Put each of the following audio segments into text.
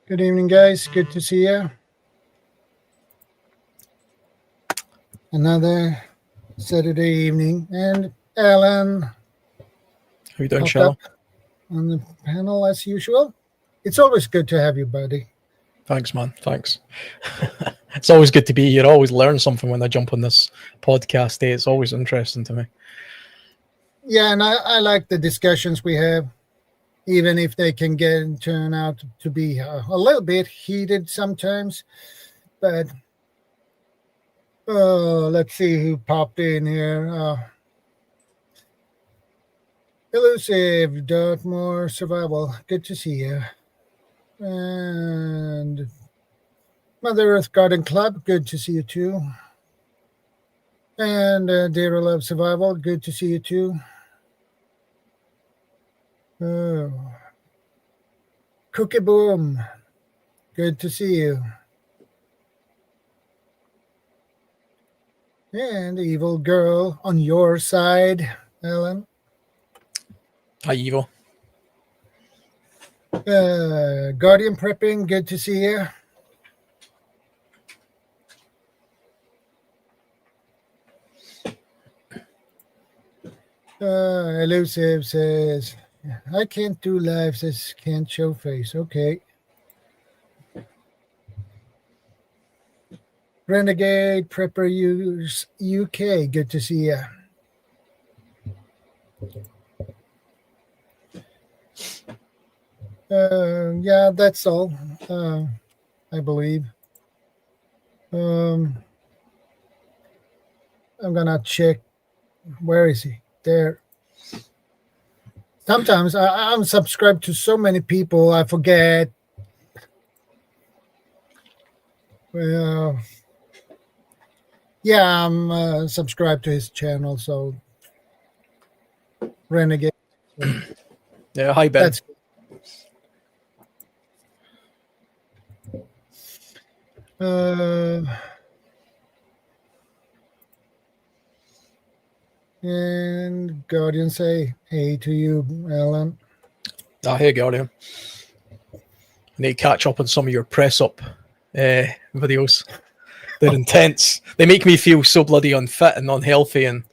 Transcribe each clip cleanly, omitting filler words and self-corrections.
Good evening, guys. Good to see you. Another Saturday evening. And Alan How you doing, popped Shadow? up on the panel as usual. It's always good to have you, buddy. Thanks, man. Thanks. It's always good to be here. I always learn something when I jump on this podcast. It's always interesting to me. Yeah, and I like the discussions we have, even if they can turn out to be a little bit heated sometimes. But let's see who popped in here. Elusive, Dartmoor Survival. Good to see you. And Mother Earth Garden Club. Good to see you too. And Dear Love Survival. Good to see you too. Cookie Boom. Good to see you. And Evil Girl on your side, Ellen. Hi, Evo. Guardian Prepping, good to see you. Elusive says, I can't do live, says can't show face. Okay. Renegade Prepper UK, good to see you. Yeah, that's all, I believe. I'm gonna check. Where is he? There. Sometimes I'm subscribed to so many people, I forget. Well, yeah, I'm subscribed to his channel, so Renegade. Yeah, hi, Ben. That's and Guardian say hey to you, Alan. Hey, Guardian. I need to catch up on some of your press up videos. They're intense. They make me feel so bloody unfit and unhealthy, and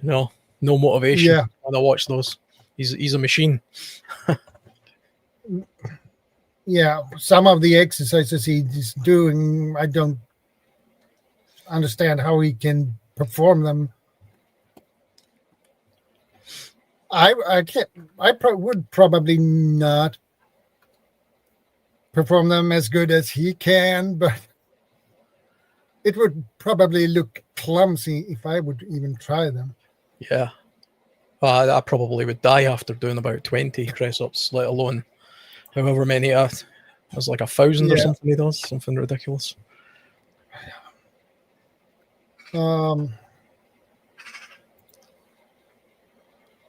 no motivation. Yeah. When I watch those, he's a machine. Yeah, some of the exercises he's doing, I don't understand how he can perform them. I can't. Would probably not perform them as good as he can, but it would probably look clumsy if I would even try them. Yeah. I probably would die after doing about 20 press ups, let alone however many. It was like 1,000 or something he does, something ridiculous.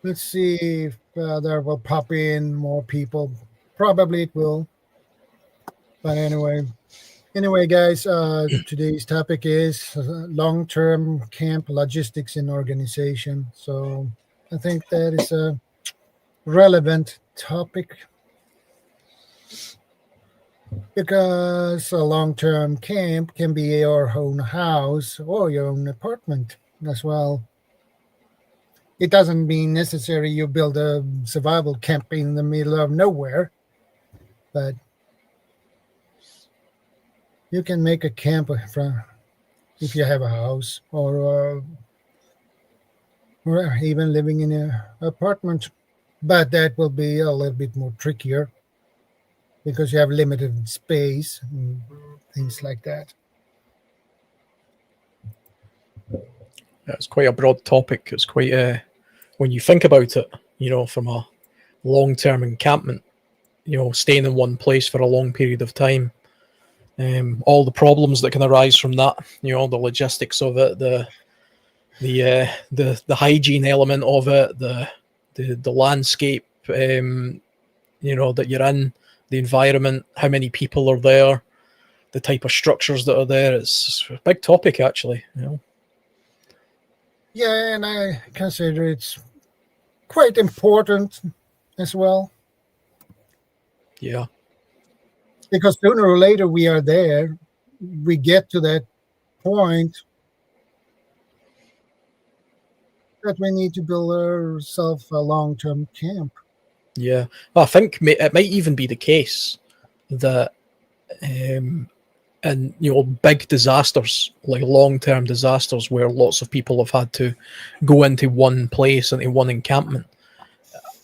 Let's see if there will pop in more people. Probably it will. But anyway, guys, today's topic is long-term camp logistics and organization. So I think that is a relevant topic because a long-term camp can be your own house or your own apartment as well. It doesn't mean necessary you build a survival camp in the middle of nowhere, but you can make a camp from if you have a house or even living in an apartment. But that will be a little bit more trickier because you have limited space and things like that. Yeah, it's quite a broad topic. It's quite when you think about it, from a long-term encampment, staying in one place for a long period of time, all the problems that can arise from that, the logistics of it, the hygiene element of it, the landscape, that you're in, the environment, how many people are there, the type of structures that are there. It's a big topic, actually. Yeah, and I consider it's quite important as well. Yeah. because sooner or later we are there. We get to that point that we need to build ourselves a long-term camp. Yeah, well, I think it might even be the case that, and big disasters, like long-term disasters, where lots of people have had to go into one place, into one encampment.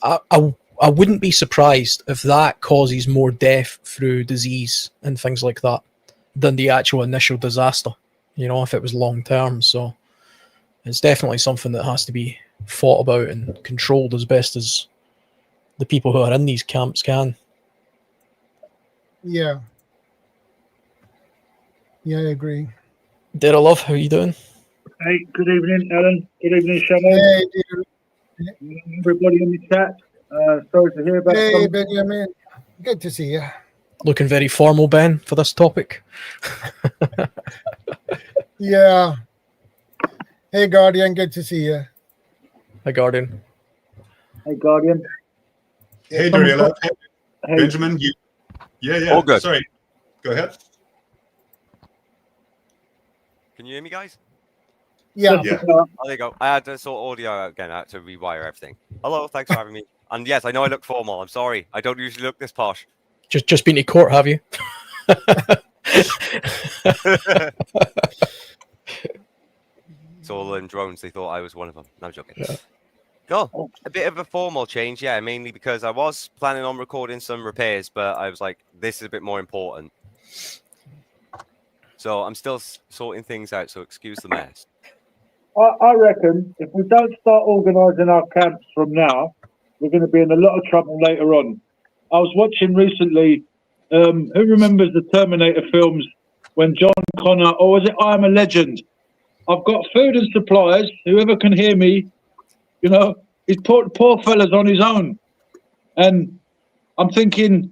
I wouldn't be surprised if that causes more death through disease and things like that than the actual initial disaster. If it was long-term, so it's definitely something that has to be thought about and controlled as best as the people who are in these camps can. Yeah. Yeah, I agree. Dear love, how are you doing? Hey, good evening, Alan. Good evening, Shadow. Hey, dear. Everybody in the chat. Sorry to hear about Hey, Benjamin. Good to see you. Looking very formal, Ben, for this topic. Yeah. Hey, Guardian. Good to see you. Hi, Guardian. Hey, Guardian. Hey, Dorilla. Hey. Benjamin. Yeah. All good. Sorry. Go ahead. Can you hear me, guys? Yeah. Yeah. Oh, there you go. I had to sort audio out again. I had to rewire everything. Hello, thanks for having me. And yes, I know I look formal. I'm sorry. I don't usually look this posh. Just been to court, have you? It's all in drones. They thought I was one of them. No, I'm joking. Yeah. Cool. A bit of a formal change, yeah, mainly because I was planning on recording some repairs, but I was like, this is a bit more important. So I'm still sorting things out, so excuse the mess. I reckon if we don't start organising our camps from now, we're going to be in a lot of trouble later on. I was watching recently, who remembers the Terminator films when John Connor, or was it I Am a Legend? I've got food and supplies. Whoever can hear me, he's poor fella's on his own. And I'm thinking,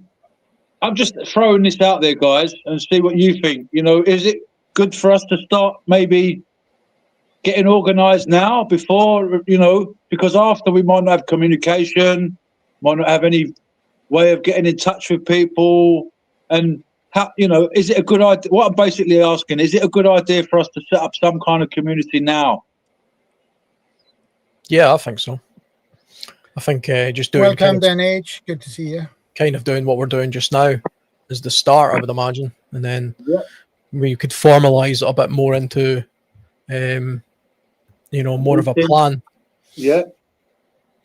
I'm just throwing this out there, guys, and see what you think. Is it good for us to start maybe getting organised now before, because after we might not have communication, might not have any way of getting in touch with people. And how, is it a good idea? What I'm basically asking, is it a good idea for us to set up some kind of community now? Yeah, I think so. I think just doing Welcome, Dan H. Good to see you. kind of doing what we're doing just now is the start, I would imagine, and then Yeah. we could formalize it a bit more into, more of a plan. Yeah.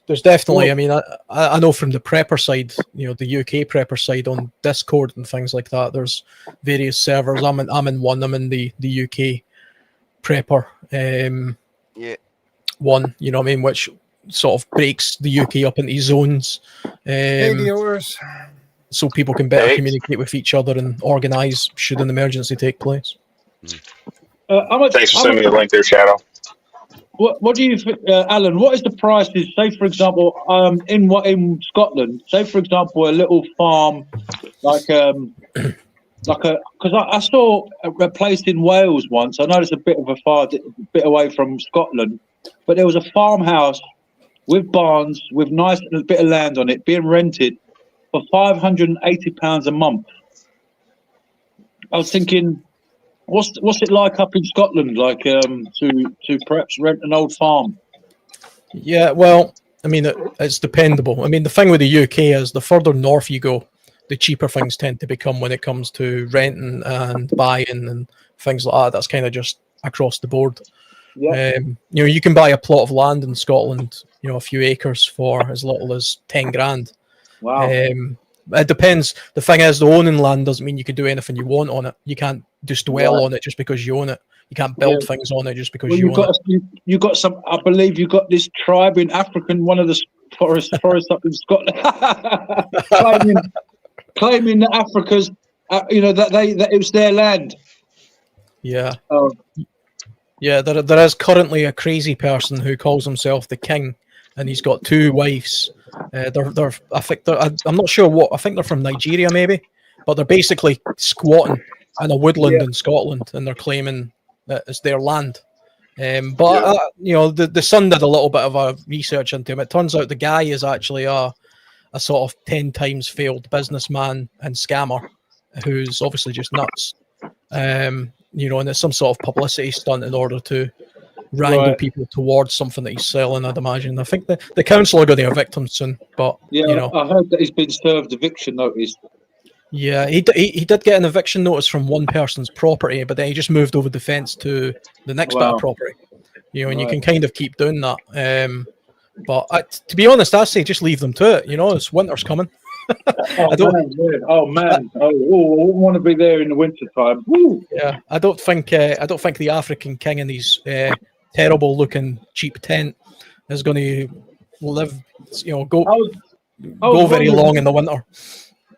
There's definitely, I mean, I know from the prepper side, the UK prepper side on Discord and things like that, there's various servers. I'm in one. I'm in the UK prepper one, which sort of breaks the UK up into zones. Hey, viewers. So people can better communicate with each other and organise should an emergency take place. Thanks for sending me the link there, Shadow. What do you think, Alan? What is the prices? Say, for example, in Scotland. Say, for example, a little farm, because I saw a place in Wales once. I know it's a bit of a bit away from Scotland, but there was a farmhouse with barns, with nice little bit of land on it, being rented for £580 a month. I was thinking, what's it like up in Scotland, like to perhaps rent an old farm? Yeah, well, I mean, it's dependable. I mean, the thing with the UK is the further north you go, the cheaper things tend to become when it comes to renting and buying and things like that. That's kind of just across the board. Yeah. You can buy a plot of land in Scotland, a few acres for as little as 10 grand. Wow. It depends. The thing is, the owning land doesn't mean you can do anything you want on it. You can't just dwell on it just because you own it. You can't build things on it just because you own it. You got some. I believe you got this tribe in Africa, one of the forests up in Scotland, claiming that Africa's, that it was their land. Yeah. Oh. Yeah, there is currently a crazy person who calls himself the king, and he's got 2 wives. I'm not sure what. I think they're from Nigeria, maybe, but they're basically squatting in a woodland in Scotland, and they're claiming that it's their land. The son did a little bit of a research into him. It turns out the guy is actually a sort of 10 times failed businessman and scammer. who's obviously just nuts. You know, and it's some sort of publicity stunt in order to wrangle people towards something that he's selling, I'd imagine. I think the council are going to evict him soon, but Yeah, you know, I heard that he's been served eviction notice. yeah, he did get an eviction notice from one person's property, but then he just moved over the fence to the next bit of property. You know, and you can kind of keep doing that. But to be honest, I say just leave them to it. You know, it's winter's coming. I wouldn't want to be there in the winter time. Woo. Yeah, I don't think the African king in his terrible looking cheap tent is going to live. You know, go very long in the winter.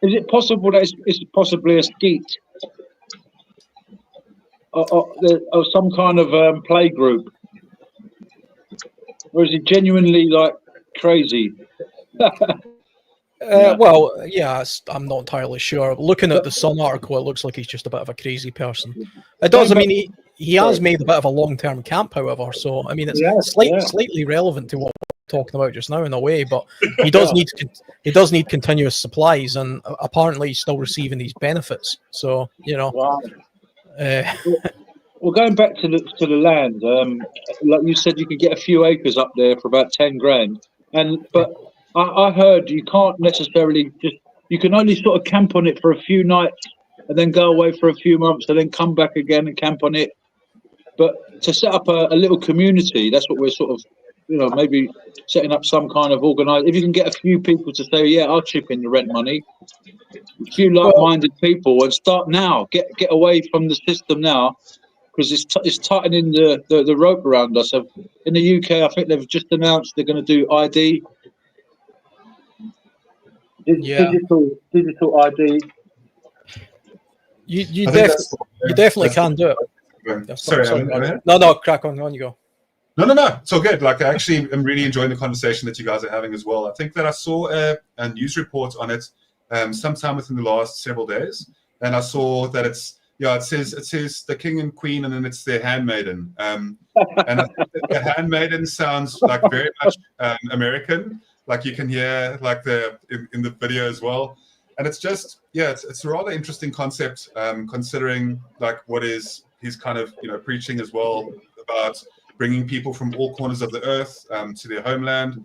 Is it possible that it's possibly a skeet or some kind of play group, or is he genuinely like crazy? Well, yeah, I'm not entirely sure. Looking at the Sun article, it looks like he's just a bit of a crazy person. It does. I mean, he has made a bit of a long-term camp, however. So, I mean, it's slightly relevant to what we're talking about just now in a way. But he does need continuous supplies, and apparently he's still receiving these benefits. So, you know. Wow. Well, going back to the land, like you said, you can get a few acres up there for about 10 grand, but I heard you can't necessarily you can only sort of camp on it for a few nights and then go away for a few months and then come back again and camp on it. But to set up a little community, that's what we're sort of, you know, maybe setting up some kind of organised. If you can get a few people to say, yeah, I'll chip in the rent money, a few like-minded people, and start now, get away from the system now, because it's tightening the rope around us. In the UK, I think they've just announced they're going to do ID. Digital ID. You definitely can do it. Sorry, no, crack on you go. No. It's all good. Like, I actually am really enjoying the conversation that you guys are having as well. I think that I saw a news report on it sometime within the last several days, and I saw that it says the king and queen, and then it's their handmaiden. And I think that the handmaiden sounds like very much American. Like you can hear like in the video as well, and it's just it's a rather interesting concept considering like what is he's kind of preaching as well about bringing people from all corners of the earth to their homeland.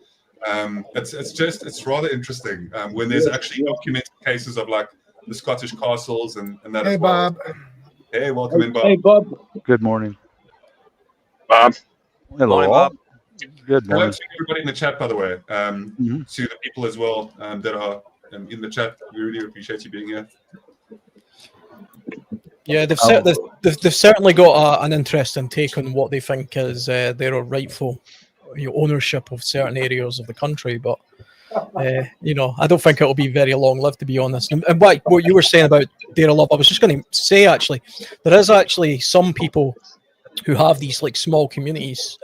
It's rather interesting when there's actually documented cases of like the Scottish castles and that. Hey, as well. Bob. Hey, welcome in, Bob. Hey, Bob. Good morning. Bob. Hello. Morning, Bob. Good Hello morning. to everybody in the chat, by the way. To the people as well that are in the chat. We really appreciate you being here. Yeah, they've certainly got an interesting take on what they think is their rightful ownership of certain areas of the country, but I don't think it'll be very long-lived, to be honest. And what you were saying about Dare Love, I was just going to say, actually, there is actually some people who have these like small communities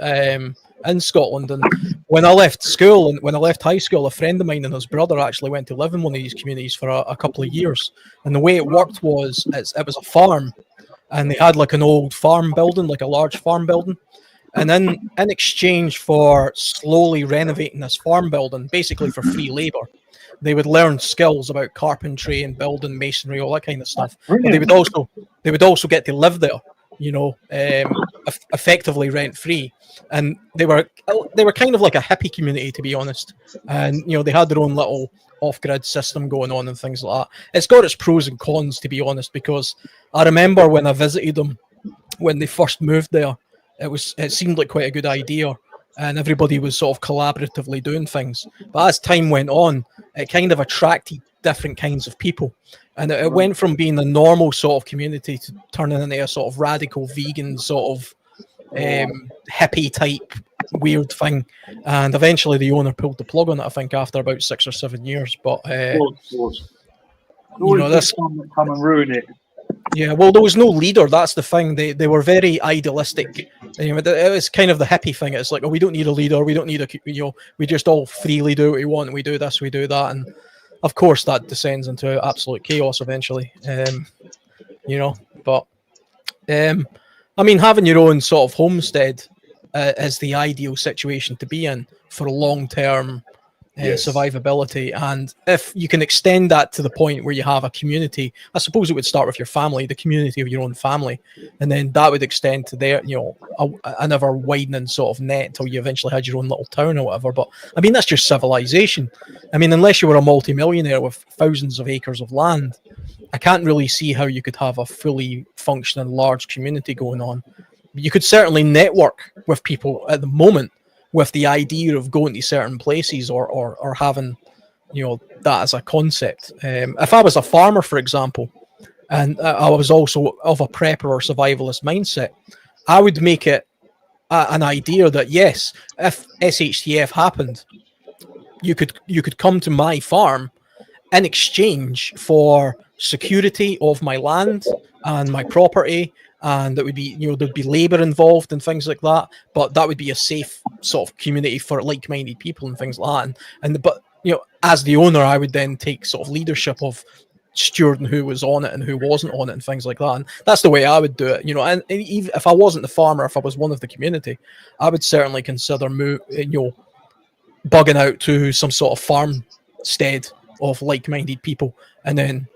in Scotland. And when I left school and when I left high school, a friend of mine and his brother actually went to live in one of these communities for a couple of years. And the way it worked was it was a farm, and they had like an old farm building, like a large farm building. And then in exchange for slowly renovating this farm building, basically for free labour, they would learn skills about carpentry and building, masonry, all that kind of stuff. But they would also get to live there, effectively rent free. And they were kind of like a hippie community, to be honest. And they had their own little off-grid system going on and things like that. It's got its pros and cons, to be honest, because I remember when I visited them when they first moved there, it seemed like quite a good idea, and everybody was sort of collaboratively doing things. But as time went on, it kind of attracted different kinds of people, and it went from being a normal sort of community to turning into a sort of radical vegan sort of hippie type weird thing. And eventually the owner pulled the plug on it, I think, after about 6 or 7 years. But this come and ruin it. Yeah, well, there was no leader. That's the thing. They were very idealistic. It was kind of the hippie thing. It's like, oh, we don't need a leader. We don't need we just all freely do what we want. We do this, we do that, and of course that descends into absolute chaos eventually. But I mean, having your own sort of homestead is the ideal situation to be in for long-term Yes. survivability. And if you can extend that to the point where you have a community, I suppose it would start with your family, the community of your own family, and then that would extend to their, an ever widening sort of net until you eventually had your own little town or whatever. But I mean, that's just civilization. I mean, unless you were a multimillionaire with thousands of acres of land, I can't really see how you could have a fully functioning large community going on. You could certainly network with people at the moment with the idea of going to certain places or having, that as a concept. If I was a farmer, for example, and I was also of a prepper or survivalist mindset, I would make it an idea that, yes, if SHTF happened, you could come to my farm in exchange for security of my land and my property, and that would be, there'd be labor involved and things like that, but that would be a safe sort of community for like-minded people and things like that. But as the owner, I would then take sort of leadership of stewarding who was on it and who wasn't on it and things like that. And that's the way I would do it, and even if I wasn't the farmer, if I was one of the community, I would certainly consider bugging out to some sort of farmstead of like-minded people, and then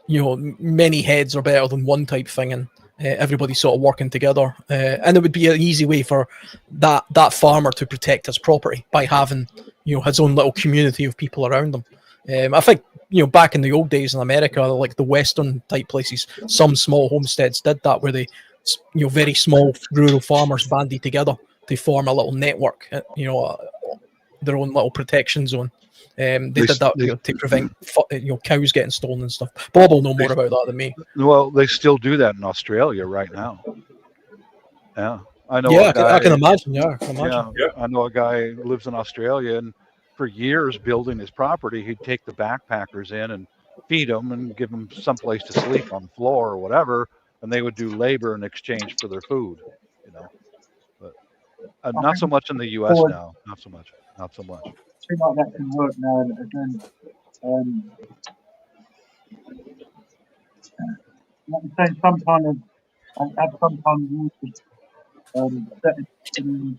many heads are better than one type thing, and everybody sort of working together, and it would be an easy way for that farmer to protect his property by having his own little community of people around them. I think back in the old days in America, like the western type places, some small homesteads did that, where they very small rural farmers banded together to form a little network, their own little protection zone. They did that to prevent cows getting stolen and stuff. Bob will know more about that than me. Well, they still do that in Australia right now. Yeah, I know. Yeah, I can imagine. Yeah, I know a guy who lives in Australia, and for years building his property, he'd take the backpackers in and feed them and give them someplace to sleep on the floor or whatever, and they would do labor in exchange for their food. But not so much in the U.S. now. Not so much. I think like that can work now and again. Like you say, some kind of have some kind of rules, set in,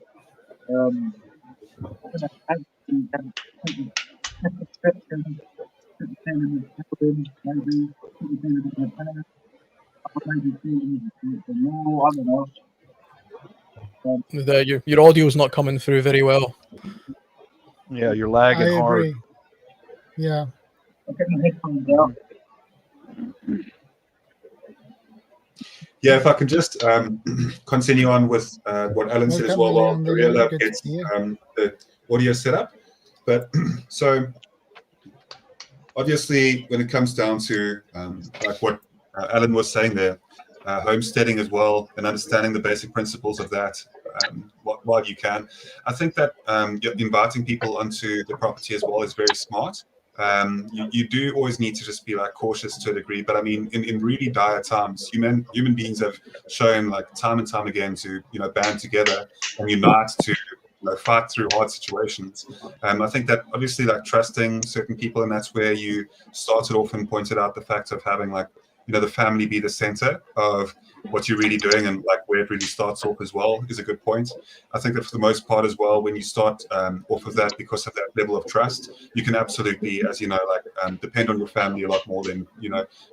Your audio's not coming through very well. Yeah, you're lagging hard. Yeah. Yeah, if I can just continue on with what Alan said as well, while Ariella gets the audio set up. But so obviously, when it comes down to like what Alan was saying there, homesteading as well, and understanding the basic principles of that, while you can, I think that inviting people onto the property as well is very smart. You do always need to just be like cautious to a degree, but I mean, in really dire times, human beings have shown like time and time again to band together and unite to fight through hard situations. I think that obviously like trusting certain people, and that's where you started off and pointed out the fact of having like the family be the center of what you're really doing, and like where it really starts off as well is a good point. I think that for the most part as well, when you start off of that, because of that level of trust, you can absolutely, as depend on your family a lot more than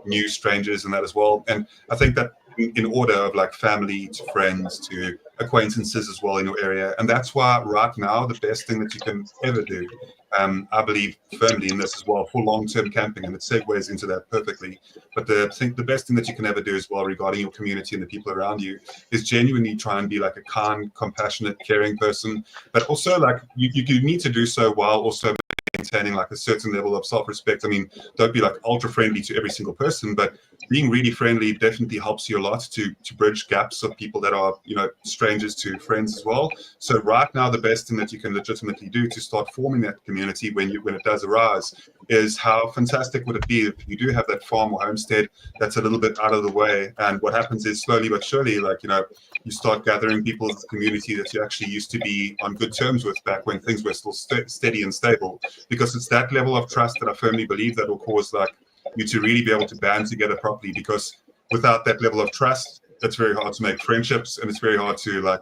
new strangers and that as well. And I think that in order of like family to friends to acquaintances as well in your area, and that's why right now the best thing that you can ever do, I believe firmly in this as well, for long-term camping, and it segues into that perfectly. But the best thing that you can ever do as well regarding your community and the people around you is genuinely try and be like a kind, compassionate, caring person. But also like you need to do so while also maintaining like a certain level of self-respect. I mean, don't be like ultra friendly to every single person, but being really friendly definitely helps you a lot to bridge gaps of people that are strangers to friends as well. So right now the best thing that you can legitimately do to start forming that community when it does arise is, how fantastic would it be if you do have that farm or homestead that's a little bit out of the way, and what happens is slowly but surely you start gathering people in the community that you actually used to be on good terms with back when things were still steady and stable, because it's that level of trust that I firmly believe that will cause you to really be able to band together properly, because without that level of trust, it's very hard to make friendships, and it's very hard to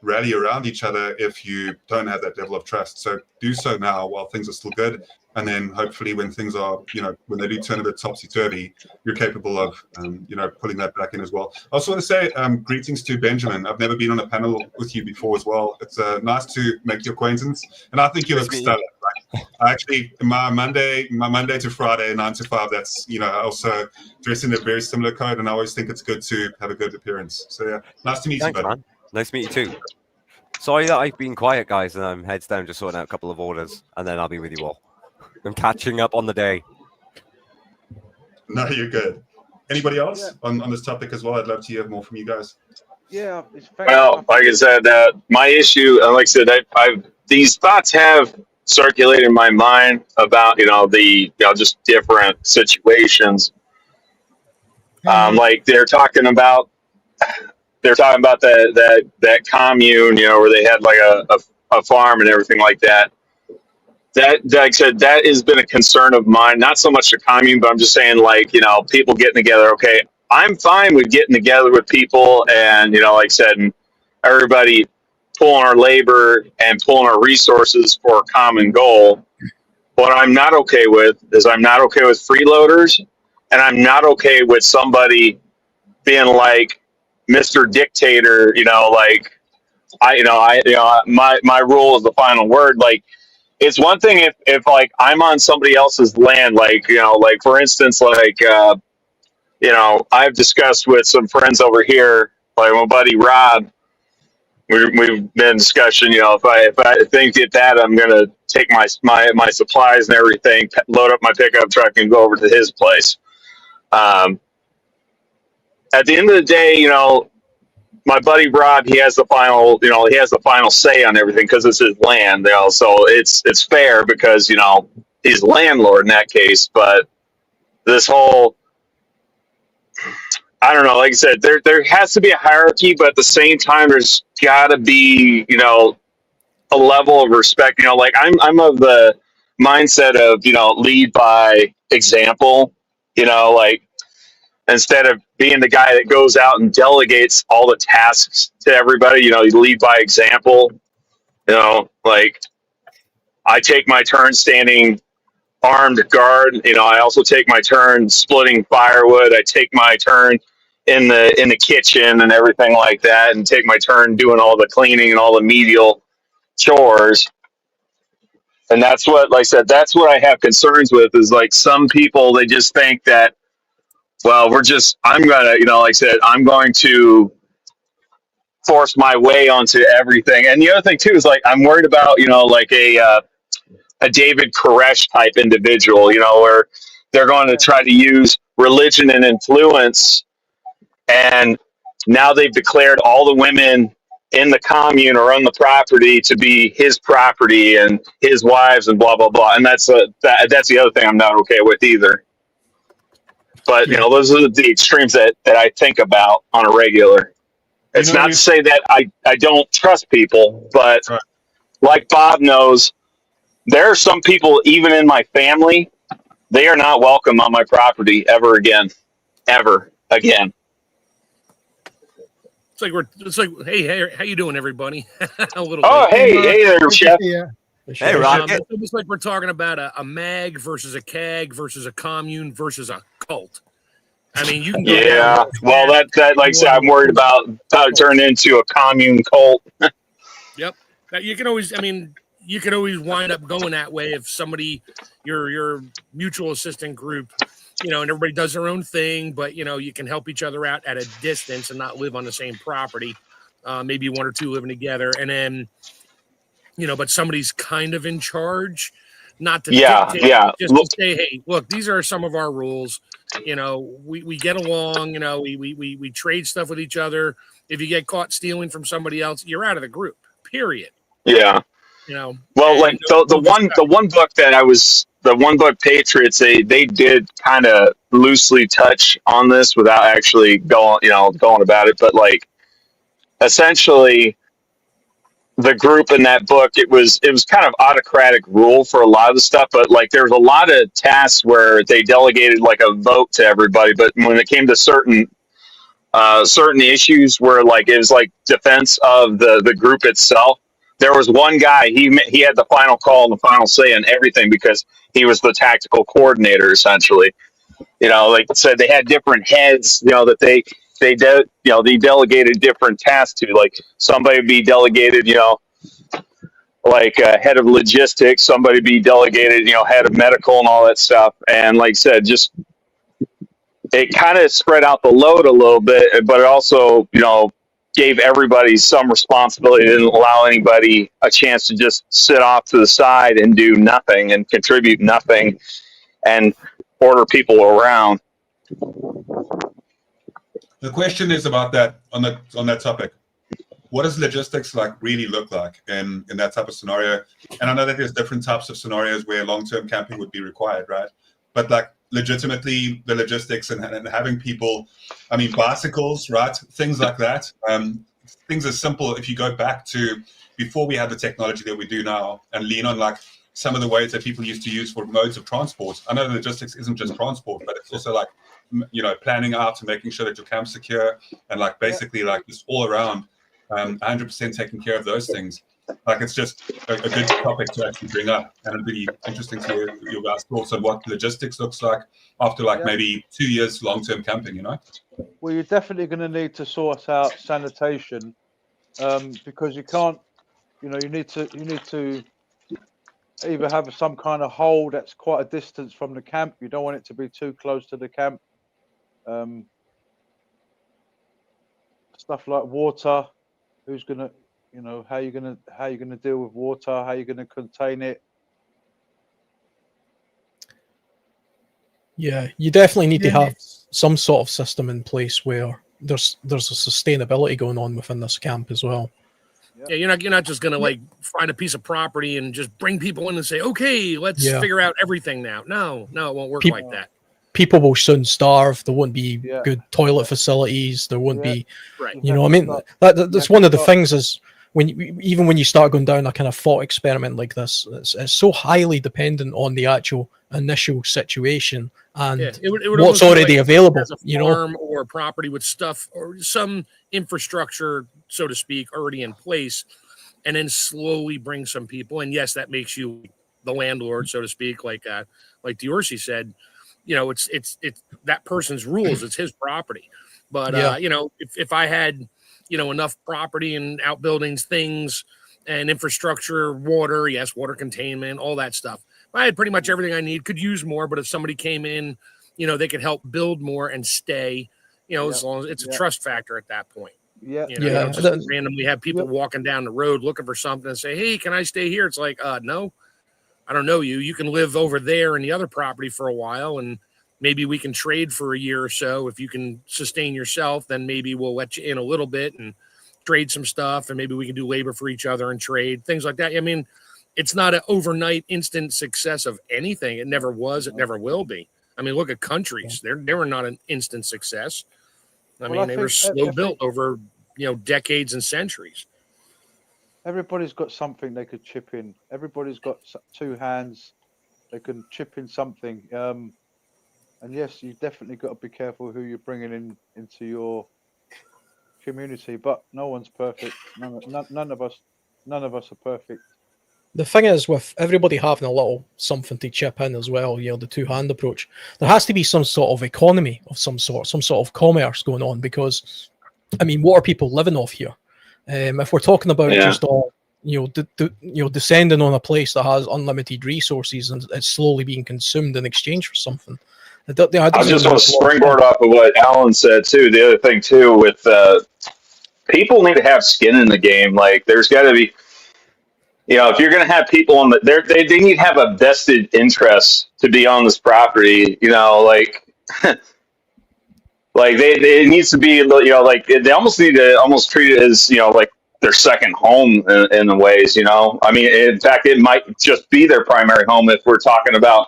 rally around each other if you don't have that level of trust. So do so now while things are still good. And then hopefully when things are, when they do turn a bit topsy-turvy, you're capable of, pulling that back in as well. I also want to say greetings to Benjamin. I've never been on a panel with you before as well. It's nice to make your acquaintance. And I think you look stellar. I actually, my Monday to Friday, 9 to 5, that's, I also dress in a very similar coat, and I always think it's good to have a good appearance. So yeah, nice to meet you, buddy. Man. Nice to meet you too. Sorry that I've been quiet, guys, and I'm heads down just sorting out a couple of orders, and then I'll be with you all. I'm catching up on the day. No, you're good. Anybody else on this topic as well? I'd love to hear more from you guys. Yeah. Well, like I said, my issue, like I said, I've these thoughts have circulated in my mind about just different situations. Like they're talking about that commune, where they had like a farm and everything like that. That, like I said, that has been a concern of mine. Not so much the commune, but I'm just saying, people getting together. Okay, I'm fine with getting together with people, and like I said, and everybody pulling our labor and pulling our resources for a common goal. What I'm not okay with is I'm not okay with freeloaders, and I'm not okay with somebody being like Mr. Dictator. My rule is the final word. Like, it's one thing if like I'm on somebody else's land, for instance, I've discussed with some friends over here, like my buddy Rob. We've been in discussion. If I think get that, I'm gonna take my supplies and everything, load up my pickup truck, and go over to his place. At the end of the day, my buddy Rob, he has the final say on everything because it's his land. So it's fair because he's landlord in that case. But this whole, I don't know. Like I said, there has to be a hierarchy, but at the same time, there's got to be a level of respect. I'm of the mindset of lead by example. Instead of being the guy that goes out and delegates all the tasks to everybody, you lead by example. I take my turn standing armed guard. I also take my turn splitting firewood. I take my turn in the kitchen and everything like that, and take my turn doing all the cleaning and all the medial chores. And that's what, like I said, that's what I have concerns with, is like some people, they just think that, well, I'm going to force my way onto everything. And the other thing too is I'm worried about, a David Koresh type individual, where they're going to try to use religion and influence. And now they've declared all the women in the commune or on the property to be his property and his wives and blah, blah, blah. And that's the other thing I'm not okay with either. But, those are the extremes that I think about on a regular. It's not to say that I don't trust people, but like Bob knows, there are some people, even in my family, they are not welcome on my property ever again. Ever again. It's like, hey, how you doing, everybody? Hey there, Chef. Hey, Rocket. It's almost like we're talking about a mag versus a CAG versus a commune versus a cult. I mean, you can go well, that like I said, I'm worried about turning into a commune cult. Yep. You can always wind up going that way if somebody, your mutual assistant group, and everybody does their own thing, but you can help each other out at a distance and not live on the same property. Maybe one or two living together, and then but somebody's kind of in charge, not to dictate, just to say, hey, look, these are some of our rules. We get along. We trade stuff with each other. If you get caught stealing from somebody else, you're out of the group. Period. Yeah. Well, like the one book that the one book Patriots, they did kind of loosely touch on this without actually going about it, but essentially the group in that book, it was kind of autocratic rule for a lot of the stuff, but there was a lot of tasks where they delegated a vote to everybody, but when it came to certain certain issues where like it was like defense of the group itself. There was one guy, he had the final call and the final say on everything because he was the tactical coordinator essentially. You know, like I said, they had different heads, you know, that they delegated different tasks to. Like somebody would be delegated, you know, like head of logistics, somebody be delegated, you know, head of medical and all that stuff. And like I said, just it kind of spread out the load a little bit, but it also, you know, gave everybody some responsibility. It didn't allow anybody a chance to just sit off to the side and do nothing and contribute nothing and order people around. The question is about that on that topic. What does logistics like really look like in that type of scenario? And I know that there's different types of scenarios where long-term camping would be required, right? But like legitimately the logistics and having people, I mean, bicycles, right? Things like that. Things as simple, if you go back to before we had the technology that we do now and lean on like some of the ways that people used to use for modes of transport. I know logistics isn't just transport, but it's also like, you know, planning out and making sure that your camp's secure and like basically like just all around 100% taking care of those things. Like it's just a good topic to actually bring up, and it'd be interesting to hear your guys' thoughts on what logistics looks like after like maybe 2 years long-term camping, you know? Well, you're definitely going to need to sort out sanitation because you can't, you know, you need to either have some kind of hole that's quite a distance from the camp. You don't want it to be too close to the camp. Stuff like water. Who's gonna, you know, how you gonna deal with water? How you gonna contain it? Yeah, you definitely need to have some sort of system in place where there's a sustainability going on within this camp as well. Yeah, you're not just gonna like find a piece of property and just bring people in and say, okay, let's figure out everything now. No, it won't work like that. People will soon starve. There won't be good toilet facilities. There won't be, you know, I mean, that's one of the things is when you start going down a kind of thought experiment like this, it's so highly dependent on the actual initial situation and it would what's already available, you know, farm or property with stuff or some infrastructure, so to speak, already in place, and then slowly bring some people. And yes, that makes you the landlord, so to speak, like Diorsi said. You know, it's that person's rules. It's his property. But, you know, if I had, you know, enough property and outbuildings, things and infrastructure, water, water containment, all that stuff. I had pretty much everything I need, could use more. But if somebody came in, you know, they could help build more and stay, you know, as long as it's a trust factor at that point. Yeah. You know, you don't just randomly have people walking down the road looking for something and say, hey, can I stay here? It's like, no. I don't know you. You can live over there in the other property for a while, and maybe we can trade for a year or so. If you can sustain yourself, then maybe we'll let you in a little bit and trade some stuff, and maybe we can do labor for each other and trade, things like that. I mean, it's not an overnight instant success of anything. It never was. It never will be. I mean, look at countries. They were not an instant success. I mean, they were slow built over, you know, decades and centuries. Everybody's got something they could chip in. Everybody's got two hands. They can chip in something. And yes, you definitely got to be careful who you're bringing into your community. But no one's perfect. None of us are perfect. The thing is, with everybody having a little something to chip in as well, you know, the two-hand approach, there has to be some sort of economy of some sort of commerce going on because, I mean, what are people living off here? If we're talking about just all, you know, descending on a place that has unlimited resources and it's slowly being consumed in exchange for something. I just want to springboard off of what Alan said too. The other thing too with people need to have skin in the game. Like there's got to be, you know, if you're going to have people on they need to have a vested interest to be on this property. You know, like. Like it needs to be, you know, like they almost need to treat it as, you know, like their second home in the ways, you know. I mean, in fact, it might just be their primary home if we're talking about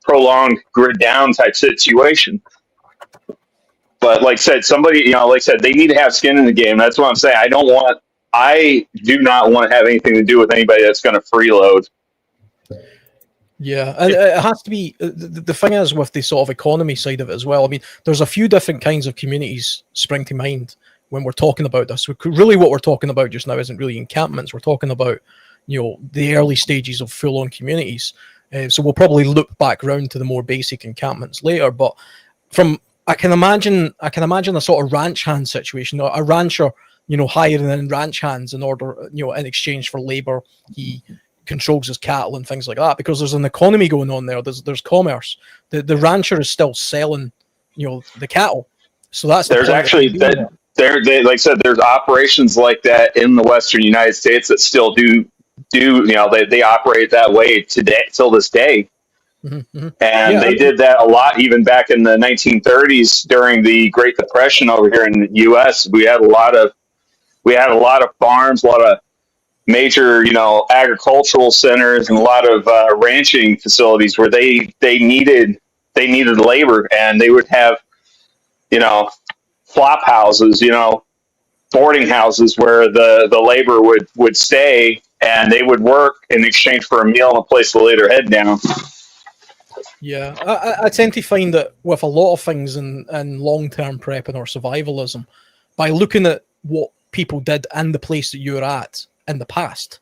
prolonged grid down type situation. But like I said, somebody, you know, like I said, they need to have skin in the game. That's what I'm saying. I do not want to have anything to do with anybody that's going to freeload. Yeah, and it has to be, the thing is with the sort of economy side of it as well. I mean, there's a few different kinds of communities spring to mind when we're talking about this. Really what we're talking about just now isn't really encampments. We're talking about, the early stages of full-on communities. So we'll probably loop back round to the more basic encampments later. But I can imagine a sort of ranch hand situation. A rancher, hiring in ranch hands in order, in exchange for labor. He controls his cattle and things like that, because there's an economy going on there. There's commerce. The rancher is still selling, the cattle. So there's actually that like I said, there's operations like that in the Western United States that still do they operate that way today till this day. Mm-hmm. And they did that a lot even back in the 1930s during the Great Depression over here in the U.S. We had a lot of farms, a lot of major, agricultural centers, and a lot of ranching facilities where they needed labor, and they would have, flop houses, boarding houses where the labor would stay, and they would work in exchange for a meal and a place to lay their head down. Yeah, I tend to find that with a lot of things in long-term prepping or survivalism, by looking at what people did in the place that you're at in the past,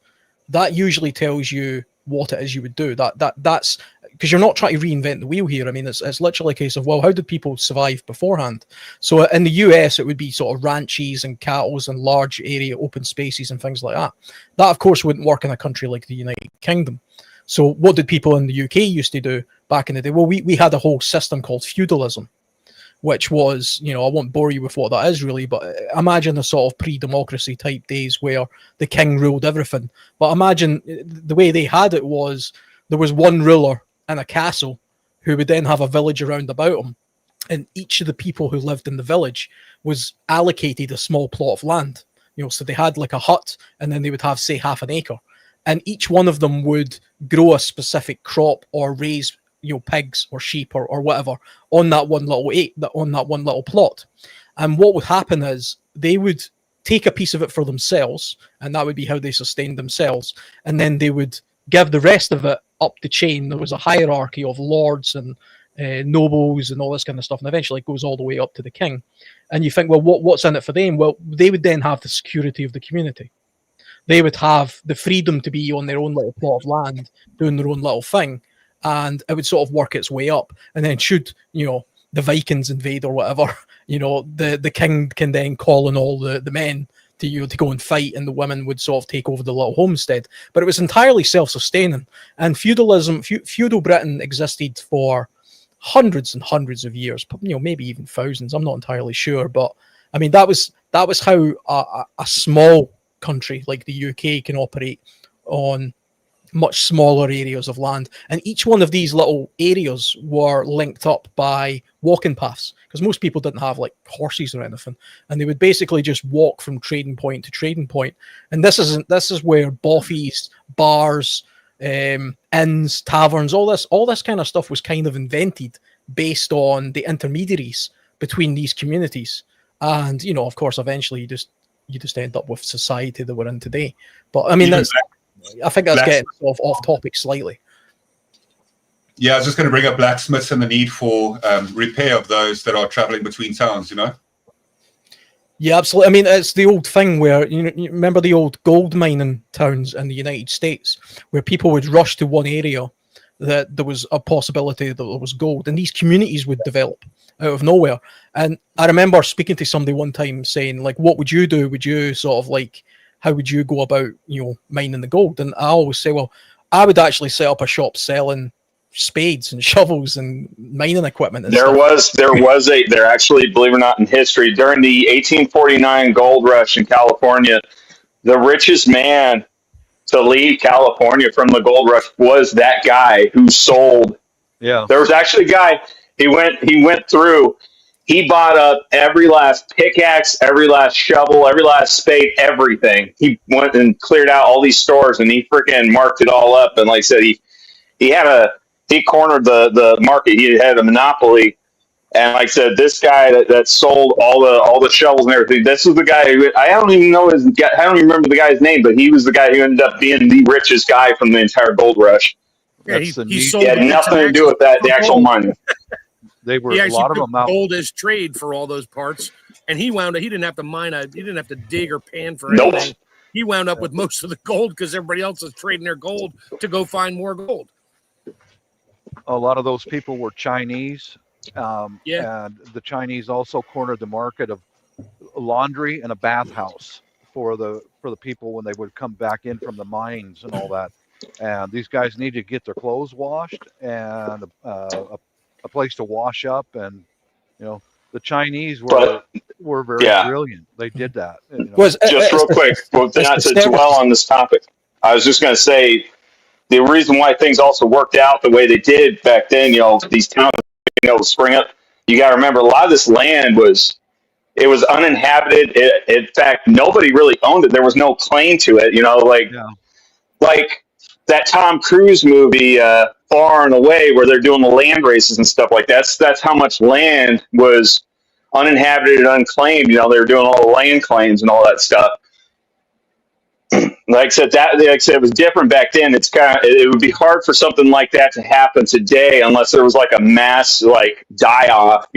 that usually tells you what it is you would do. That's because you're not trying to reinvent the wheel here. I mean, it's literally a case of, well, how did people survive beforehand? So in the US, it would be sort of ranches and cattle and large area open spaces and things like that. That, of course, wouldn't work in a country like the United Kingdom. So what did people in the UK used to do back in the day? Well, we had a whole system called feudalism, which was, I won't bore you with what that is really, but imagine the sort of pre-democracy type days where the king ruled everything. But imagine the way they had it was, there was one ruler in a castle who would then have a village around about him. And each of the people who lived in the village was allocated a small plot of land. So they had like a hut, and then they would have, say, half an acre. And each one of them would grow a specific crop or raise, pigs or sheep or whatever on that one little plot. And what would happen is they would take a piece of it for themselves, and that would be how they sustained themselves. And then they would give the rest of it up the chain. There was a hierarchy of lords and nobles and all this kind of stuff, and eventually it goes all the way up to the king. And you think, well, what's in it for them? Well, they would then have the security of the community. They would have the freedom to be on their own little plot of land, doing their own little thing, and it would sort of work its way up. And then should, the Vikings invade or whatever, the king can then call on all the men to go and fight, and the women would sort of take over the little homestead. But it was entirely self-sustaining. And feudal Britain existed for hundreds and hundreds of years, maybe even thousands. I'm not entirely sure, but I mean that was how a small country like the UK can operate on much smaller areas of land. And each one of these little areas were linked up by walking paths, because most people didn't have like horses or anything, and they would basically just walk from trading point to trading point. And this is where bothies, bars, inns, taverns, all this kind of stuff was kind of invented based on the intermediaries between these communities. And of course, eventually you just end up with society that we're in today. But I mean, I think that's getting off topic slightly. Yeah, I was just going to bring up blacksmiths and the need for repair of those that are traveling between towns, Yeah, absolutely. I mean, it's the old thing where, you remember the old gold mining towns in the United States where people would rush to one area that there was a possibility that there was gold, and these communities would develop out of nowhere. And I remember speaking to somebody one time saying, like, what would you do? Would you sort of like, how would you go about, mining the gold? And I always say, well, I would actually set up a shop selling spades and shovels and mining equipment. And there actually, believe it or not, in history, during the 1849 gold rush in California, the richest man to leave California from the gold rush was that guy who sold. Yeah. There was actually a guy, he went through, he bought up every last pickaxe, every last shovel, every last spade, everything. He went and cleared out all these stores, and he freaking marked it all up. And like I said, he cornered the market. He had a monopoly. And like I said, this guy that sold all the shovels and everything, this was the guy who, I don't even remember the guy's name, but he was the guy who ended up being the richest guy from the entire gold rush. Yeah, That's the he need. sold It had the nothing to do with that, the actual money. They were He a actually lot of took them out. gold as trade for all those parts, and he wound up. He didn't have to he didn't have to dig or pan for Nope. anything. He wound up with most of the gold because everybody else is trading their gold to go find more gold. A lot of those people were Chinese. Yeah. And the Chinese also cornered the market of laundry and a bathhouse for the people when they would come back in from the mines and all that. And these guys need to get their clothes washed and a place to wash up. And the Chinese were very yeah. brilliant. They did that. Just real quick, not to dwell on this topic, I was just going to say the reason why things also worked out the way they did back then. These towns spring up. You got to remember, a lot of this land was uninhabited. In fact, nobody really owned it. There was no claim to it. Like that Tom Cruise movie, Far and Away, where they're doing the land races and stuff like that. That's how much land was uninhabited and unclaimed. They were doing all the land claims and all that stuff. Like I said, it was different back then. It would be hard for something like that to happen today unless there was like a mass die off.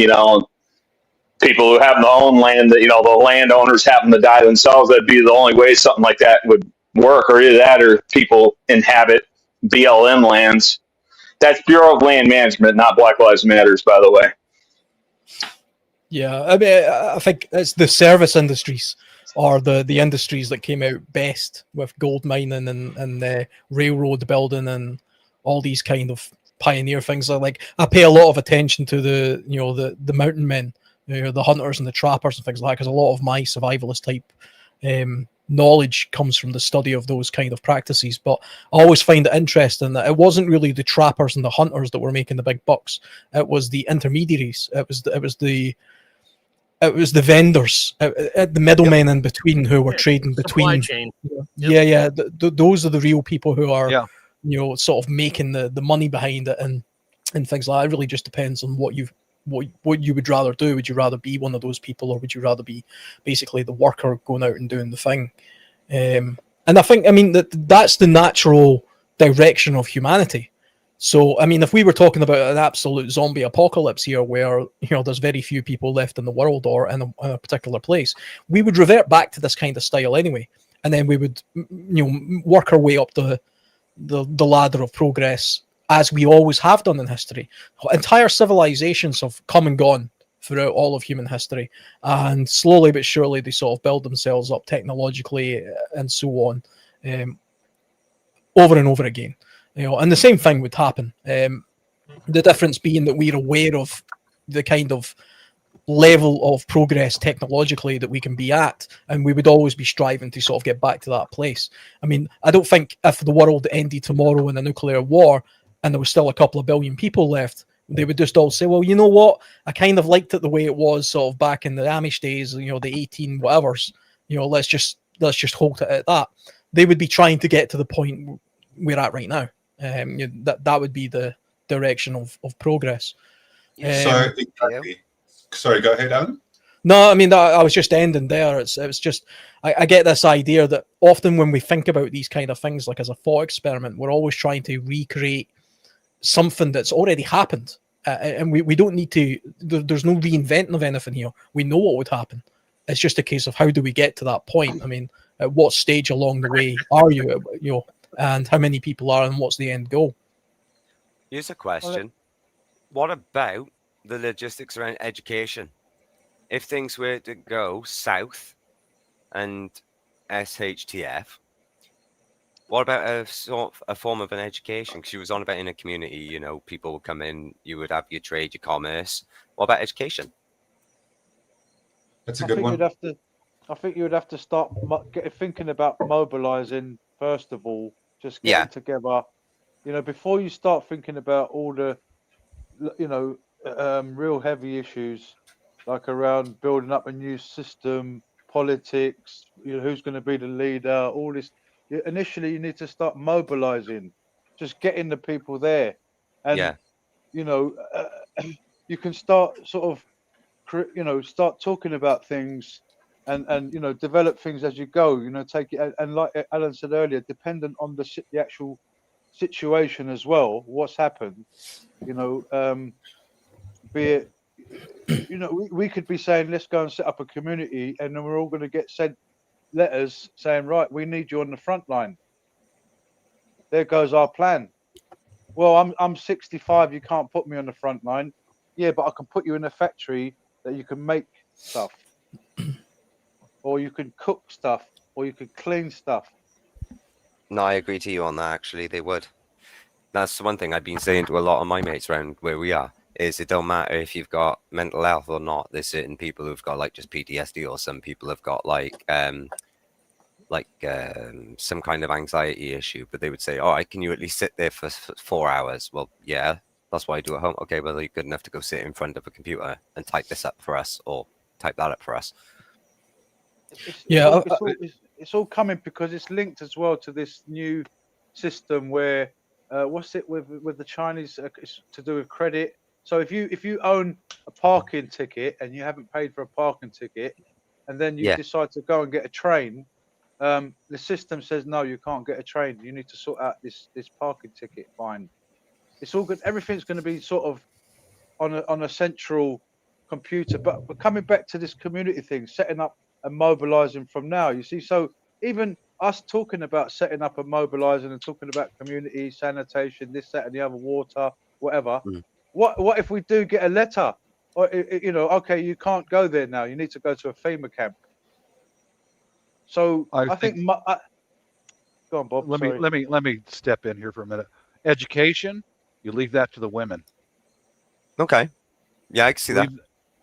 People who happen to own land, that the landowners happen to die themselves. That'd be the only way something like that would work, or either that or people inhabit BLM lands. That's Bureau of Land Management, not Black Lives Matters, by the way. Yeah, I mean, I think it's the service industries or the industries that came out best with gold mining and railroad building and all these kind of pioneer things. I pay a lot of attention to the mountain men, the hunters and the trappers and things like that, because a lot of my survivalist type knowledge comes from the study of those kind of practices. But I always find it interesting that it wasn't really the trappers and the hunters that were making the big bucks. It was the intermediaries. It was the vendors, the middlemen in between who were trading between. Chain. Those are the real people who are, sort of making the money behind it and things like that. It really just depends on what you would rather do. Would you rather be one of those people, or would you rather be basically the worker going out and doing the thing? And I think, that's the natural direction of humanity. So, if we were talking about an absolute zombie apocalypse here where, there's very few people left in the world or in a particular place, we would revert back to this kind of style anyway. And then we would, work our way up the ladder of progress as we always have done in history. Entire civilizations have come and gone throughout all of human history. And slowly but surely they sort of build themselves up technologically and so on, over and over again. And the same thing would happen. The difference being that we're aware of the kind of level of progress technologically that we can be at, and we would always be striving to sort of get back to that place. I don't think if the world ended tomorrow in a nuclear war and there was still a couple of billion people left, they would just all say, well, you know what? I kind of liked it the way it was sort of back in the Amish days, the 18 whatevers. Let's just hold it at that. They would be trying to get to the point we're at right now. That would be the direction of progress. Sorry, go ahead, Alan. No, I was just ending there. It was just I get this idea that often when we think about these kind of things, like as a thought experiment, we're always trying to recreate something that's already happened, and we don't need to. There's no reinventing of anything here. We know what would happen. It's just a case of how do we get to that point. At what stage along the way are you? And how many people are, and what's the end goal? Here's a question. What about the logistics around education? If things were to go south and SHTF, what about a form of an education? Because she was on about in a community, people would come in, you would have your trade, your commerce. What about education? That's a good one. I think you would have to start thinking about mobilizing, first of all, just getting together, before you start thinking about all the, real heavy issues like around building up a new system, politics, who's going to be the leader, all this. Initially, you need to start mobilizing, just getting the people there. And, you can start sort of, start talking about things and develop things as you go, take it. And like Alan said earlier, dependent on the actual situation as well, what's happened, you know, be it, you know, we could be saying, let's go and set up a community, and then we're all going to get sent letters saying, right, we need you on the front line. There goes our plan. Well, I'm 65, you can't put me on the front line. Yeah, but I can put you in a factory that you can make stuff, or you can cook stuff, or you can clean stuff. No, I agree to you on that. Actually, they would. That's the one thing I've been saying to a lot of my mates around where we are. Is it don't matter if you've got mental health or not. There's certain people who've got like just PTSD, or some people have got like some kind of anxiety issue. But they would say, "Oh, can you at least sit there for 4 hours?" Well, yeah, that's what I do at home. Okay, well, you're good enough to go sit in front of a computer and type this up for us, or type that up for us. It's all coming because it's linked as well to this new system where what's it with the Chinese? It's to do with credit. So if you own a parking ticket and you haven't paid for a parking ticket, and then you decide to go and get a train, the system says no, you can't get a train. You need to sort out this parking ticket fine. It's all good. Everything's going to be sort of on a central computer. But coming back to this community thing, setting up and mobilizing from now, you see. So even us talking about setting up and mobilizing and talking about community sanitation, this, that, and the other, water, whatever. What if we do get a letter, or you know, okay, you can't go there now. You need to go to a FEMA camp. So I think go on, Bob. Let me step in here for a minute. Education, you leave that to the women. Okay. Yeah, I can see that.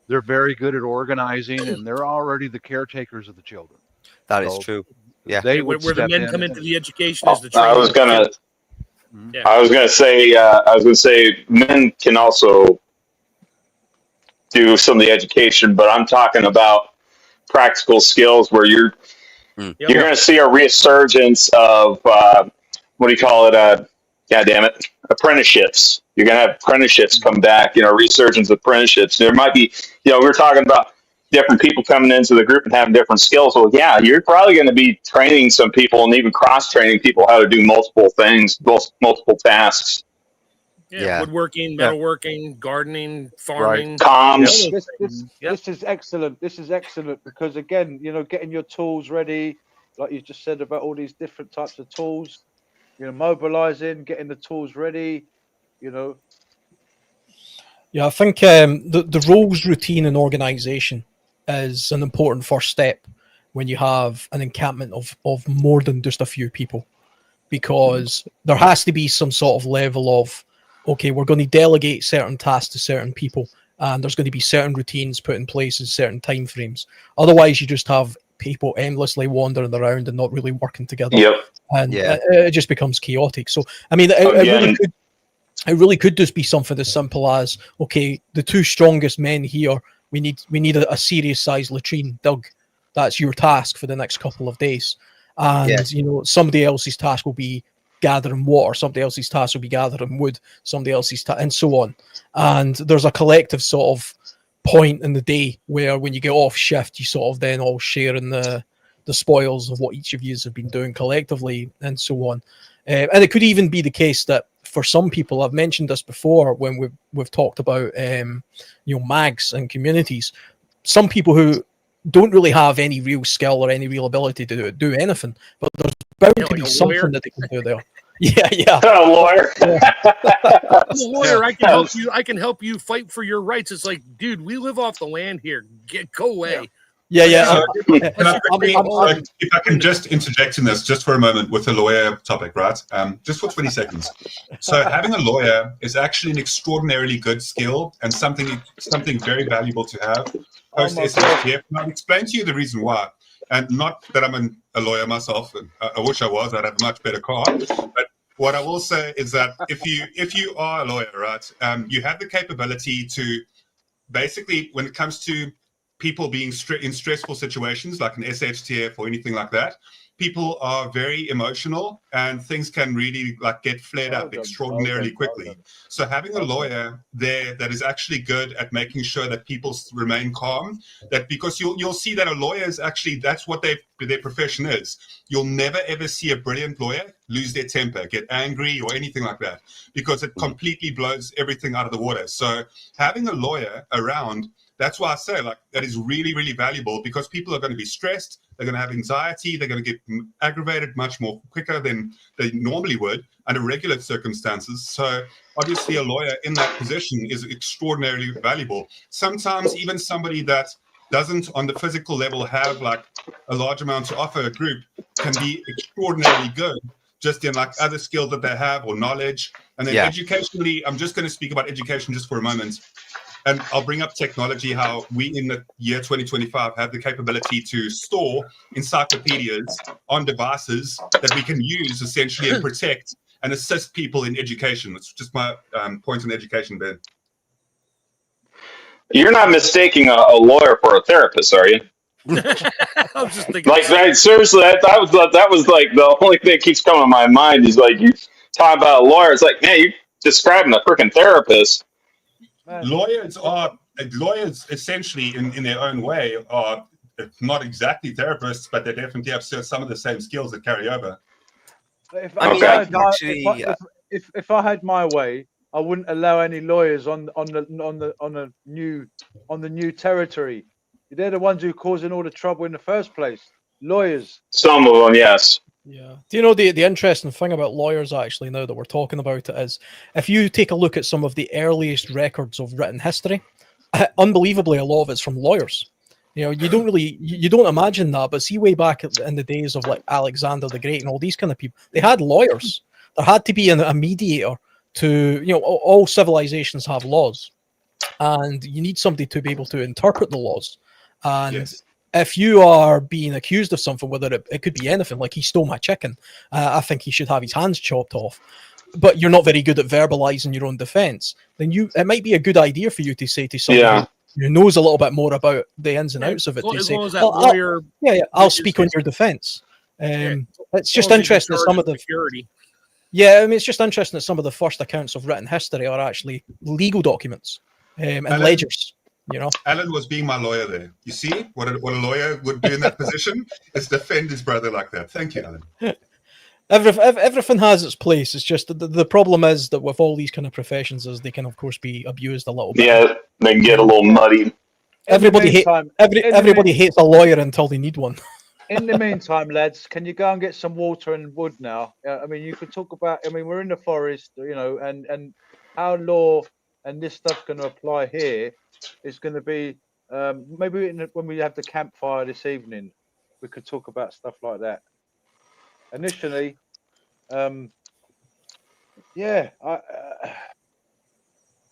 They're very good at organizing, and they're already the caretakers of the children. That is true. Yeah. They where would the men come into the education is the I was gonna say men can also do some of the education, but I'm talking about practical skills where you're going to see a resurgence of what do you call it? God damn it, apprenticeships. You're going to have apprenticeships come back. You know, resurgence of apprenticeships. There might be, you know, we're talking about different people coming into the group and having different skills. Well, yeah, you're probably going to be training some people and even cross-training people how to do multiple things, multiple tasks. Yeah. Woodworking, metalworking, gardening, farming, comms. This is excellent. This is excellent because again, you know, getting your tools ready, like you just said about all these different types of tools. You know, mobilizing, getting the tools ready. You know. Yeah, I think the roles, routine, and organisation is an important first step when you have an encampment of more than just a few people, because there has to be some sort of level of, okay, we're going to delegate certain tasks to certain people, and there's going to be certain routines put in place in certain time frames. Otherwise, you just have people endlessly wandering around and not really working together. And it just becomes chaotic. So, I mean, it really could just be something as simple as, okay, the two strongest men here, we need a serious sized latrine dug. That's your task for the next couple of days. And you know, somebody else's task will be gathering water, somebody else's task will be gathering wood, somebody else's and so on. And there's a collective sort of point in the day where when you get off shift, you sort of then all share in the spoils of what each of you have been doing collectively and so on. And it could even be the case that for some people, I've mentioned this before when we've talked about mags and communities, some people who don't really have any real skill or any real ability to do anything, but there's bound to be something that they can do there. Yeah. A lawyer. I'm a lawyer. I can help you fight for your rights. It's like, dude, we live off the land here. Go away. Yeah. If I can just interject in this just for a moment with the lawyer topic, right? Just for 20 seconds. So having a lawyer is actually an extraordinarily good skill and something very valuable to have post SHTF. And I'll explain to you the reason why. And not that I'm a lawyer myself, and I wish I was, I'd have a much better car. But what I will say is that if you are a lawyer, right, you have the capability to basically, when it comes to people being in stressful situations like an SHTF or anything like that, people are very emotional and things can really like get flared up extraordinarily quickly. So having a lawyer there that is actually good at making sure that people remain calm, that because you'll see that a lawyer is actually, that's what their profession is. You'll never ever see a brilliant lawyer lose their temper, get angry or anything like that, because it completely blows everything out of the water. So having a lawyer around, that's why I say like that is really, really valuable, because people are going to be stressed, they're going to have anxiety, they're going to get aggravated much more quicker than they normally would under regular circumstances. So obviously a lawyer in that position is extraordinarily valuable. Sometimes even somebody that doesn't on the physical level have like a large amount to offer a group can be extraordinarily good just in like other skills that they have or knowledge. And then educationally, I'm just going to speak about education just for a moment. And I'll bring up technology, how we in the year 2025 have the capability to store encyclopedias on devices that we can use essentially and protect and assist people in education. It's just my point on education, Ben. You're not mistaking a lawyer for a therapist, are you? I was just thinking, like that, seriously, that was like the only thing that keeps coming to my mind is like you talk about a lawyer. It's like, man, you're describing a freaking therapist. Lawyers essentially in their own way are not exactly therapists, but they definitely have some of the same skills that carry over. If I had my way, I wouldn't allow any lawyers on the new territory. They're the ones who are causing all the trouble in the first place. Lawyers. Some of them, yes. Yeah. Do you know the interesting thing about lawyers, actually, now that we're talking about it, is if you take a look at some of the earliest records of written history, unbelievably, a lot of it's from lawyers. You know, you don't imagine that, but see way back in the days of like Alexander the Great and all these kind of people, they had lawyers. There had to be a mediator to, you know, all civilizations have laws, and you need somebody to be able to interpret the laws. And if you are being accused of something, whether it could be anything, like he stole my chicken, I think he should have his hands chopped off, but you're not very good at verbalizing your own defense, then it might be a good idea for you to say to somebody who knows a little bit more about the ins and outs of it, to say, I'll speak on your defense. It's just interesting that some of the security. Yeah, I mean, it's just interesting that some of the first accounts of written history are actually legal documents and ledgers. You know, Alan was being my lawyer there. You see what a lawyer would do in that position is defend his brother like that. Thank you, Alan. Everything has its place. It's just the problem is that with all these kind of professions, is they can of course be abused a little bit. Yeah, they can get a little muddy. Everybody hates a lawyer until they need one. In the meantime, lads, can you go and get some water and wood now? I mean, you could talk about. I mean, we're in the forest, you know, and our law and this stuff's going to apply here. It's going to be maybe when we have the campfire this evening, we could talk about stuff like that. Initially,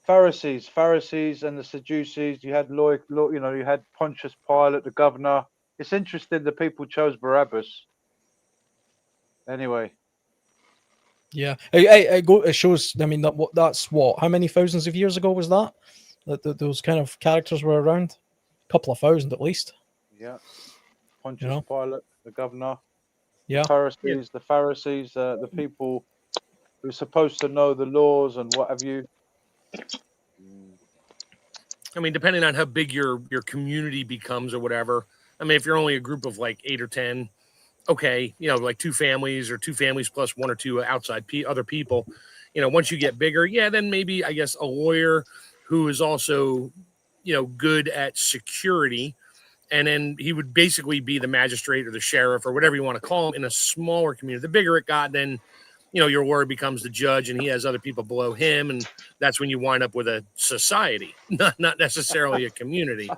Pharisees and the Sadducees. You had you had Pontius Pilate, the governor. It's interesting the people chose Barabbas. Anyway. Yeah, it shows. I mean, that's what? How many thousands of years ago was that? Those kind of characters were around? A couple of thousand at least. Yeah. Pontius Pilate, the governor. Yeah. The Pharisees, the people who are supposed to know the laws and what have you. I mean, depending on how big your community becomes or whatever. I mean, if you're only a group of like 8 or 10, okay, you know, like 2 families or 2 families plus 1 or 2 outside other people. You know, once you get bigger, then maybe I guess a lawyer who is also, you know, good at security, and then he would basically be the magistrate or the sheriff or whatever you want to call him in a smaller community. The bigger it got, then, you know, your lawyer becomes the judge, and he has other people below him, and that's when you wind up with a society, not necessarily a community.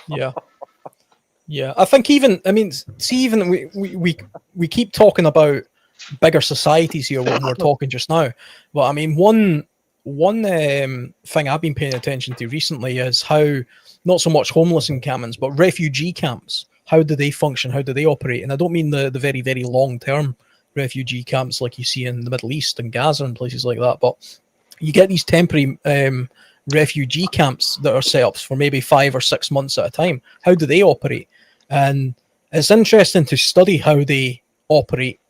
Yeah. I think even we keep talking about bigger societies here when we're talking just now, but I mean one thing I've been paying attention to recently is how not so much homeless encampments, but refugee camps. How do they function? How do they operate? And I don't mean the very, very long-term refugee camps like you see in the Middle East and Gaza and places like that, but you get these temporary refugee camps that are set up for maybe 5 or 6 months at a time. How do they operate? And it's interesting to study how they operate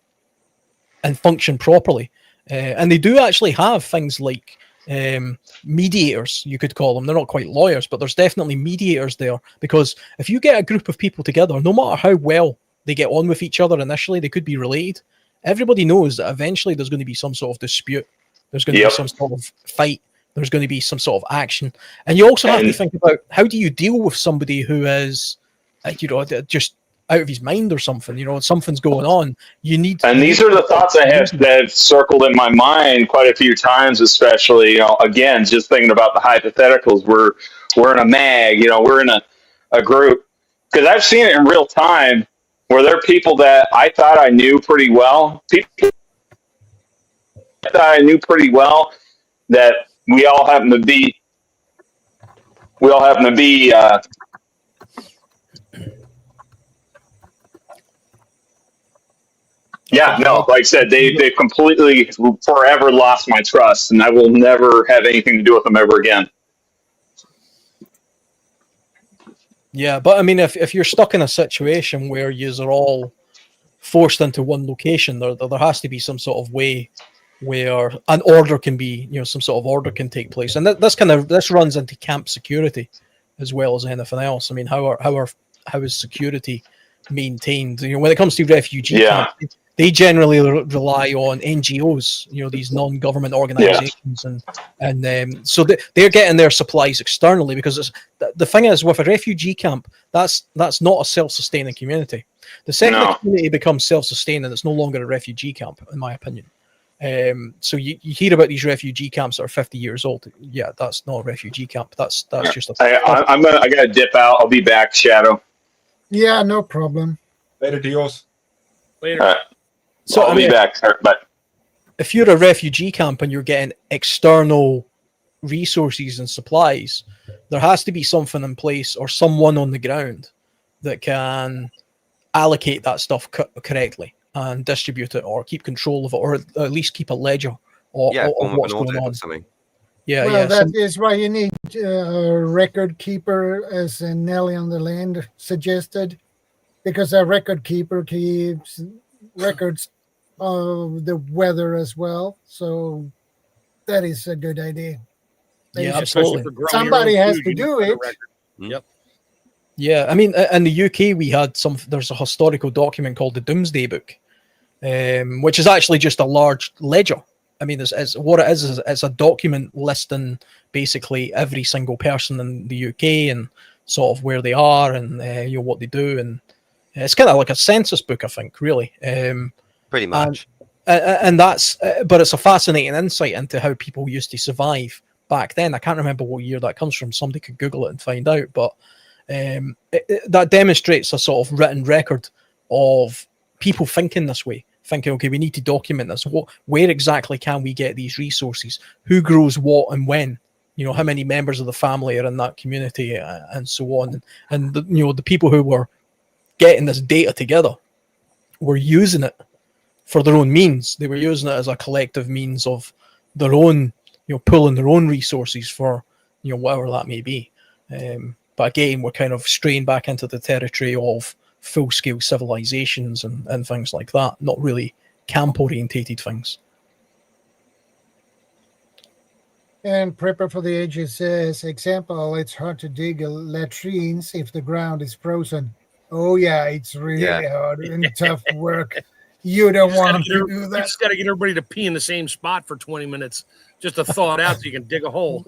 and function properly. And they do actually have things like mediators, you could call them. They're not quite lawyers, but there's definitely mediators there, because if you get a group of people together, no matter how well they get on with each other initially, they could be related. Everybody knows that eventually there's going to be some sort of dispute. There's going to be some sort of fight. There's going to be some sort of action. And you also have to think about, how do you deal with somebody who is, just out of his mind or something, something's going on. And these are the thoughts I have that have circled in my mind quite a few times, especially, again, just thinking about the hypotheticals. We're in a mag, we're in a group, because I've seen it in real time where there are people that I thought I knew pretty well, that we all happen to be like I said, they've completely forever lost my trust, and I will never have anything to do with them ever again. Yeah, but I mean, if you're stuck in a situation where you are all forced into one location, there has to be some sort of way where an order can be, some sort of order can take place, and this runs into camp security as well as anything else. I mean, how is security maintained? When it comes to refugee camps, they generally rely on NGOs, these non-government organizations, and so they're getting their supplies externally, because the thing is, with a refugee camp, that's not a self-sustaining community. The second a community becomes self-sustaining, it's no longer a refugee camp, in my opinion. So you hear about these refugee camps that are 50 years old. Yeah, that's not a refugee camp. That's just I gotta dip out. I'll be back, Shadow. Yeah, no problem. Later, Dios. Later. So I'll be back, but if you're a refugee camp and you're getting external resources and supplies, there has to be something in place or someone on the ground that can allocate that stuff correctly and distribute it, or keep control of it, or at least keep a ledger of what's going on. That is why you need a record keeper, as Nelly on the Land suggested, because a record keeper keeps records of the weather as well. So that is a good idea. Yeah, absolutely. Somebody has to do it. Yep. Yeah, I mean, in the UK, there's a historical document called the Doomsday Book, which is actually just a large ledger. I mean, it's what it is it's a document listing basically every single person in the UK and sort of where they are and what they do, and it's kind of like a census book, I think, really. Pretty much. And that's, but it's a fascinating insight into how people used to survive back then. I can't remember what year that comes from. Somebody could Google it and find out, but that demonstrates a sort of written record of people thinking this way, thinking, okay, we need to document this. Where exactly can we get these resources? Who grows what and when? How many members of the family are in that community, and so on. And the people who were getting this data together were using it for their own means. They were using it as a collective means of their own, pulling their own resources for, whatever that may be. But again, we're kind of straying back into the territory of full-scale civilizations and things like that, not really camp-orientated things. And Prepper for the Ages says, example, it's hard to dig latrines if the ground is frozen. Oh, yeah, it's really hard and tough work. You don't want to do that. You just got to get everybody to pee in the same spot for 20 minutes just to thaw it out so you can dig a hole.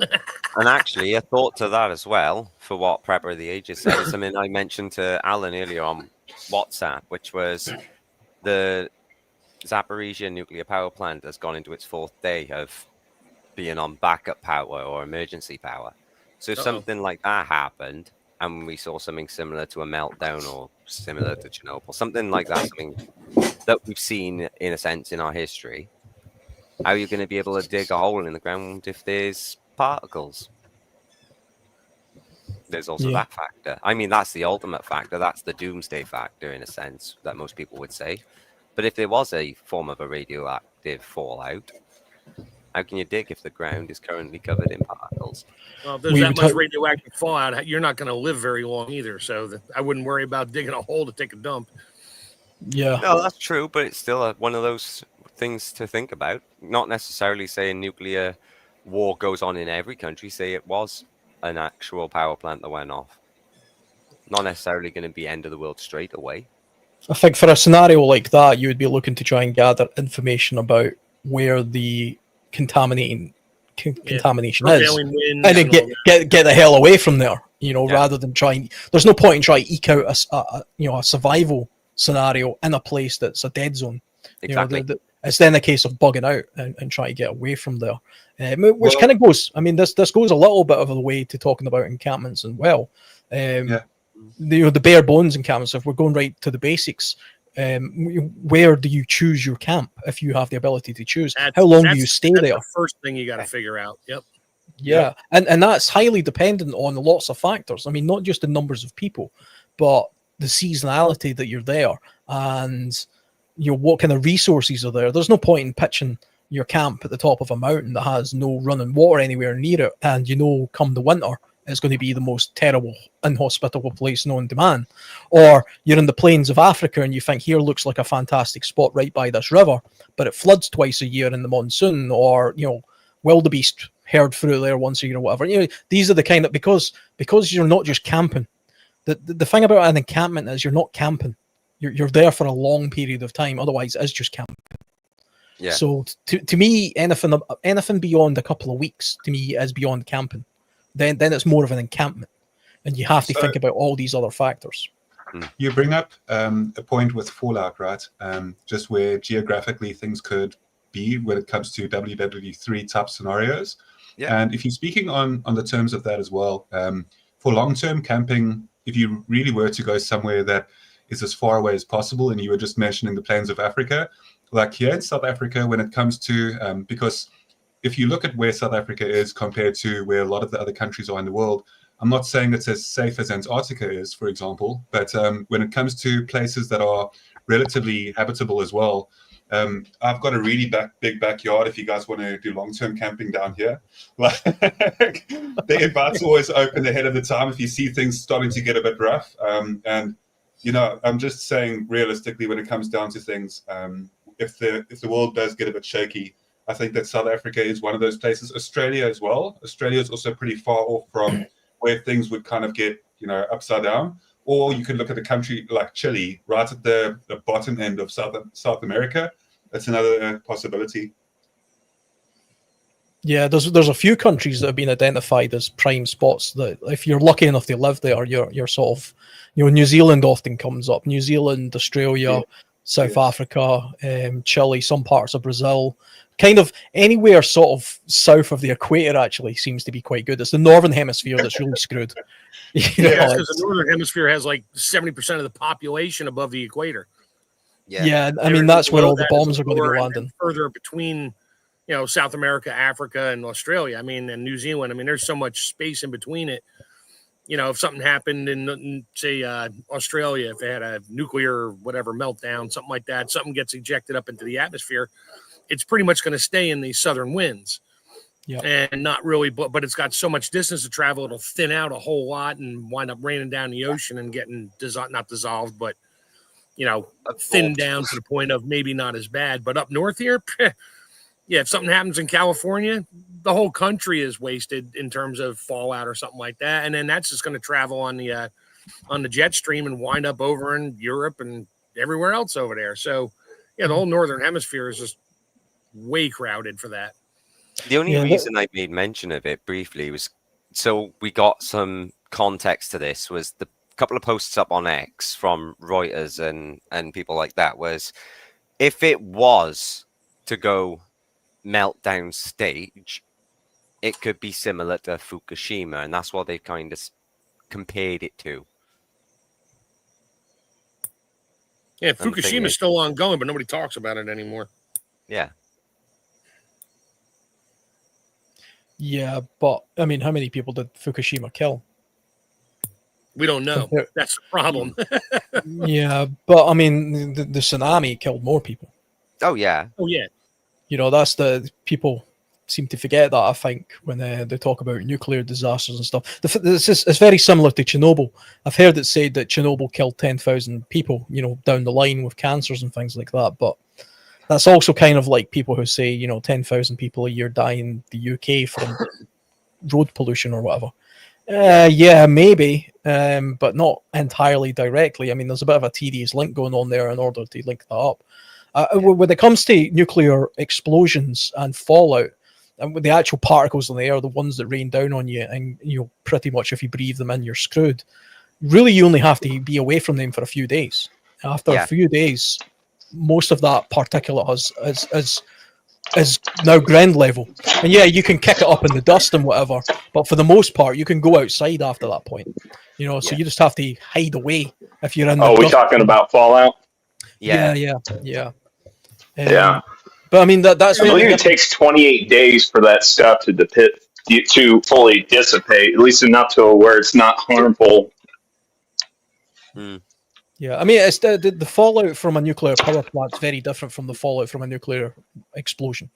And actually, a thought to that as well, for what Prepper of the Ages said, is something I mentioned to Alan earlier on WhatsApp, which was the Zaporizhia nuclear power plant has gone into its 4th day of being on backup power or emergency power. So if something like that happened, and we saw something similar to a meltdown or similar to Chernobyl, something like that, something that we've seen in a sense in our history, how are you going to be able to dig a hole in the ground if there's particles? There's also that factor. I mean, that's the ultimate factor. That's the doomsday factor in a sense that most people would say. But if there was a form of a radioactive fallout, how can you dig if the ground is currently covered in particles? Well, if there's that much radioactive fallout, you're not going to live very long either. So I wouldn't worry about digging a hole to take a dump. Yeah. No, that's true, but it's still one of those things to think about. Not necessarily saying nuclear war goes on in every country. Say it was an actual power plant that went off. Not necessarily going to be end of the world straight away. I think for a scenario like that, you would be looking to try and gather information about where the contamination is, Prevailing winds and then and all get the hell away from there. You know, Yeah. rather than trying. There's no point in trying to eke out a survival scenario in a place that's a dead zone. Exactly. You know, it's then a case of bugging out and trying to get away from there, which Well- kind of goes. I mean, this goes a little bit of a way to talking about encampments as well. Yeah. The bare bones encampments. If we're going right to the basics, where do you choose your camp if you have the ability to choose? How long do you stay that's there? the first thing you got to figure out. Yep. Yeah, and that's highly dependent on lots of factors. I mean, not just the numbers of people, but the seasonality that you're there, and what kind of resources are there. There's no point in pitching your camp at the top of a mountain that has no running water anywhere near it, and come the winter, it's going to be the most terrible, inhospitable place known to man. Or you're in the plains of Africa and you think here looks like a fantastic spot right by this river, but it floods twice a year in the monsoon, or wildebeest herd through there once a year or whatever. These are the kind of because you're not just camping. The thing about an encampment is you're not camping. You're there for a long period of time. Otherwise, it's just camping. Yeah. So to me, anything beyond a couple of weeks to me is beyond camping. Then it's more of an encampment, and you have to think about all these other factors. You bring up a point with fallout, right? Just where geographically things could be when it comes to WW3 type scenarios. Yeah. And if you're speaking on the terms of that as well, for long-term camping, if you really were to go somewhere that is as far away as possible, and you were just mentioning the plains of Africa, like here in South Africa, when it comes to, because if you look at where South Africa is compared to where a lot of the other countries are in the world, I'm not saying it's as safe as Antarctica is, for example, but when it comes to places that are relatively habitable as well, I've got a really big backyard if you guys want to do long-term camping down here. Like, the invites always open ahead of the time if you see things starting to get a bit rough. And, I'm just saying realistically when it comes down to things, if the world does get a bit shaky, I think that South Africa is one of those places. Australia as well. Australia is also pretty far off from where things would kind of get, upside down. Or you could look at a country like Chile, right at the bottom end of South America. That's another possibility. Yeah, there's a few countries that have been identified as prime spots that if you're lucky enough to live there, you're sort of, New Zealand often comes up. New Zealand, Australia, South Africa, Chile, some parts of Brazil. Kind of anywhere sort of south of the equator actually seems to be quite good. It's the northern hemisphere that's really screwed. Because the northern hemisphere has like 70% of the population above the equator. Yeah, I mean that's where all the bombs are going to be landing. Further between, South America, Africa, and Australia. I mean, and New Zealand. I mean, there's so much space in between it. If something happened in, say, Australia, if they had a nuclear whatever meltdown, something like that, something gets ejected up into the atmosphere, it's pretty much going to stay in the southern winds. Yeah, and not really, but it's got so much distance to travel, it'll thin out a whole lot and wind up raining down the ocean and getting not dissolved, but thinned down to the point of maybe not as bad. But up north here, if something happens in California, the whole country is wasted in terms of fallout or something like that, and then that's just going to travel on the jet stream and wind up over in Europe and everywhere else over there. So, the whole northern hemisphere is just way crowded for that. The only reason I made mention of it briefly was so we got some context to this was the couple of posts up on X from Reuters and people like that was if it was to go meltdown stage, it could be similar to Fukushima, and that's what they've kind of compared it to. Yeah, Fukushima's still ongoing, but nobody talks about it anymore. Yeah. Yeah, but I mean, how many people did Fukushima kill? We don't know. That's the problem. Yeah, but I mean, the tsunami killed more people. Oh, yeah. Oh, yeah. That's the people seem to forget that, I think, when they talk about nuclear disasters and stuff. It's very similar to Chernobyl. I've heard it said that Chernobyl killed 10,000 people, down the line with cancers and things like that. But that's also kind of like people who say, 10,000 people a year die in the UK from road pollution or whatever. Yeah, maybe, but not entirely directly. I mean, there's a bit of a tedious link going on there in order to link that up. When it comes to nuclear explosions and fallout, and with the actual particles in the air, the ones that rain down on you, and pretty much if you breathe them in, you're screwed. Really, you only have to be away from them for a few days. After a few days, most of that particulate is now ground level, and you can kick it up in the dust and whatever, but for the most part, you can go outside after that point. So you just have to hide away if you're in. Oh, we talking about fallout? Yeah. Yeah. But I mean, that's. I believe it takes 28 days for that stuff to fully dissipate, at least enough to where it's not harmful. Yeah, I mean, it's the fallout from a nuclear power plant is very different from the fallout from a nuclear explosion.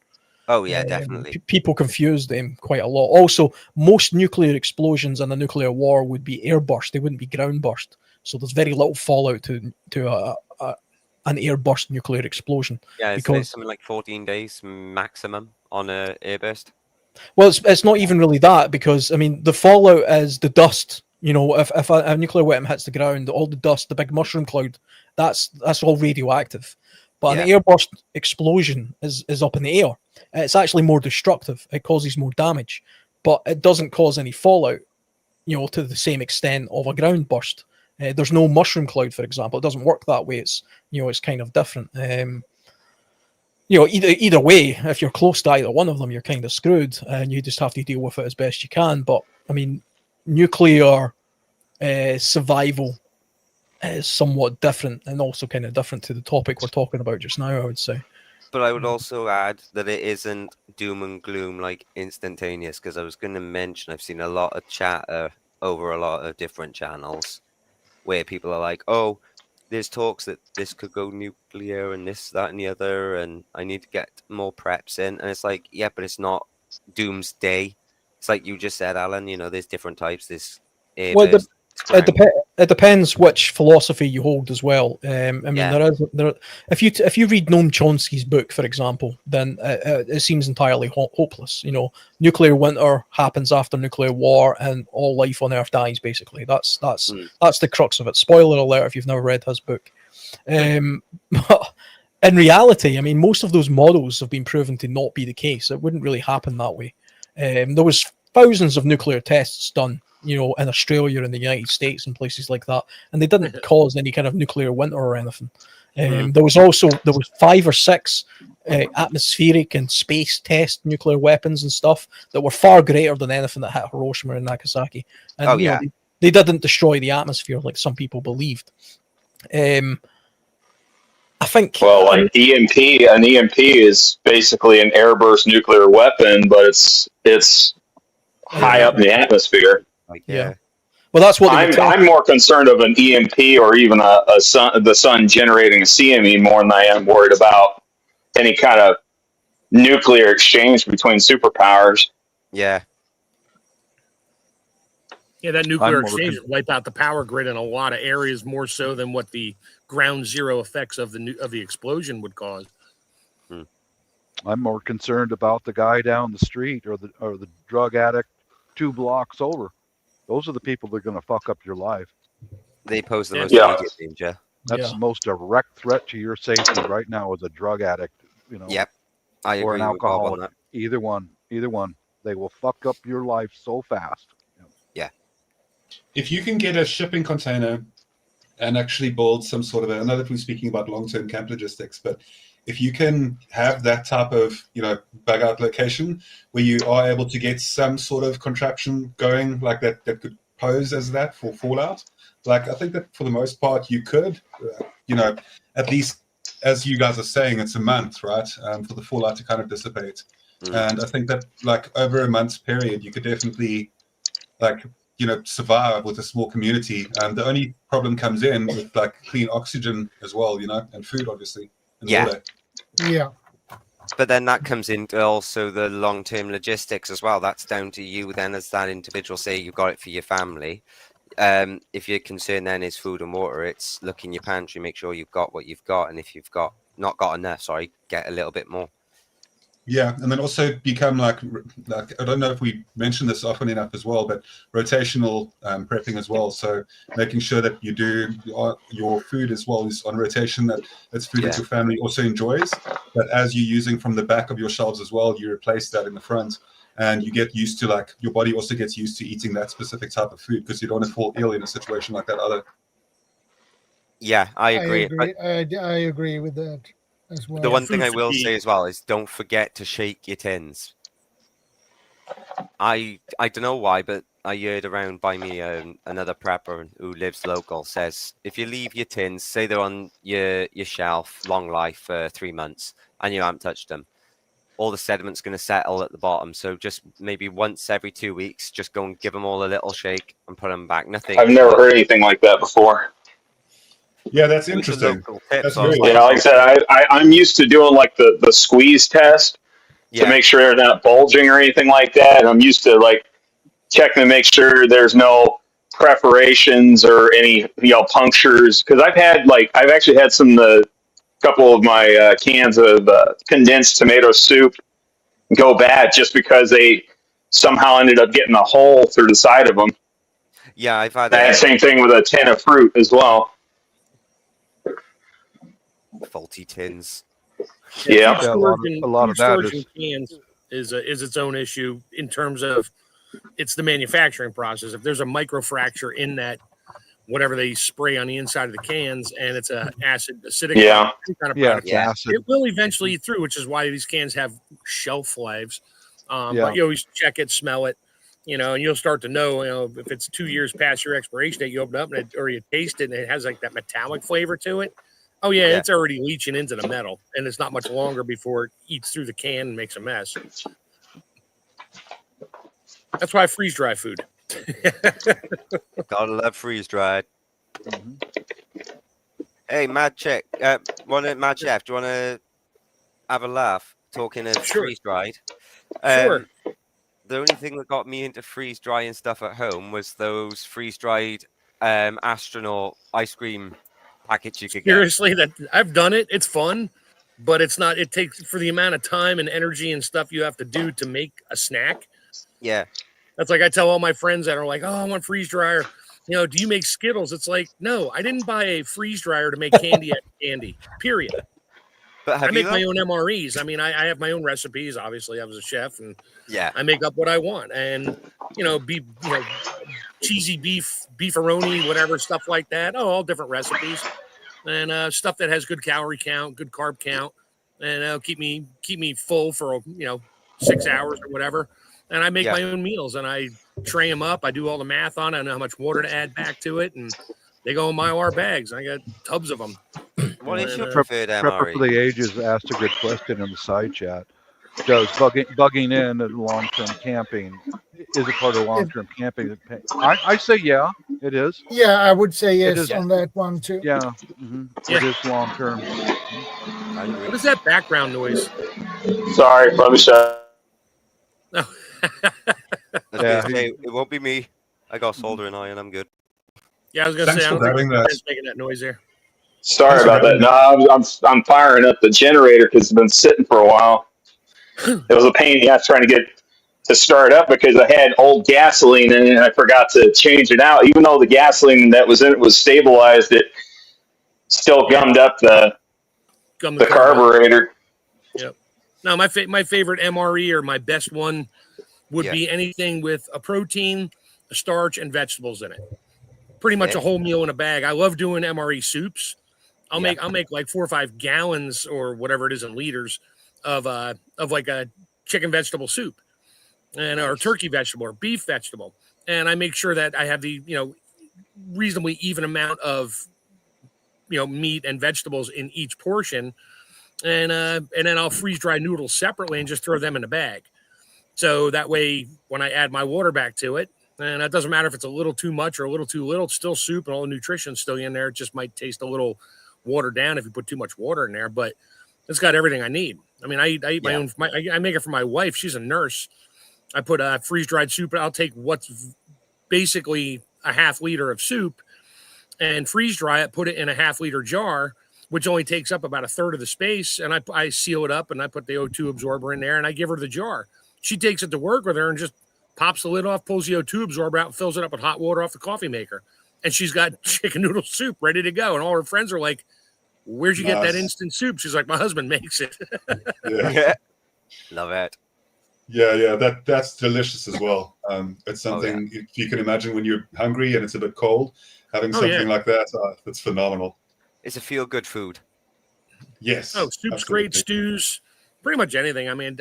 Oh yeah, definitely. People confuse them quite a lot. Also, most nuclear explosions in a nuclear war would be airburst; they wouldn't be ground burst. So there's very little fallout to an airburst nuclear explosion. Yeah, it's something like 14 days maximum on a airburst. Well, it's not even really that, because I mean the fallout is the dust. If a nuclear weapon hits the ground, all the dust, the big mushroom cloud, that's all radioactive. But an airburst explosion is up in the air. It's actually more destructive. It causes more damage, but it doesn't cause any fallout, to the same extent of a ground burst. There's no mushroom cloud, for example. It doesn't work that way. It's it's kind of different. Either way, if you're close to either one of them, you're kind of screwed, and you just have to deal with it as best you can. But I mean, nuclear survival is somewhat different, and also kind of different to the topic we're talking about just now, I would say. But I would also add that it isn't doom and gloom like instantaneous, because I was going to mention I've seen a lot of chatter over a lot of different channels where people are like, oh, there's talks that this could go nuclear and this, that, and the other, and I need to get more preps in. And it's like, yeah, but it's not doomsday. It's like you just said, Alan, there's different types. There's airburst. It depends which philosophy you hold as well. I mean, if you read Noam Chomsky's book, for example, then it seems entirely hopeless. Nuclear winter happens after nuclear war, and all life on Earth dies. Basically, that's the crux of it. Spoiler alert if you've never read his book. But in reality, I mean, most of those models have been proven to not be the case. It wouldn't really happen that way. There was thousands of nuclear tests done, in Australia and the United States and places like that, and they didn't cause any kind of nuclear winter or anything. There was 5 or 6 atmospheric and space test nuclear weapons and stuff that were far greater than anything that hit Hiroshima and Nagasaki. And they didn't destroy the atmosphere like some people believed. I think. Well, like an EMP is basically an airburst nuclear weapon, but it's high up in the atmosphere. Yeah. Well, that's what I'm more concerned of an EMP or even the sun generating a CME more than I am worried about any kind of nuclear exchange between superpowers. Yeah. Yeah, that nuclear exchange would wipe out the power grid in a lot of areas more so than what the ground zero effects of the explosion would cause. I'm more concerned about the guy down the street or the drug addict 2 blocks over. Those are the people that are going to fuck up your life. They pose the most immediate danger. That's the most direct threat to your safety right now is a drug addict, Yep. I agree or an alcoholic. Either one. They will fuck up your life so fast. Yeah. If you can get a shipping container and actually build some sort of I know that we're speaking about long-term camp logistics, but if you can have that type of, bug out location where you are able to get some sort of contraption going like that could pose as that for fallout, like I think that for the most part you could, at least as you guys are saying, it's a month, right, for the fallout to kind of dissipate. And I think that like over a month's period, you could definitely survive with a small community. The only problem comes in with like clean oxygen as well, and food, obviously. And Yeah. But then that comes into also the long-term logistics as well. That's down to you then as that individual. Say you've got it for your family. If your concern then is food and water, it's look in your pantry, make sure you've got what you've got, and if you've not got enough, sorry, get a little bit more. Yeah, and then also become like I don't know if we mention this often enough as well, but rotational prepping as well. So making sure that you do your food as well is on rotation. That's food that your family also enjoys. But as you're using from the back of your shelves as well, you replace that in the front, and you get used to like your body also gets used to eating that specific type of food because you don't want to fall ill in a situation like that either. Yeah, I agree. I agree with that as well. The one thing I will say as well is don't forget to shake your tins. I don't know why, but I heard around by me another prepper who lives local says if you leave your tins, say they're on your shelf, long life for 3 months, and you haven't touched them, all the sediment's going to settle at the bottom. So just maybe once every 2 weeks, just go and give them all a little shake and put them back. Nothing. I've never heard anything like that before. Yeah, that's interesting. That's very like I said, I'm used to doing like the squeeze test to make sure they're not bulging or anything like that. And I'm used to like checking to make sure there's no perforations or any punctures. Because I've actually had couple of my cans of condensed tomato soup go bad just because they somehow ended up getting a hole through the side of them. Yeah, I've had that. Same thing with a tin of fruit as well. Faulty tins. Yeah, a lot of that is cans is its own issue in terms of it's the manufacturing process. If there's a microfracture in that, whatever they spray on the inside of the cans, and it's a acidic kind of product, it will eventually eat through, which is why these cans have shelf lives. But you always check it, smell it, and you'll start to know, if it's 2 years past your expiration date, you open it up or you taste it and it has like that metallic flavor to it. Oh yeah, it's already leaching into the metal, and it's not much longer before it eats through the can and makes a mess. That's why I freeze dry food. Gotta love freeze dried. Hey, Mad Chef, do you want to have a laugh talking of freeze dried? Sure. The only thing that got me into freeze drying stuff at home was those freeze dried astronaut ice cream packets you could get. Seriously, that I've done it. It's fun, but it's not. It takes for the amount of time and energy and stuff you have to do to make a snack. Yeah. That's like I tell all my friends that are like, "Oh, I want freeze dryer." Do you make Skittles? It's like, no, I didn't buy a freeze dryer to make candy at candy. Period. But I make my own MREs. I mean, I have my own recipes. Obviously, I was a chef, and I make up what I want. And cheesy beefaroni, whatever stuff like that. Oh, all different recipes, and stuff that has good calorie count, good carb count, and keep me full for 6 hours or whatever. And I make my own meals, and I tray them up. I do all the math on it. I know how much water to add back to it, and they go in Mylar bags. I got tubs of them. What is your preferred MRE? Prepper for the Ages asked a good question in the side chat. Does bugging in at long-term camping is a part of long-term camping? I say yeah, it is. Yeah, I would say yes on that one too. Yeah, it is long-term. What is that background noise? Sorry, probably shut. No. It won't be me. I got soldering iron. I'm good. Yeah, I was gonna say I don't think it's making that noise there. Sorry about that. No, I'm firing up the generator because it's been sitting for a while. It was a pain in the ass trying to get to start up because I had old gasoline in it and I forgot to change it out. Even though the gasoline that was in it was stabilized, it still gummed up the carburetor. Yep. Now my favorite MRE or my best one would be anything with a protein, a starch, and vegetables in it. Pretty much a whole meal in a bag. I love doing MRE soups. I'll make like 4 or 5 gallons or whatever it is in liters of like a chicken vegetable soup or turkey vegetable or beef vegetable. And I make sure that I have the, reasonably even amount of, meat and vegetables in each portion. And then I'll freeze dry noodles separately and just throw them in a bag. So that way, when I add my water back to it, and it doesn't matter if it's a little too much or a little too little, it's still soup and all the nutrition's still in there. It just might taste a little watered down if you put too much water in there, but it's got everything I need. I mean, I eat my own. I make it for my wife. She's a nurse. I put freeze dried soup. I'll take what's basically a half liter of soup and freeze dry it. Put it in a half liter jar, which only takes up about a third of the space. And I seal it up and I put the O2 absorber in there and I give her the jar. She takes it to work with her and just pops the lid off, pulls the O2 absorber out, and fills it up with hot water off the coffee maker. And she's got chicken noodle soup ready to go. And all her friends are like, "Where'd you get that instant soup?" She's like, "My husband makes it." Yeah. Love it. Yeah, that's delicious as well. It's something if you can imagine when you're hungry and it's a bit cold, having something like that, that's phenomenal. It's a feel-good food. Yes. Oh, soup's absolutely great, stews, pretty much anything. I mean,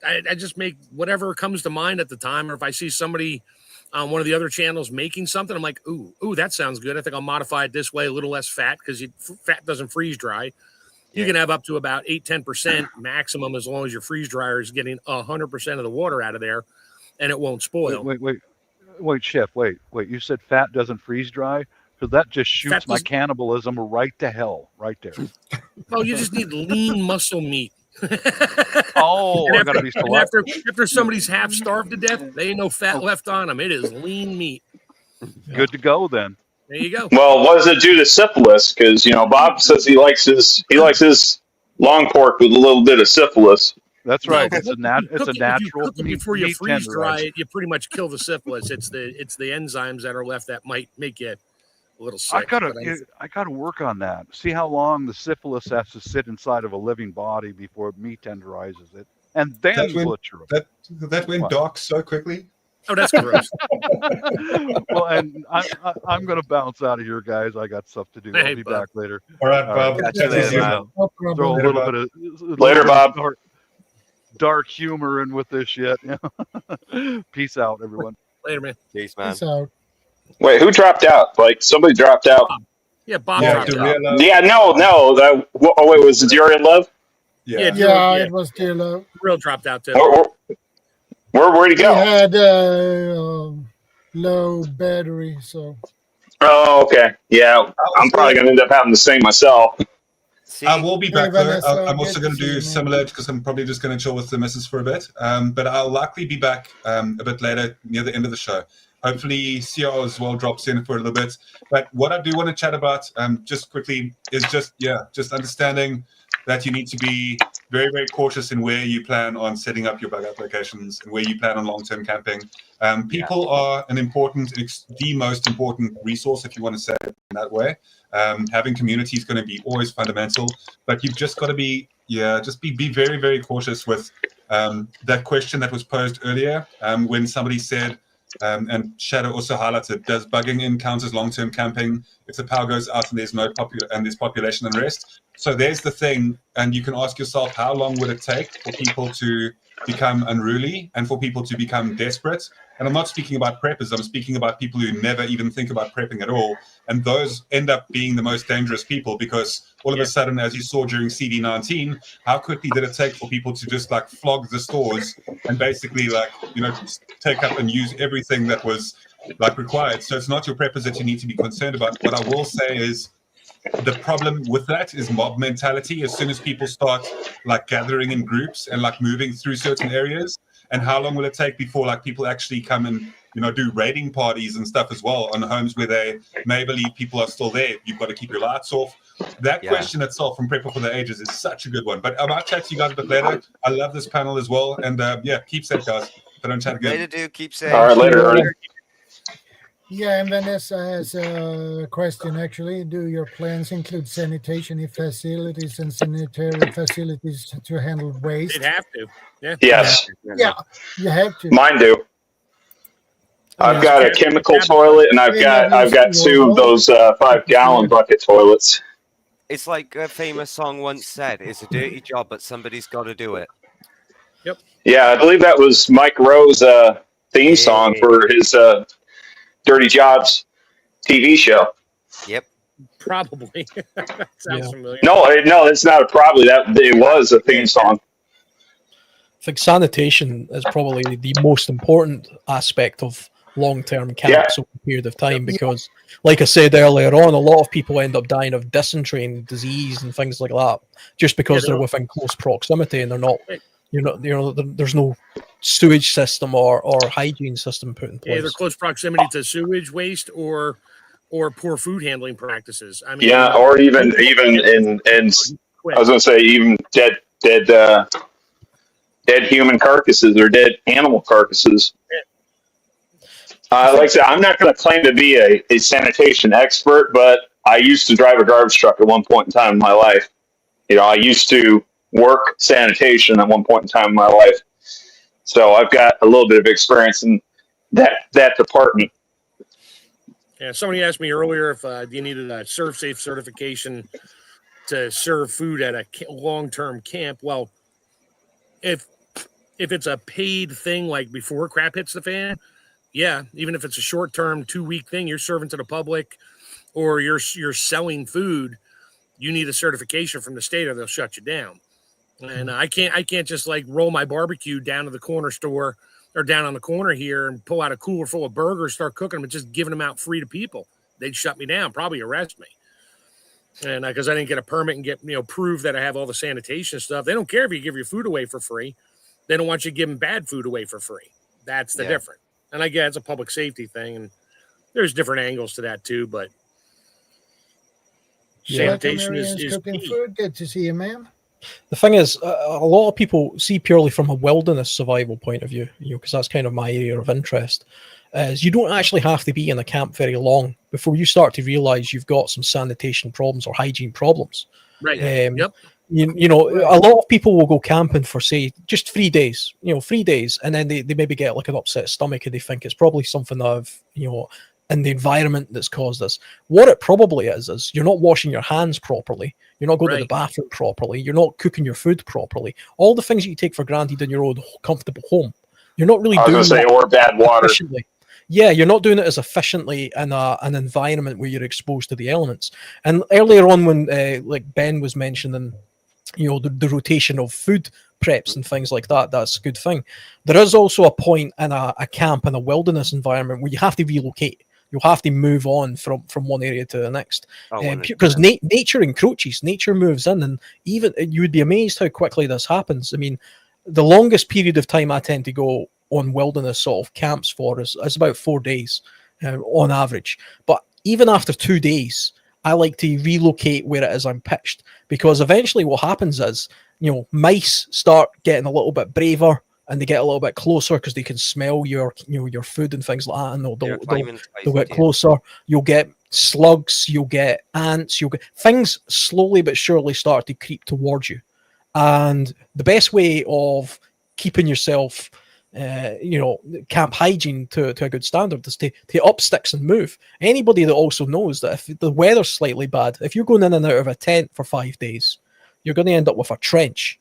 I just make whatever comes to mind at the time, or if I see somebody on one of the other channels making something, I'm like, ooh, that sounds good. I think I'll modify it this way, a little less fat, because fat doesn't freeze dry. You can have up to about 8-10% maximum as long as your freeze dryer is getting 100% of the water out of there, and it won't spoil. Wait, Chef. Wait. You said fat doesn't freeze dry? Because that just shoots my cannibalism right to hell, right there. Oh, you just need lean muscle meat. Oh, I gotta be selective. After somebody's half starved to death, they ain't no fat left on them. It is lean meat. Good to go then. There you go. Well, what does it do to syphilis? Because Bob says he likes his long pork with a little bit of syphilis. That's right. No, it's a natural. If you cook it before you freeze dry tenderizer. it, you pretty much kill the syphilis. It's the enzymes that are left that might make you a little sick. I gotta work on that. See how long the syphilis has to sit inside of a living body before meat tenderizes it, and then butcher it. That went dark so quickly. Oh, that's gross. Well, and I'm going to bounce out of here, guys. I got stuff to do. I'll be back later. All right, Bob. Catch you later, man. Throw a little bit of Later, Bob. Dark humor in with this shit. Peace out, everyone. Later, man. Peace, man. Peace out. Wait, who dropped out? Like somebody dropped out. Yeah, Bob dropped out. Yeah, no. Wait, was it Durian Love? Yeah, it was still Real dropped out too. Where'd he He go? had low battery, so. Oh, okay. Yeah, I'm probably gonna end up having the same myself. I will be back Hey, though. Vanessa, I'm also good going to to do see you, similar because I'm probably just going to chill with the missus for a bit. But I'll likely be back a bit later near the end of the show. Hopefully CR as well drops in for a little bit. But what I do want to chat about just quickly is just understanding that you need to be very, very cautious in where you plan on setting up your bug out locations and where you plan on long-term camping. People are the most important resource, if you want to say it in that way. Having community is going to be always fundamental, but you've just got to be very, very cautious with that question that was posed earlier when somebody said, and Shadow also highlighted, does bugging in count as long-term camping if the power goes out and there's there's population unrest? So there's the thing, and you can ask yourself, how long would it take for people to become unruly and for people to become desperate? And I'm not speaking about preppers, I'm speaking about people who never even think about prepping at all. And those end up being the most dangerous people because all of a sudden, as you saw during CD19, how quickly did it take for people to just flog the stores and basically take up and use everything that was required? So it's not your preppers that you need to be concerned about. What I will say is, the problem with that is mob mentality. As soon as people start gathering in groups and moving through certain areas, and how long will it take before people actually come and do raiding parties and stuff as well on homes where they may believe people are still there? You've got to keep your lights off. That question itself from Prepper for the Ages is such a good one. But I might chat to you guys a bit later. I love this panel as well, and keep safe, guys. If I don't chat again. Later, dude. Keep safe. All right, later, Ernie. Yeah, and Vanessa has a question actually. Do your plans include sanitation facilities and sanitary facilities to handle waste? They'd have to. Yeah. Yes. Yeah, you have to. Mine do. I've got a chemical toilet, and I've got two of those 5-gallon bucket toilets. It's like a famous song once said, it's a dirty job, but somebody's got to do it. Yep. Yeah, I believe that was Mike Rowe's theme song for his Dirty Jobs TV show. Yep. Probably. Sounds familiar. No, it's not a probably. It was a theme song. I think sanitation is probably the most important aspect of long-term camps over a period of time, because, like I said earlier on, a lot of people end up dying of dysentery and disease and things like that just because they're within close proximity and they're not. There's no sewage system or hygiene system put in place. Either close proximity to sewage waste or poor food handling practices. I mean, or even in I was going to say even dead human carcasses or dead animal carcasses. Like I said, I'm not going to claim to be a sanitation expert, but I used to drive a garbage truck at one point in time in my life. I used to work sanitation at one point in time in my life. So I've got a little bit of experience in that department. Yeah, somebody asked me earlier if you needed a ServSafe certification to serve food at a long-term camp. Well, if it's a paid thing like before crap hits the fan, yeah, even if it's a short-term 2-week thing, you're serving to the public or you're selling food, you need a certification from the state or they'll shut you down. And I can't just like roll my barbecue down to the corner store or down on the corner here and pull out a cooler full of burgers, start cooking them and just giving them out free to people. They'd shut me down, probably arrest me. And because I didn't get a permit and get, prove that I have all the sanitation stuff. They don't care if you give your food away for free. They don't want you giving bad food away for free. That's the difference. And I guess it's a public safety thing. And there's different angles to that too, but sanitation is cooking key. food. Good to see you, ma'am. The thing is, a lot of people see purely from a wilderness survival point of view, because that's kind of my area of interest. Is you don't actually have to be in a camp very long before you start to realize you've got some sanitation problems or hygiene problems. Right. Yep. A lot of people will go camping for, say, just 3 days, 3 days, and then they maybe get like an upset stomach and they think it's probably something of, in the environment that's caused this. What it probably is you're not washing your hands properly. You're not going to the bathroom properly. You're not cooking your food properly. All the things that you take for granted in your own comfortable home. You're not really doing it or bad water. Efficiently. Yeah, you're not doing it as efficiently in an environment where you're exposed to the elements. And earlier on when like Ben was mentioning, the rotation of food preps and things like that, that's a good thing. There is also a point in a camp in a wilderness environment where you have to relocate. You'll have to move on from one area to the next, because nature encroaches, nature moves in, and even you would be amazed how quickly this happens. I mean, the longest period of time I tend to go on wilderness sort of camps for is about 4 days on average. But even after 2 days, I like to relocate where it is I'm pitched, because eventually what happens is, mice start getting a little bit braver. And they get a little bit closer because they can smell your food and things like that, and they'll get closer. You'll get slugs, you'll get ants, you'll get things slowly but surely start to creep towards you. And the best way of keeping yourself, camp hygiene to a good standard is to up sticks and move. Anybody that also knows that if the weather's slightly bad, if you're going in and out of a tent for 5 days, you're going to end up with a trench.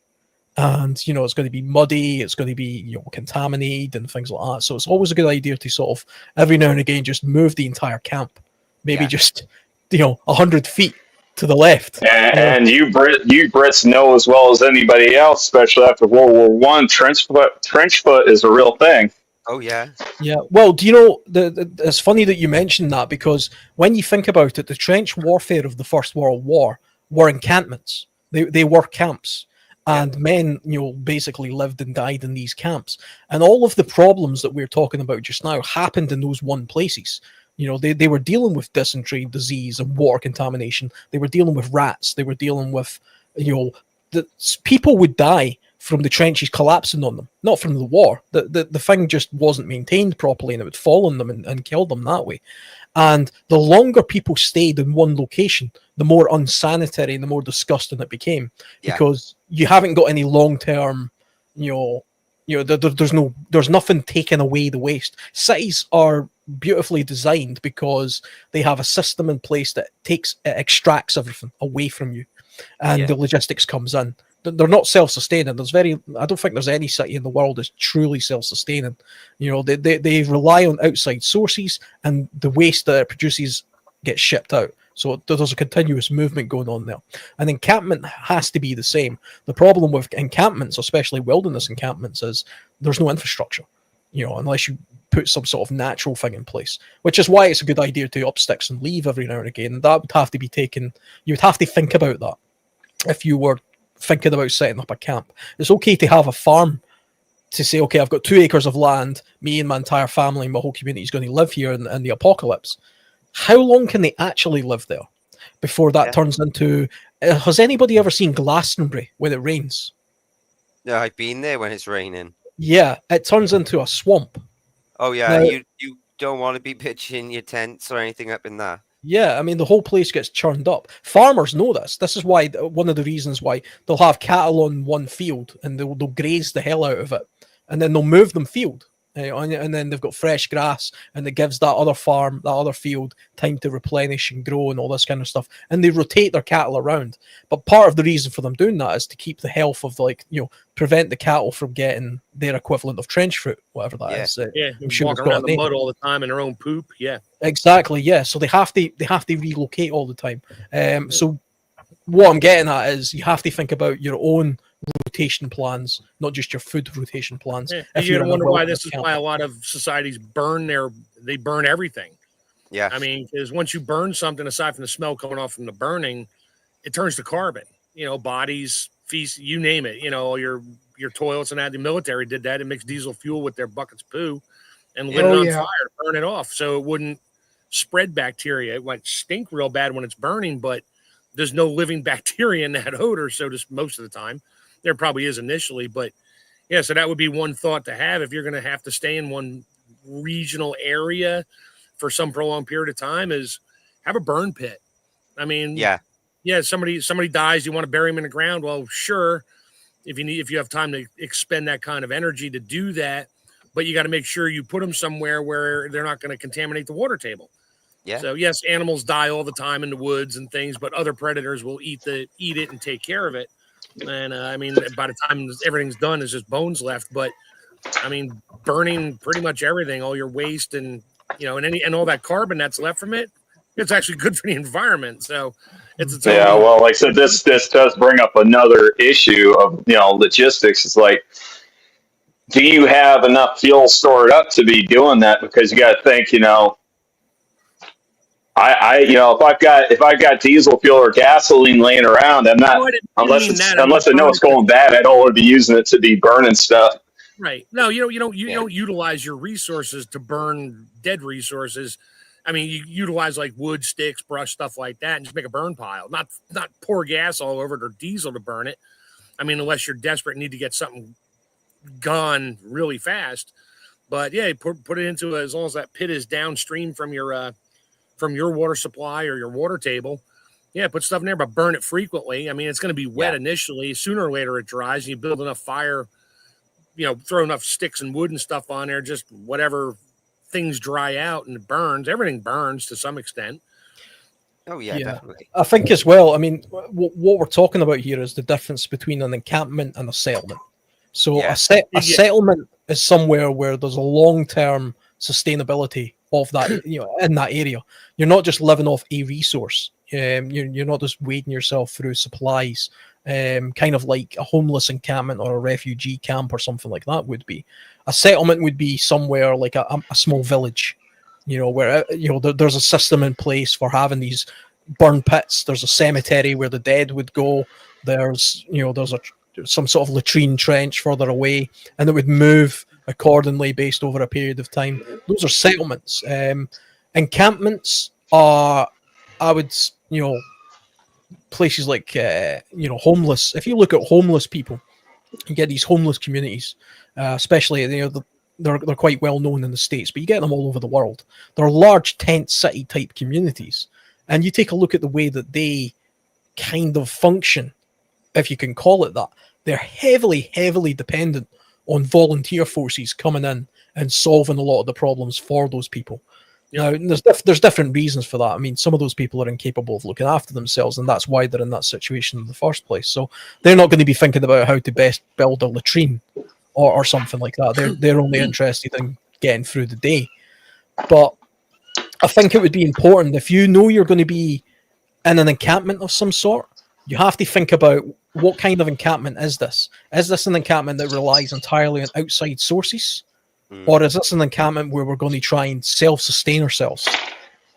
And, it's going to be muddy, it's going to be, contaminated and things like that. So it's always a good idea to sort of, every now and again, just move the entire camp. Maybe just, 100 feet to the left. And you Brits know as well as anybody else, especially after World War I, trench foot is a real thing. Oh, yeah. Yeah. Well, do you know, it's funny that you mentioned that, because when you think about it, the trench warfare of the First World War were encampments. They were camps. And men, basically lived and died in these camps. And all of the problems that we're talking about just now happened in those one places. They were dealing with dysentery, disease, and water contamination. They were dealing with rats. They were dealing with, people would die from the trenches collapsing on them, not from the war. The thing just wasn't maintained properly, and it would fall on them and kill them that way. And the longer people stayed in one location, the more unsanitary and the more disgusting it became, because you haven't got any long-term, there's nothing taking away the waste. Cities are beautifully designed because they have a system in place that extracts everything away from you, and the logistics comes in. They're not self-sustaining. I don't think there's any city in the world that's truly self-sustaining. They rely on outside sources, and the waste that it produces gets shipped out. So there's a continuous movement going on there. And encampment has to be the same. The problem with encampments, especially wilderness encampments, is there's no infrastructure. unless you put some sort of natural thing in place, which is why it's a good idea to up sticks and leave every now and again. That would have to be taken. You would have to think about that if you were thinking about setting up a camp. It's okay to have a farm, to say, okay, I've got 2 acres of land, me and my entire family, my whole community is going to live here in the apocalypse. How long can they actually live there before that turns into... has anybody ever seen Glastonbury when it rains? No, I've been there when it's raining. Yeah, it turns into a swamp. Oh, yeah, Now, you don't want to be pitching your tents or anything up in there. yeah, I mean, the whole place gets churned up. Farmers know this. This is why, one of the reasons why they'll have cattle on one field and they'll graze the hell out of it, and then they'll move them field. And then they've got fresh grass, and it gives that other farm, that other field, time to replenish and grow and all this kind of stuff. And they rotate their cattle around. But part of the reason for them doing that is to keep the health of, prevent the cattle from getting their equivalent of trench foot, whatever that is. I'm sure walking around the mud all the time in their own poop. Yeah, exactly. Yeah, so they have to relocate all the time. So what I'm getting at is you have to think about your own rotation plans, not just your food rotation plans. If you're gonna wonder why this is why a lot of societies burn everything. Yeah, I mean, because once you burn something, aside from the smell coming off from the burning, it turns to carbon. Bodies, feces, you name it. Your toilets and that. The military did that. It mixed diesel fuel with their buckets of poo and lit it on fire to burn it off, so it wouldn't spread bacteria. It might stink real bad when it's burning, but there's no living bacteria in that odor. So just most of the time. There probably is initially, but yeah, so that would be one thought to have if you're going to have to stay in one regional area for some prolonged period of time, is have a burn pit. I mean, somebody dies, you want to bury him in the ground. Well, sure, if you have time to expend that kind of energy to do that, but you got to make sure you put them somewhere where they're not going to contaminate the water table. Yeah. So yes, animals die all the time in the woods and things, but other predators will eat it and take care of it. And I mean, by the time everything's done, there's just bones left. But I mean, burning pretty much everything, all your waste and and all that carbon that's left from it, it's actually good for the environment. So it's well, like I said, this does bring up another issue of logistics. It's like, do you have enough fuel stored up to be doing that? Because you got to think, if I've got diesel fuel or gasoline laying around, I'm not unless I know it's going bad. I don't want to be using it to be burning stuff. Right? No, you don't utilize your resources to burn dead resources. I mean, you utilize like wood, sticks, brush, stuff like that, and just make a burn pile. Not pour gas all over it or diesel to burn it. I mean, unless you're desperate and need to get something gone really fast. But yeah, put it into as long as that pit is downstream from your water supply or your water table. Yeah, put stuff in there, but burn it frequently. I mean, it's going to be wet initially. Sooner or later it dries, and you build enough fire, throw enough sticks and wood and stuff on there, just whatever things dry out and it burns. Everything burns to some extent. Oh, yeah, definitely. I think as well, I mean, what we're talking about here is the difference between an encampment and a settlement. So a settlement is somewhere where there's a long-term sustainability of that, in that area. You're not just living off a resource. You're not just wading yourself through supplies, kind of like a homeless encampment or a refugee camp or something like that would be. A settlement would be somewhere like a small village, where there's a system in place for having these burn pits. There's a cemetery where the dead would go. There's some sort of latrine trench further away, and it would move accordingly based over a period of time. Those are settlements. Encampments are, I would, places like, homeless. If you look at homeless people, you get these homeless communities, especially, they're quite well known in the States, but you get them all over the world. They're large tent city type communities. And you take a look at the way that they kind of function, if you can call it that. They're heavily, heavily dependent on volunteer forces coming in and solving a lot of the problems for those people. Now, there's different reasons for that. I mean, some of those people are incapable of looking after themselves, and that's why they're in that situation in the first place. So they're not going to be thinking about how to best build a latrine or something like that. They're only interested in getting through the day. But I think it would be important, if you know you're going to be in an encampment of some sort, you have to think about, what kind of encampment is this? Is this an encampment that relies entirely on outside sources? Or is this an encampment where we're going to try and self-sustain ourselves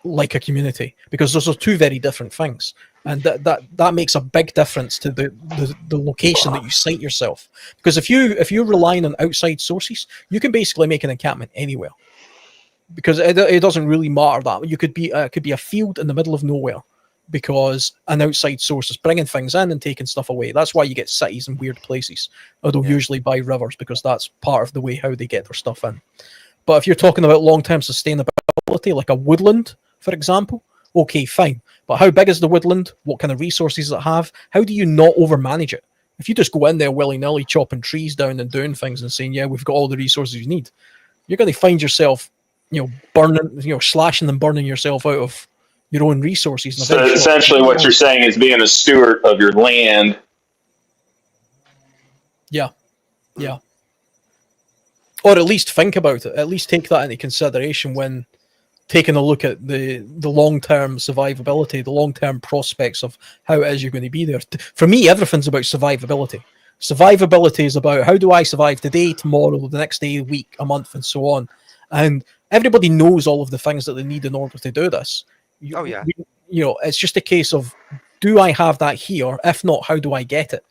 like a community? Because those are two very different things. And that makes a big difference to the location that you site yourself. Because if you're relying on outside sources, you can basically make an encampment anywhere. Because it doesn't really matter that. It could be a field in the middle of nowhere, because an outside source is bringing things in and taking stuff away. That's why you get cities in weird places, although usually by rivers, because that's part of the way how they get their stuff in. But if you're talking about long-term sustainability, like a woodland, for example, okay, fine. But how big is the woodland? What kind of resources does it have? How do you not overmanage it? If you just go in there willy-nilly chopping trees down and doing things and saying, yeah, we've got all the resources you need, you're going to find yourself, burning, slashing and burning yourself out of your own resources. So essentially what you're saying is being a steward of your land. Yeah. Or at least think about it. At least take that into consideration when taking a look at the long-term survivability, the long-term prospects of how it is you're going to be there. For me, everything's about survivability. Survivability is about how do I survive today, tomorrow, the next day, week, a month, and so on. And everybody knows all of the things that they need in order to do this. It's just a case of, do I have that here? If not, how do I get it?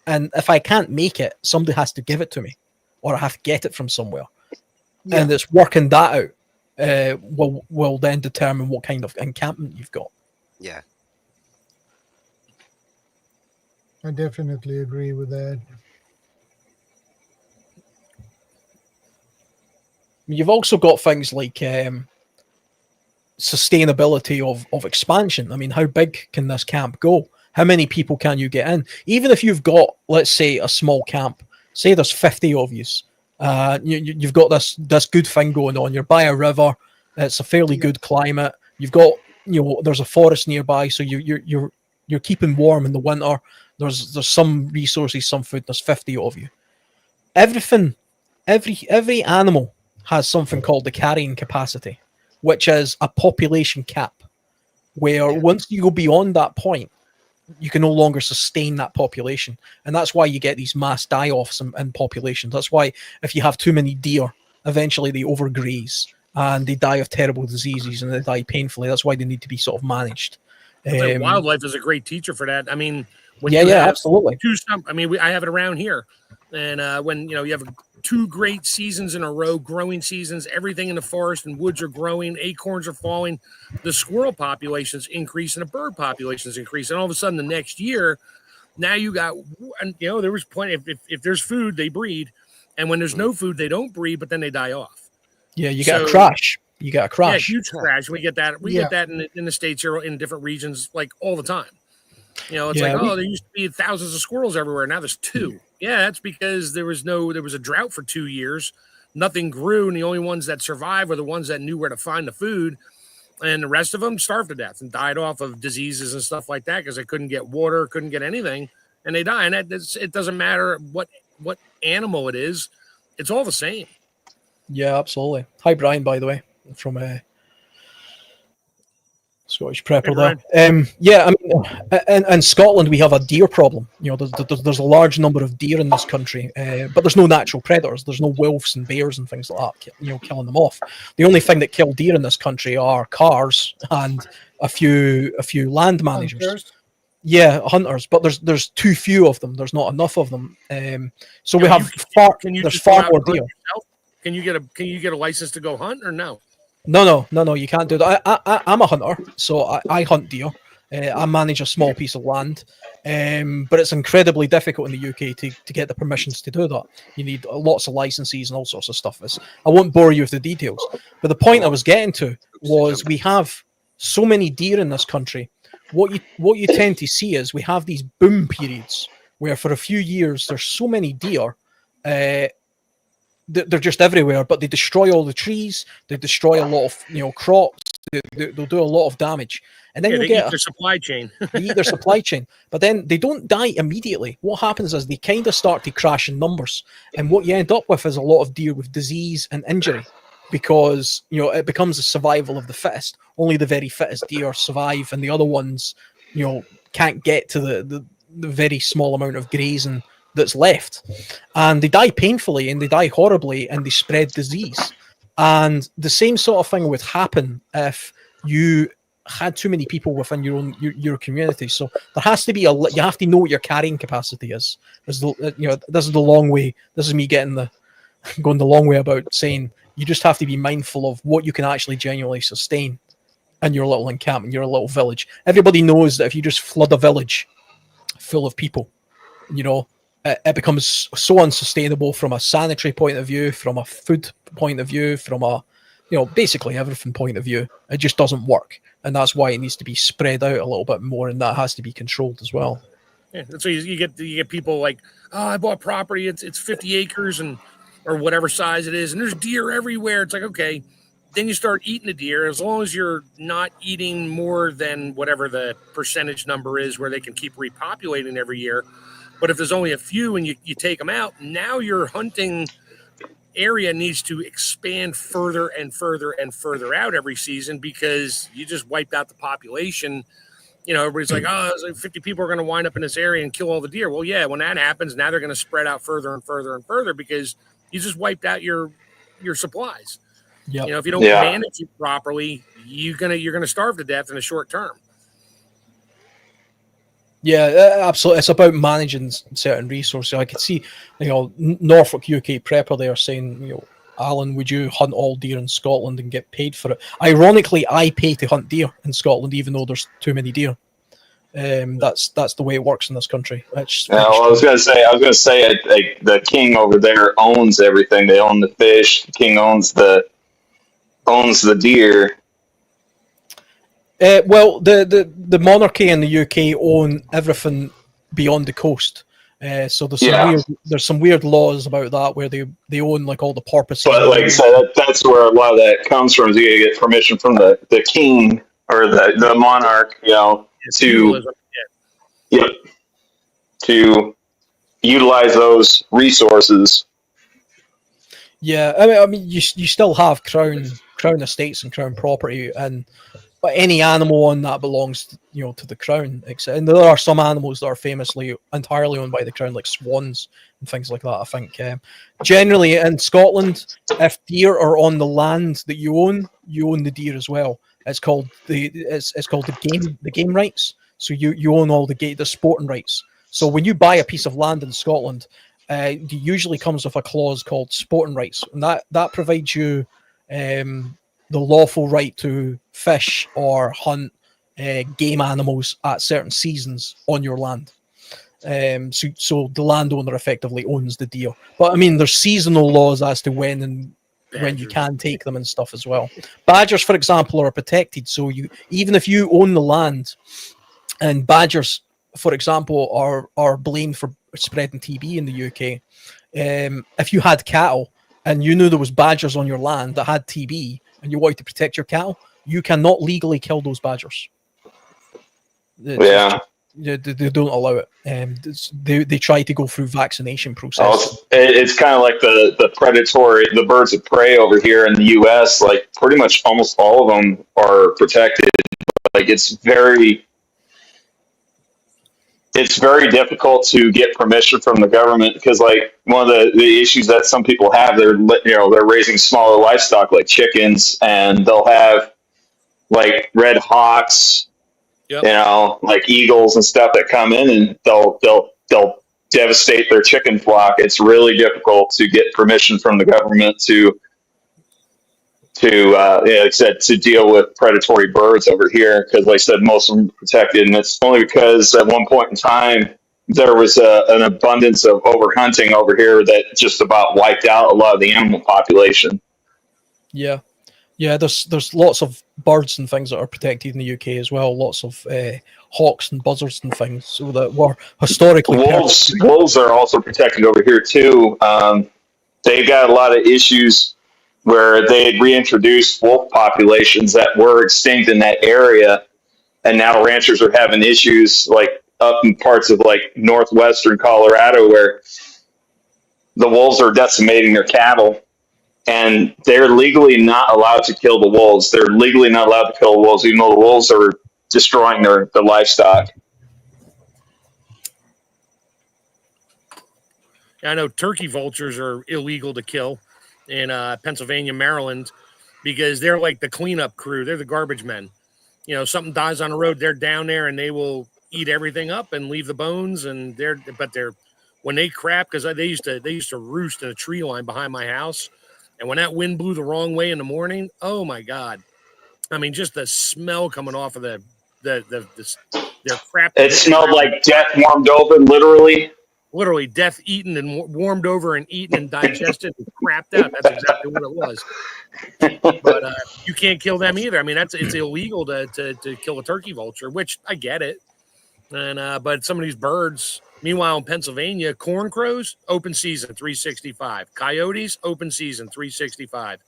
And if I can't make it, somebody has to give it to me, or I have to get it from somewhere. Yeah. And it's working that out will then determine what kind of encampment you've got. Yeah. I definitely agree with that. You've also got things like sustainability of expansion. I mean, how big can this camp go? How many people can you get in? Even if you've got, let's say, a small camp, say there's 50 of you, you've got this good thing going on. You're by a river. It's a fairly good climate. You've got, there's a forest nearby, so you're keeping warm in the winter. There's some resources, some food. There's 50 of you. Every animal has something called the carrying capacity, which is a population cap, where once you go beyond that point, you can no longer sustain that population. And that's why you get these mass die-offs in populations. That's why if you have too many deer, eventually they overgraze and they die of terrible diseases and they die painfully. That's why they need to be sort of managed. Wildlife is a great teacher for that. I mean, when absolutely. I have it around here. And when you have 2 great seasons in a row, growing seasons, everything in the forest and woods are growing, acorns are falling, the squirrel populations increase and the bird populations increase, and all of a sudden the next year, now you got, there was plenty. If there's food, they breed, and when there's no food, they don't breed, but then they die off. Yeah, you got a crash. Yeah, huge crash. We get that. We get that in the States here in different regions, like all the time. It's there used to be thousands of squirrels everywhere. Now there's 2. Yeah, that's because there was a drought for 2 years. Nothing grew, and the only ones that survived were the ones that knew where to find the food, and the rest of them starved to death and died off of diseases and stuff like that because they couldn't get water, couldn't get anything, and they die. And it doesn't matter what animal it is; it's all the same. Yeah, absolutely. Hi, Brian, by the way, from Scottish Prepper there. In Scotland we have a deer problem. There's a large number of deer in this country, but there's no natural predators. There's no wolves and bears and things like that, killing them off. The only thing that kill deer in this country are cars and a few land managers. Hunters. Yeah, hunters, but there's too few of them. There's not enough of them. So we have there's far more deer. Can you get a license to go hunt or no? No, you can't do that. I'm a hunter, so I hunt deer. I manage a small piece of land, but it's incredibly difficult in the UK to get the permissions to do that. You need lots of licenses and all sorts of stuff. I won't bore you with the details, but the point I was getting to was we have so many deer in this country. What you tend to see is we have these boom periods where for a few years there's so many deer. They're just everywhere, but they destroy all the trees. They destroy a lot of crops. They'll do a lot of damage, and then they eat their supply chain. They eat their supply chain, but then they don't die immediately. What happens is they kind of start to crash in numbers, and what you end up with is a lot of deer with disease and injury, because it becomes a survival of the fittest. Only the very fittest deer survive, and the other ones, can't get to the very small amount of grazing that's left, and they die painfully and they die horribly and they spread disease. And the same sort of thing would happen if you had too many people within your community. So there has to be you have to know what your carrying capacity is. This is the long way. This is me going the long way about saying you just have to be mindful of what you can actually genuinely sustain in your little encampment, your little village. Everybody knows that if you just flood a village full of people, it becomes so unsustainable from a sanitary point of view, from a food point of view, from a, basically everything point of view. It just doesn't work. And that's why it needs to be spread out a little bit more, and that has to be controlled as well. Yeah, so you get people like, oh, I bought property, it's 50 acres or whatever size it is, and there's deer everywhere. It's like, okay, then you start eating the deer. As long as you're not eating more than whatever the percentage number is where they can keep repopulating every year. But if there's only a few and you take them out, now your hunting area needs to expand further and further and further out every season because you just wiped out the population. Everybody's like, oh, it's like 50 people are going to wind up in this area and kill all the deer. Well, yeah, when that happens, now they're going to spread out further and further and further because you just wiped out your supplies. Yep. If you don't manage it properly, you're gonna starve to death in the short term. Yeah, absolutely. It's about managing certain resources. I could see, Norfolk UK Prepper there saying, Alan, would you hunt all deer in Scotland and get paid for it? Ironically, I pay to hunt deer in Scotland, even though there's too many deer. That's the way it works in this country. I was gonna say, like, the king over there owns everything. They own the fish. The king owns the deer. Well, the monarchy in the UK own everything beyond the coast. So there's some weird laws about that where they own like all the porpoises. But like I said, that's where a lot of that comes from. Is you gotta get permission from the king or the monarch, to utilize those resources. Yeah, I mean, you still have crown estates and crown property, but any animal on that belongs, to the crown. And there are some animals that are famously entirely owned by the crown, like swans and things like that. I think generally in Scotland, if deer are on the land that you own the deer as well. It's called the game rights. So you own all the sporting rights. So when you buy a piece of land in Scotland, it usually comes with a clause called sporting rights, and that provides you the lawful right to fish or hunt game animals at certain seasons on your land. So the landowner effectively owns the deer. But I mean, there's seasonal laws as to when you can take them and stuff as well. Badgers, for example, are protected. So even if you own the land, and badgers, for example, are blamed for spreading TB in the UK. If you had cattle and you knew there was badgers on your land that had TB and you wanted to protect your cattle, you cannot legally kill those badgers. They don't allow it. They try to go through vaccination process. It's kind of like the birds of prey over here in the US. Like pretty much almost all of them are protected. Like it's very difficult to get permission from the government because, like, one of the issues that some people have, they're raising smaller livestock like chickens, and they'll have like red hawks, like eagles and stuff that come in, and they'll devastate their chicken flock. It's really difficult to get permission from the government to deal with predatory birds over here because, like I said, most of them are protected, and it's only because at one point in time there was an abundance of overhunting over here that just about wiped out a lot of the animal population. Yeah, there's lots of birds and things that are protected in the UK as well. Lots of hawks and buzzards and things so that were historically wolves are also protected over here too. They got a lot of issues where they had reintroduced wolf populations that were extinct in that area, and now ranchers are having issues like up in parts of like northwestern Colorado where the wolves are decimating their cattle, and they're legally not allowed to kill the wolves. They're legally not allowed to kill the wolves, even though the wolves are destroying their livestock. I know turkey vultures are illegal to kill in Pennsylvania, Maryland, because they're like the cleanup crew. They're the garbage men. You know, something dies on the road, they're down there and they will eat everything up and leave the bones. And they're when they crap, because they used to roost in a tree line behind my house, and when that wind blew the wrong way in the morning, oh my God! I mean, just the smell coming off of their crap. It smelled like death warmed over, literally. Literally death eaten and warmed over and eaten and digested and crapped out. That's exactly what it was. But you can't kill them either. I mean, it's illegal to kill a turkey vulture, which I get it. And but some of these birds, meanwhile in Pennsylvania, corn crows, open season 365. Coyotes, open season 365.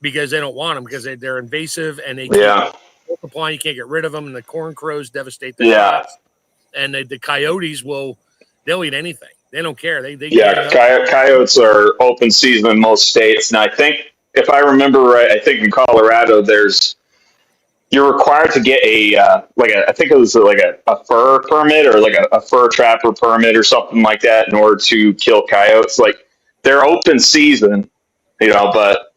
Because they don't want them, because they're invasive and they can't multiply. You can't get rid of them. And the corn crows devastate the crops. And the coyotes they'll eat anything. They don't care. Coyotes are open season in most states, and I think, if I remember right, I think in Colorado you're required to get I think it was like a fur permit or like a fur trapper permit or something like that in order to kill coyotes. Like, they're open season, but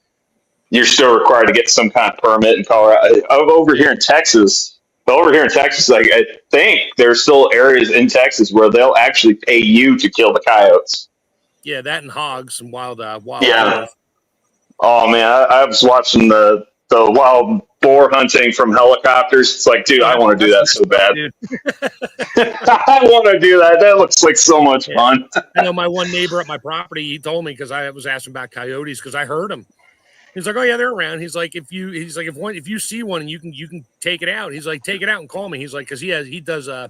you're still required to get some kind of permit in Colorado. Over here in Texas, like, I think there's still areas in Texas where they'll actually pay you to kill the coyotes. Yeah, that and hogs and wild. Yeah. Oh man, I was watching the wild boar hunting from helicopters. It's like, dude, I want to do that so bad. I want to do that. That looks like so much fun. I know my one neighbor at my property, he told me, because I was asking about coyotes because I heard him. He's like, oh yeah, they're around. He's like, if you see one and you can take it out. He's like, take it out and call me. He's like, because he has a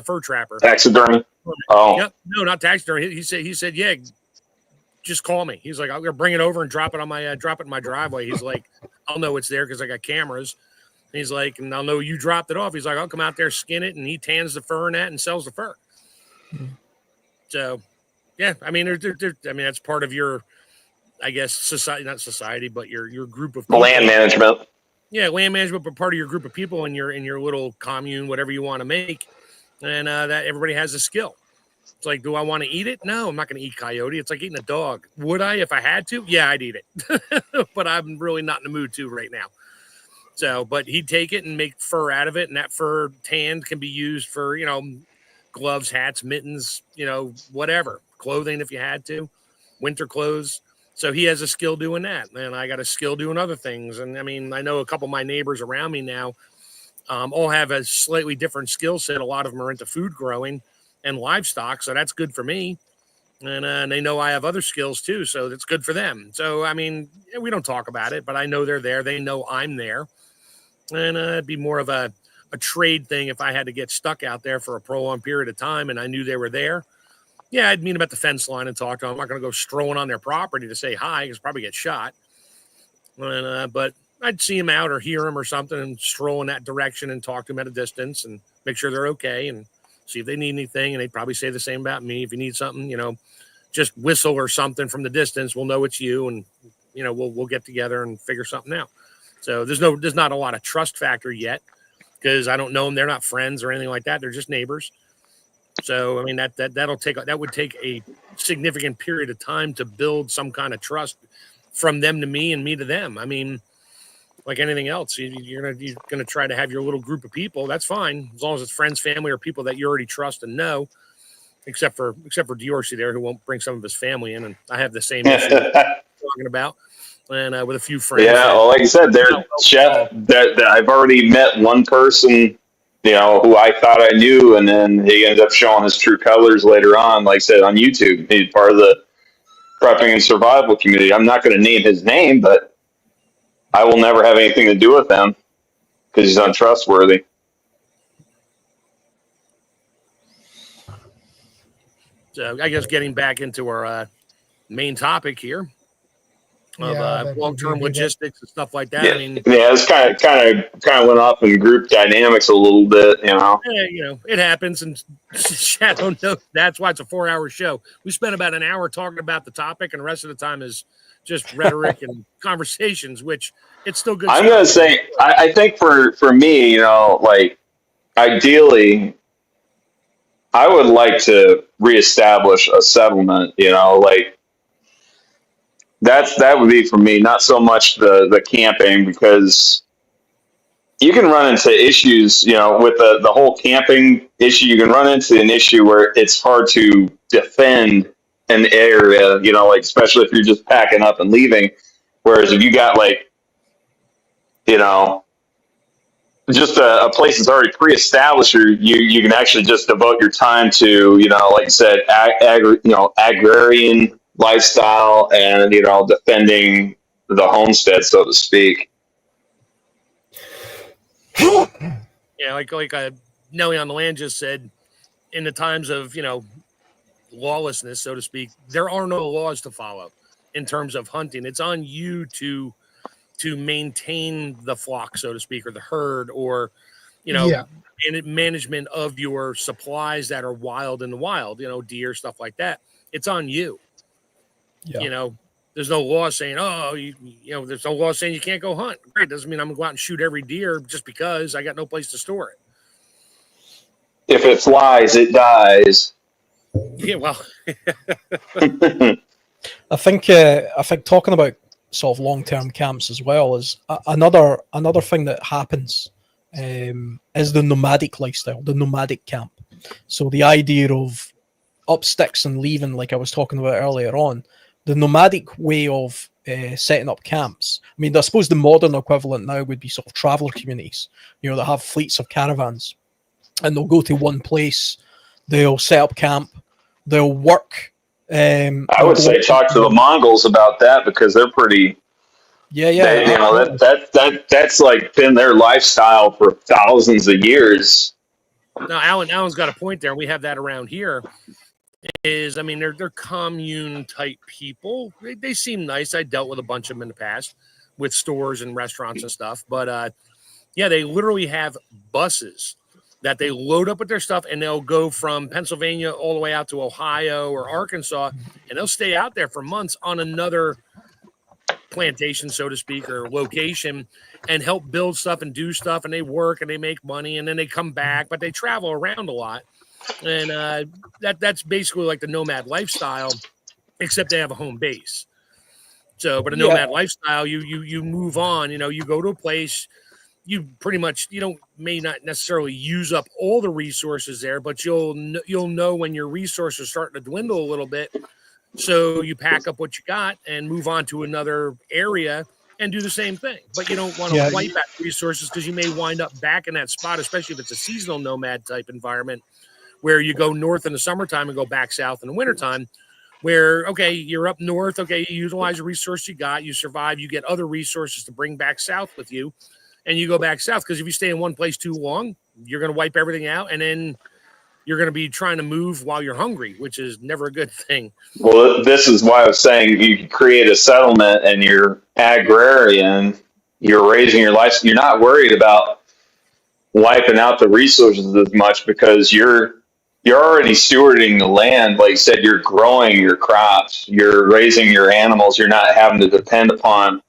fur trapper. Taxidermy. Oh. Yep. No, not taxidermy. He said, yeah, just call me. He's like, I'm gonna bring it over and drop it in my driveway. He's like, I'll know it's there because I got cameras. And he's like, and I'll know you dropped it off. He's like, I'll come out there, skin it, and he tans the fur and that and sells the fur. So, yeah, I mean, that's part of your, I guess, not society, but your group of people. Land management. Yeah, land management, but part of your group of people in your little commune, whatever you want to make, and that everybody has a skill. It's like, do I want to eat it? No, I'm not going to eat coyote. It's like eating a dog. Would I if I had to? Yeah, I'd eat it, but I'm really not in the mood to right now. So, but he'd take it and make fur out of it, and that fur tanned can be used for gloves, hats, mittens, whatever, clothing if you had to, winter clothes. So he has a skill doing that, and I got a skill doing other things. And I mean, I know a couple of my neighbors around me now all have a slightly different skill set. A lot of them are into food growing and livestock, so that's good for me. And they know I have other skills too, so that's good for them. So, I mean, we don't talk about it, but I know they're there. They know I'm there. And it'd be more of a trade thing if I had to get stuck out there for a prolonged period of time and I knew they were there. Yeah, I'd meet them at the fence line and talk to them. I'm not going to go strolling on their property to say hi because probably get shot. But I'd see them out or hear them or something and stroll in that direction and talk to them at a distance and make sure they're okay and see if they need anything. And they'd probably say the same about me. If you need something, just whistle or something from the distance. We'll know it's you, and we'll get together and figure something out. So there's not a lot of trust factor yet because I don't know them. They're not friends or anything like that. They're just neighbors. So, I mean, that would take a significant period of time to build some kind of trust from them to me and me to them. I mean, like anything else, you're gonna try to have your little group of people. That's fine as long as it's friends, family, or people that you already trust and know. Except for Diorcy there, who won't bring some of his family in, and I have the same issue talking about, and with a few friends. Yeah, well, like I said, I've already met one person, who I thought I knew, and then he ended up showing his true colors later on. Like I said, on YouTube, he's part of the prepping and survival community. I'm not going to name his name, but I will never have anything to do with him because he's untrustworthy. So I guess getting back into our main topic here of long-term logistics and stuff like that. Yeah, I mean, it's kind of went off in group dynamics a little bit, it happens, and Shadow knows that's why it's a 4-hour show. We spent about an hour talking about the topic, and the rest of the time is just rhetoric and conversations, which it's still good. I'm going to say, I think for me, like, ideally, I would like to reestablish a settlement. Like that would be for me, not so much the camping, because you can run into issues, with the whole camping issue. You can run into an issue where it's hard to defend an area, like especially if you're just packing up and leaving. Whereas if you got like, just a place that's already pre-established, you can actually just devote your time to, like you said, agrarian lifestyle and, defending the homestead, so to speak. Yeah, like Nelly on the Land just said, in the times of, lawlessness, so to speak, there are no laws to follow in terms of hunting. It's on you to maintain the flock, so to speak, or the herd, or, management of your supplies that are wild in the wild, deer, stuff like that. It's on you. Yeah. There's no law saying, there's no law saying you can't go hunt. Great. Doesn't mean I'm going to go out and shoot every deer just because I got no place to store it. If it flies, it dies. Yeah, well. I think talking about sort of long-term camps as well is another thing that happens is the nomadic lifestyle, the nomadic camp. So the idea of up sticks and leaving, like I was talking about earlier on, the nomadic way of setting up camps. I mean, I suppose the modern equivalent now would be sort of traveller communities, that have fleets of caravans, and they'll go to one place, they'll set up camp, they'll work. I would say talk to the Mongols about that, because they're pretty. Yeah. That's like been their lifestyle for thousands of years. No, Alan's got a point there. We have that around here. They're commune type people. They seem nice. I dealt with a bunch of them in the past with stores and restaurants and stuff. But they literally have buses that they load up with their stuff, and they'll go from Pennsylvania all the way out to Ohio or Arkansas, and they'll stay out there for months on another plantation, so to speak, or location, and help build stuff and do stuff, and they work and they make money, and then they come back, but they travel around a lot. And that's basically like the nomad lifestyle, except they have a home base. So, but a nomad lifestyle, you move on, you go to a place, you pretty much, may not necessarily use up all the resources there, but you'll know when your resources are starting to dwindle a little bit. So you pack up what you got and move on to another area and do the same thing. But you don't want to wipe out resources, because you may wind up back in that spot, especially if it's a seasonal nomad type environment, where you go north in the summertime and go back south in the wintertime, where, okay, you're up north, okay, you utilize the resource you got, you survive, you get other resources to bring back south with you, and you go back south, because if you stay in one place too long, you're going to wipe everything out, and then you're going to be trying to move while you're hungry, which is never a good thing. Well, this is why I was saying you create a settlement and you're agrarian, you're raising your life, you're not worried about wiping out the resources as much, because you're already stewarding the land. Like you said, you're growing your crops, you're raising your animals, you're not having to depend upon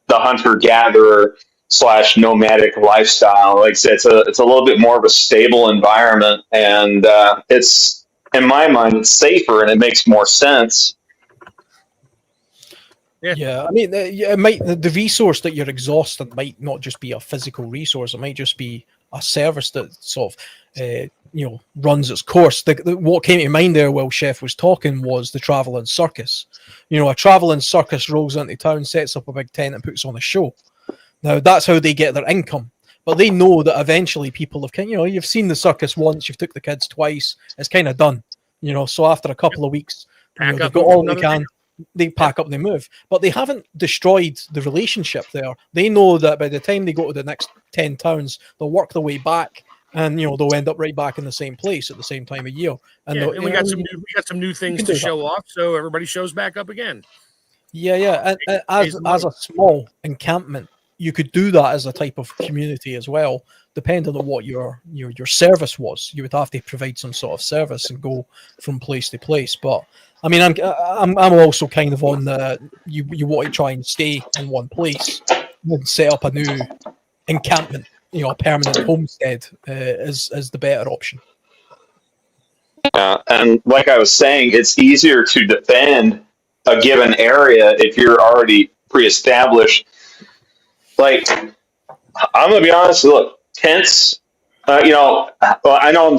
the hunter-gatherer / nomadic lifestyle. Like I said, it's a little bit more of a stable environment, and it's, in my mind, it's safer and it makes more sense. Yeah, I mean, it might, the resource that you're exhausting might not just be a physical resource. It might just be a service that sort of runs its course. What came to mind there while Chef was talking was the traveling circus. A traveling circus rolls into town, sets up a big tent, and puts on a show. Now, that's how they get their income. But they know that eventually people have, you've seen the circus once, you've took the kids twice, it's kind of done. So after a couple of weeks, they've got all they can, they pack up and they move. But they haven't destroyed the relationship there. They know that by the time they go to the next 10 towns, they'll work their way back, and they'll end up right back in the same place at the same time of year. And we got some new things to show off, so everybody shows back up again. And as a small encampment, you could do that as a type of community as well, depending on what your service was. You would have to provide some sort of service and go from place to place. But I mean, I'm also kind of on the you want to try and stay in one place and set up a new encampment, a permanent homestead is the better option. And like I was saying, it's easier to defend a given area if you're already pre-established. Like, I'm gonna be honest. Look, tents. Well, I know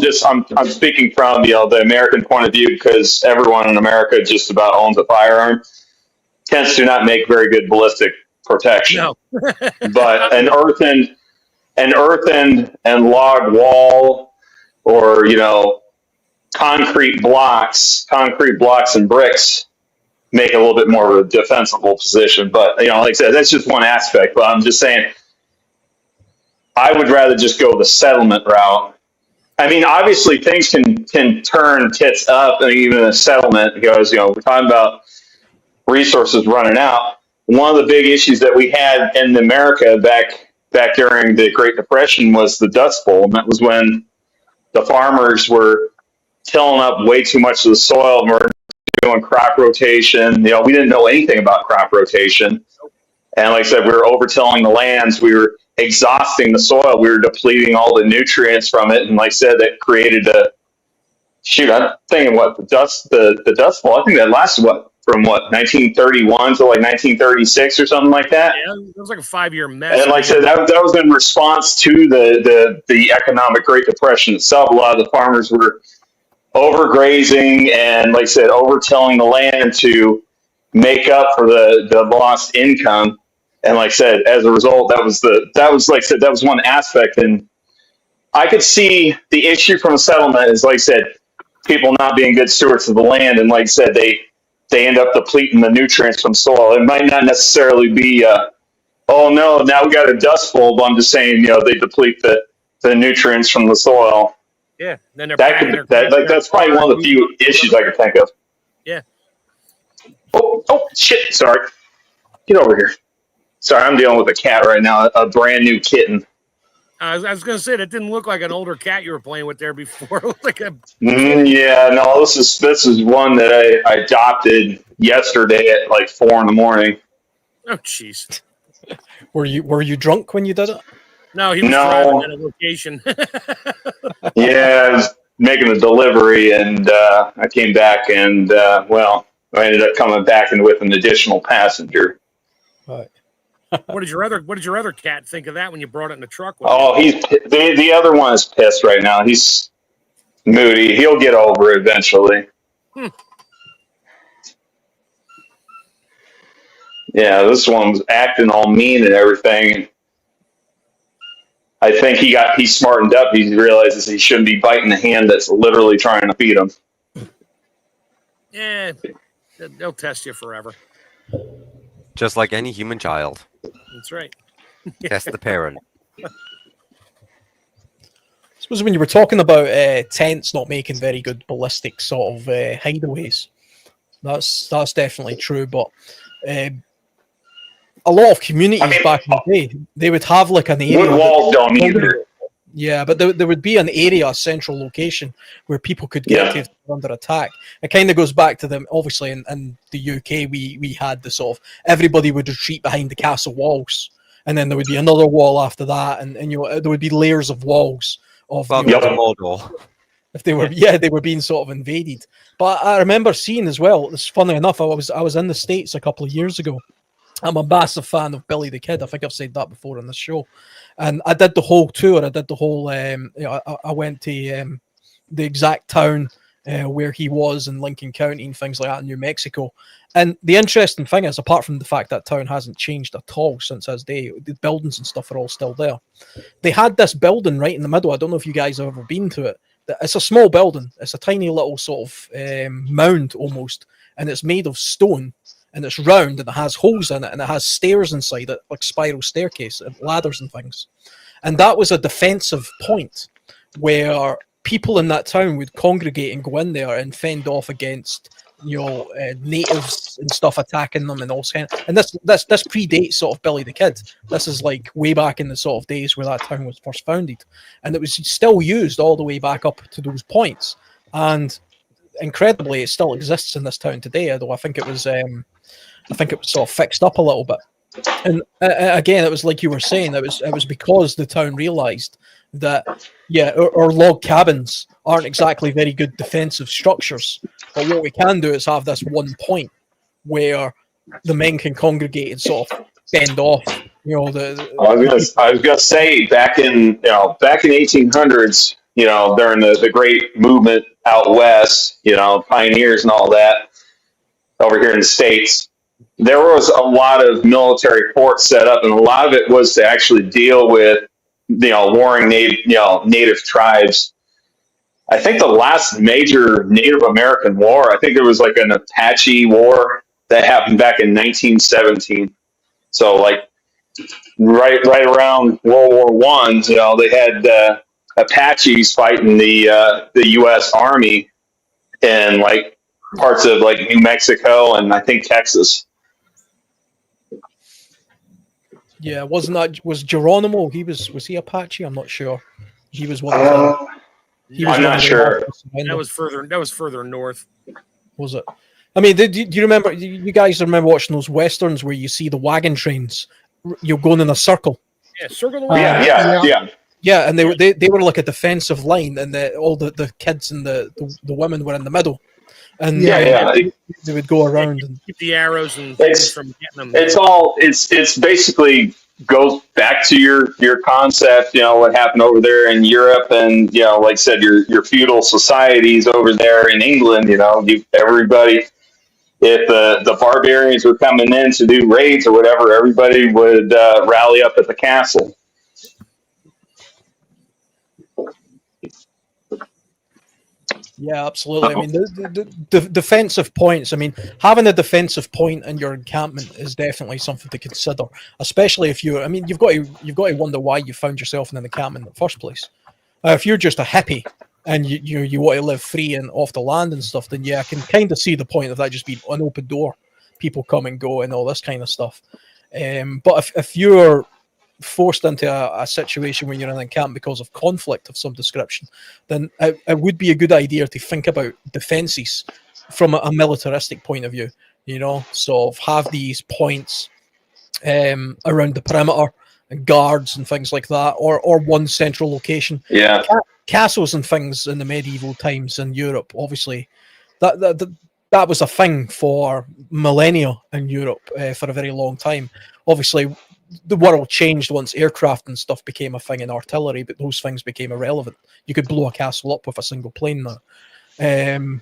I'm speaking from the American point of view because everyone in America just about owns a firearm. Tents do not make very good ballistic protection. No. But an earthen and log wall, or concrete blocks and bricks make it a little bit more of a defensible position. But like I said, that's just one aspect. But I'm just saying, I would rather just go the settlement route. I mean, obviously things can turn tits up, and even in a settlement, because we're talking about resources running out. One of the big issues that we had in America back during the Great Depression was the Dust Bowl, and that was when the farmers were tilling up way too much of the soil, and we're doing crop rotation. We didn't know anything about crop rotation, and like I said, we were over-tilling the lands. We were exhausting the soil. We were depleting all the nutrients from it, and like I said, that created I'm thinking the Dust Bowl. I think that lasted from 1931 to like 1936 or something like that. Yeah, it was like a 5-year mess. And like I said, that was in response to the economic Great Depression itself. A lot of the farmers were overgrazing and, like I said, over-tilling the land to make up for the lost income. And like I said, as a result, that was one aspect. And I could see the issue from a settlement is, like I said, people not being good stewards of the land. And like I said, they end up depleting the nutrients from soil. It might not necessarily be, oh no, now we got a dust bowl, but I'm just saying, they deplete the nutrients from the soil. Yeah, then that's probably one of the few issues I could think of. Yeah. Oh shit! Sorry, get over here. Sorry, I'm dealing with a cat right now, a brand new kitten. I was going to say, that didn't look like an older cat you were playing with there before. It looked like a... Yeah, no, this is one that I adopted yesterday at like 4 a.m. Oh, jeez. Were you drunk when you did it? No, he was driving at a location. Yeah, I was making a delivery, and I came back, and I ended up coming back and with an additional passenger. Right. What did your other cat think of that when you brought it in the truck? He's the other one is pissed right now. He's moody. He'll get over it eventually. Yeah, this one's acting all mean and everything. I think he smartened up. He realizes he shouldn't be biting the hand that's literally trying to feed him. Yeah, they'll test you forever. Just like any human child. That's right. Test the parent. I suppose when you were talking about tents not making very good ballistic sort of hideaways, that's definitely true. But a lot of communities back in the day, they would have like an area. Wood walls don't either. Yeah, but there would be an area, a central location where people could get to if they're under attack. It kind of goes back to them. Obviously, in the UK, we had the sort of everybody would retreat behind the castle walls, and then there would be another wall after that, and there would be layers of walls of Mordor. if they were being sort of invaded. But I remember seeing as well. It's funny enough. I was in the States a couple of years ago. I'm a massive fan of Billy the Kid. I think I've said that before on this show. And I did the whole tour. I did the whole. I went to the exact town where he was in Lincoln County and things like that in New Mexico. And the interesting thing is, apart from the fact that town hasn't changed at all since his day, the buildings and stuff are all still there. They had this building right in the middle. I don't know if you guys have ever been to it. It's a small building. It's a tiny little sort of mound almost, and it's made of stone. And it's round and it has holes in it and it has stairs inside it, like spiral staircase and ladders and things. And that was a defensive point where people in that town would congregate and go in there and fend off against, natives and stuff attacking them and all kind of. And this predates sort of Billy the Kid. This is like way back in the sort of days where that town was first founded, and it was still used all the way back up to those points. And incredibly, it still exists in this town today. Although I think it was sort of fixed up a little bit. And again, it was like you were saying, it was because the town realised that our log cabins aren't exactly very good defensive structures, but what we can do is have this one point where the men can congregate and sort of fend off, I was gonna say back in 1800s, during the great movement out west, pioneers and all that over here in the States, there was a lot of military forts set up, and a lot of it was to actually deal with warring native tribes. I think the last major Native American war, I think there was like an Apache war that happened back in 1917. So like right around World War One, they had Apaches fighting the U.S. Army in like parts of like New Mexico and I think Texas. Yeah, was Geronimo? Was he Apache? I'm not sure. He was one of them. I'm not sure. That was further north. Was it? I mean, do you remember? You guys remember watching those westerns where you see the wagon trains? You're going in a circle. Yeah, circle the wagon. Yeah, and they were like a defensive line, and all the kids and the women were in the middle. And they would go around and keep the arrows and things from getting them. It's basically goes back to your concept, what happened over there in Europe, and like I said, your feudal societies over there in England. Everybody, if the barbarians were coming in to do raids or whatever, everybody would rally up at the castle. Yeah, absolutely. I mean, the defensive points. I mean, having a defensive point in your encampment is definitely something to consider, especially if you're. I mean, you've got to wonder why you found yourself in an encampment in the first place. If you're just a hippie and you want to live free and off the land and stuff, then I can kind of see the point of that just being an open door, people come and go and all this kind of stuff. But if you're forced into a situation when you're in an encampment because of conflict of some description, then it would be a good idea to think about defenses from a militaristic point of view. So have these points around the perimeter and guards and things like that, or one central location. Yeah, castles and things in the medieval times in Europe. Obviously, that was a thing for millennia in Europe for a very long time. Obviously, the world changed once aircraft and stuff became a thing in artillery, but those things became irrelevant. You could blow a castle up with a single plane now.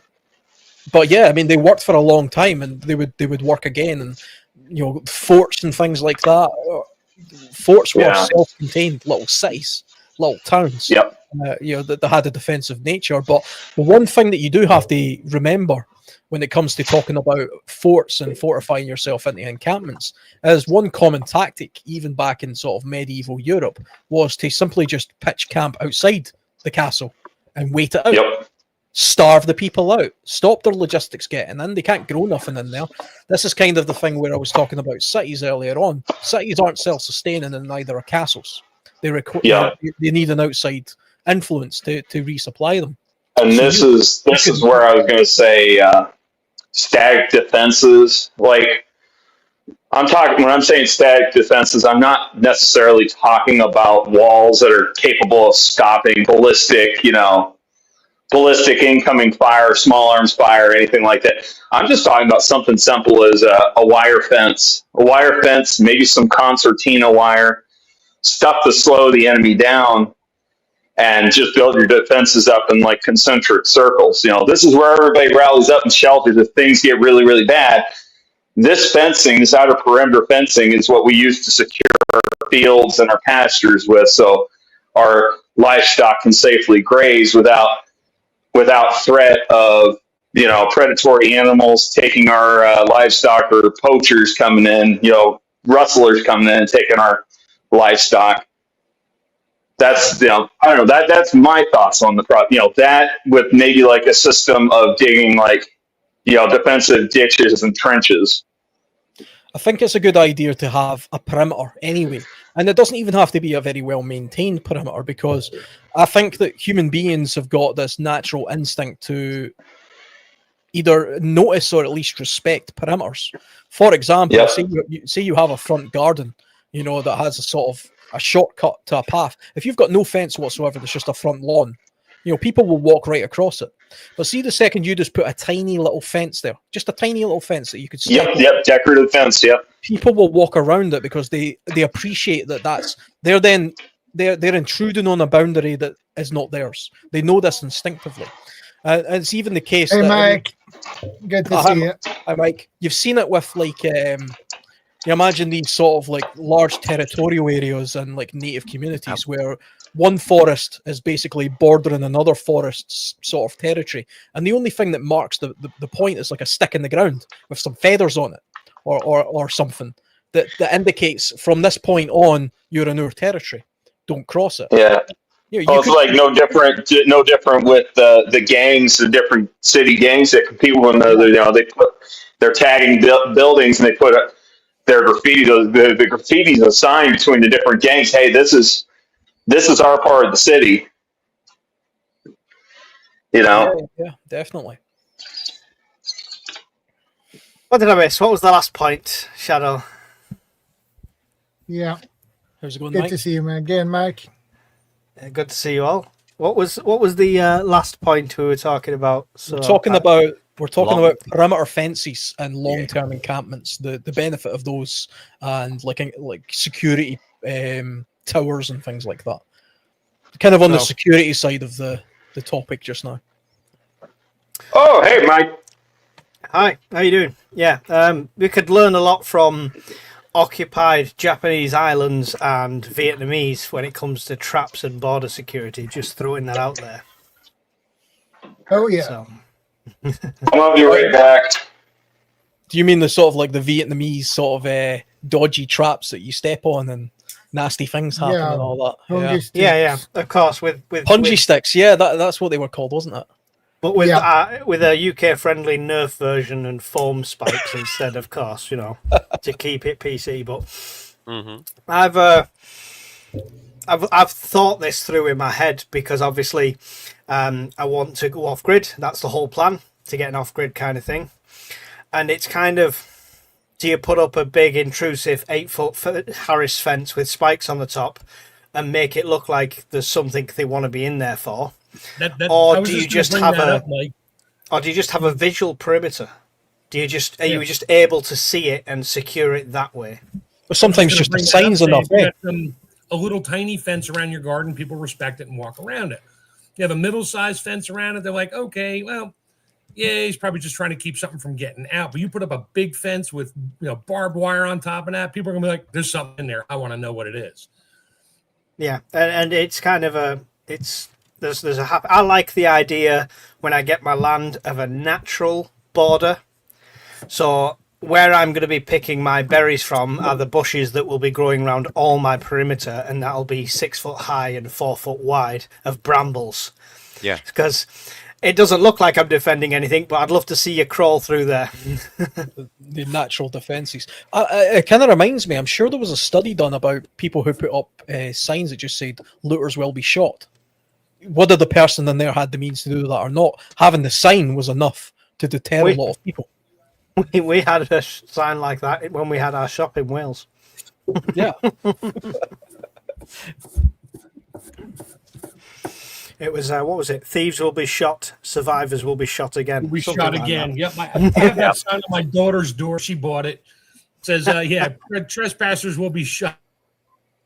But yeah, I mean, they worked for a long time, and they would work again, and forts and things like that. Forts were self-contained little cities, little towns. Yep. That they had a defensive nature. But the one thing that you do have to remember when it comes to talking about forts and fortifying yourself into encampments is one common tactic, even back in sort of medieval Europe, was to simply just pitch camp outside the castle and wait it out. Yep. Starve the people out, stop their logistics getting in. They can't grow nothing in there. This is kind of the thing where I was talking about cities earlier on. Cities aren't self-sustaining, and neither are castles. They need an outside influence to resupply them. And this is where I was going to say static defenses. Like when I'm saying static defenses, I'm not necessarily talking about walls that are capable of stopping ballistic incoming fire, small arms fire, anything like that. I'm just talking about something simple as a wire fence. A wire fence, maybe some concertina wire, stuff to slow the enemy down, and just build your defenses up in like concentric circles. This is where everybody rallies up and shelters if things get really, really bad. This fencing, this outer perimeter fencing, is what we use to secure our fields and our pastures with, so our livestock can safely graze without threat of predatory animals taking our livestock, or poachers coming in, rustlers coming in and taking our livestock. That's I don't know, that's my thoughts on the that, with maybe like a system of digging like defensive ditches and trenches. I think it's a good idea to have a perimeter anyway. And it doesn't even have to be a very well maintained perimeter, because I think that human beings have got this natural instinct to either notice or at least respect perimeters. For example, Yep. say you have a front garden, you know, that has a sort of a shortcut to a path. If you've got no fence whatsoever, there's just a front lawn, you know, people will walk right across it. But see, the second you just put a tiny little fence there, just a tiny little fence that you could step on, Yep. Decorative fence. Yep. people will walk around it because they appreciate that they're intruding on a boundary that is not theirs. They know this instinctively. And it's even the case Hey, that Mike. Good to see you. Hi, Mike. You've seen it with like you imagine these sort of like large territorial areas and like native communities where one forest is basically bordering another forest's sort of territory, and the only thing that marks the point is like a stick in the ground with some feathers on it or something that indicates from this point on you're in our territory. Don't cross it. Yeah. You It's like no different with the gangs, the different city gangs that compete with one another. You know, they're tagging buildings and they put their graffiti. The graffiti's a sign between the different gangs. Hey, this is our part of the city. You know. Yeah, definitely. What did I miss? What was the last point, Shadow? Yeah. How's it going, Good Mike? to see you again, Mike. Good to see you all. What was the last point we were talking about? So We're talking about Long- perimeter fences and long-term encampments, the benefit of those, and like security towers and things like that. Kind of on the security side of the topic just now. Oh, hey, Mike. Hi, how you doing? Yeah, we could learn a lot from occupied Japanese islands and Vietnamese when it comes to traps and border security. Just throwing that out there. Oh, yeah. So, I'll be right back. Do you mean the sort of like the Vietnamese sort of dodgy traps that you step on and nasty things happen Yeah, and all that? Punji sticks. yeah, of course. With Punji sticks, yeah, that's what they were called, wasn't it? but with Yeah. with a UK friendly Nerf version and foam spikes instead, of course, you know, to keep it PC. But I've thought this through in my head because obviously I want to go off grid. That's the whole plan, to get an off grid kind of thing. And it's kind of, do you put up a big intrusive 8-foot Harris fence with spikes on the top and make it look like there's something they want to be in there for? Or do you just have a visual perimeter? Do you just are you just able to see it and secure it that way? But sometimes just the signs enough. A little tiny fence around your garden, people respect it and walk around it. You have a middle-sized fence around it, they're like, okay, well, yeah, he's probably just trying to keep something from getting out. But you put up a big fence with barbed wire on top of that, people are gonna be like, there's something in there. I want to know what it is. Yeah, and it's kind of I like the idea when I get my land of a natural border. So where I'm going to be picking my berries from are the bushes that will be growing around all my perimeter, and that'll be 6 foot high and 4 foot wide of brambles. Yeah. Because it doesn't look like I'm defending anything, but I'd love to see you crawl through there. The natural defences. It kind of reminds me, I'm sure there was a study done about people who put up signs that just said, looters will be shot. Whether the person in there had the means to do that or not, having the sign was enough to deter a lot of people. We had a sign like that when we had our shop in Wales. Yeah. It was, what was it? Thieves will be shot, survivors will be shot again. We Something shot like again. that. Yep. I have that sign on my daughter's door. She bought it. It says, yeah, trespassers will be shot.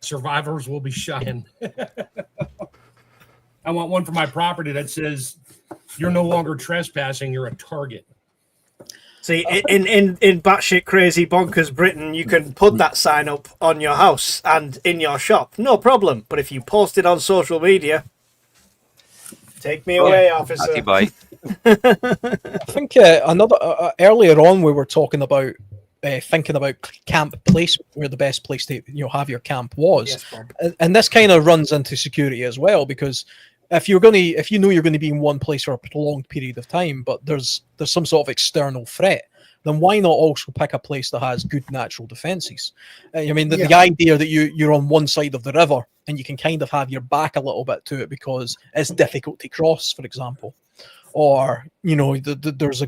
Survivors will be shot. I want one for my property that says, you're no longer trespassing, you're a target. See, in batshit crazy bonkers Britain, you can put that sign up on your house and in your shop, no problem. But if you post it on social media, take me away, officer. Bye. I think another earlier on we were talking about thinking about camp place, where the best place to have your camp was. Yes, Bob. And this kind of runs into security as well, because if you're going to be in one place for a prolonged period of time, but there's some sort of external threat, then why not also pick a place that has good natural defenses? I mean, the idea that you're on one side of the river and you can kind of have your back a little bit to it because it's difficult to cross, for example, or there's a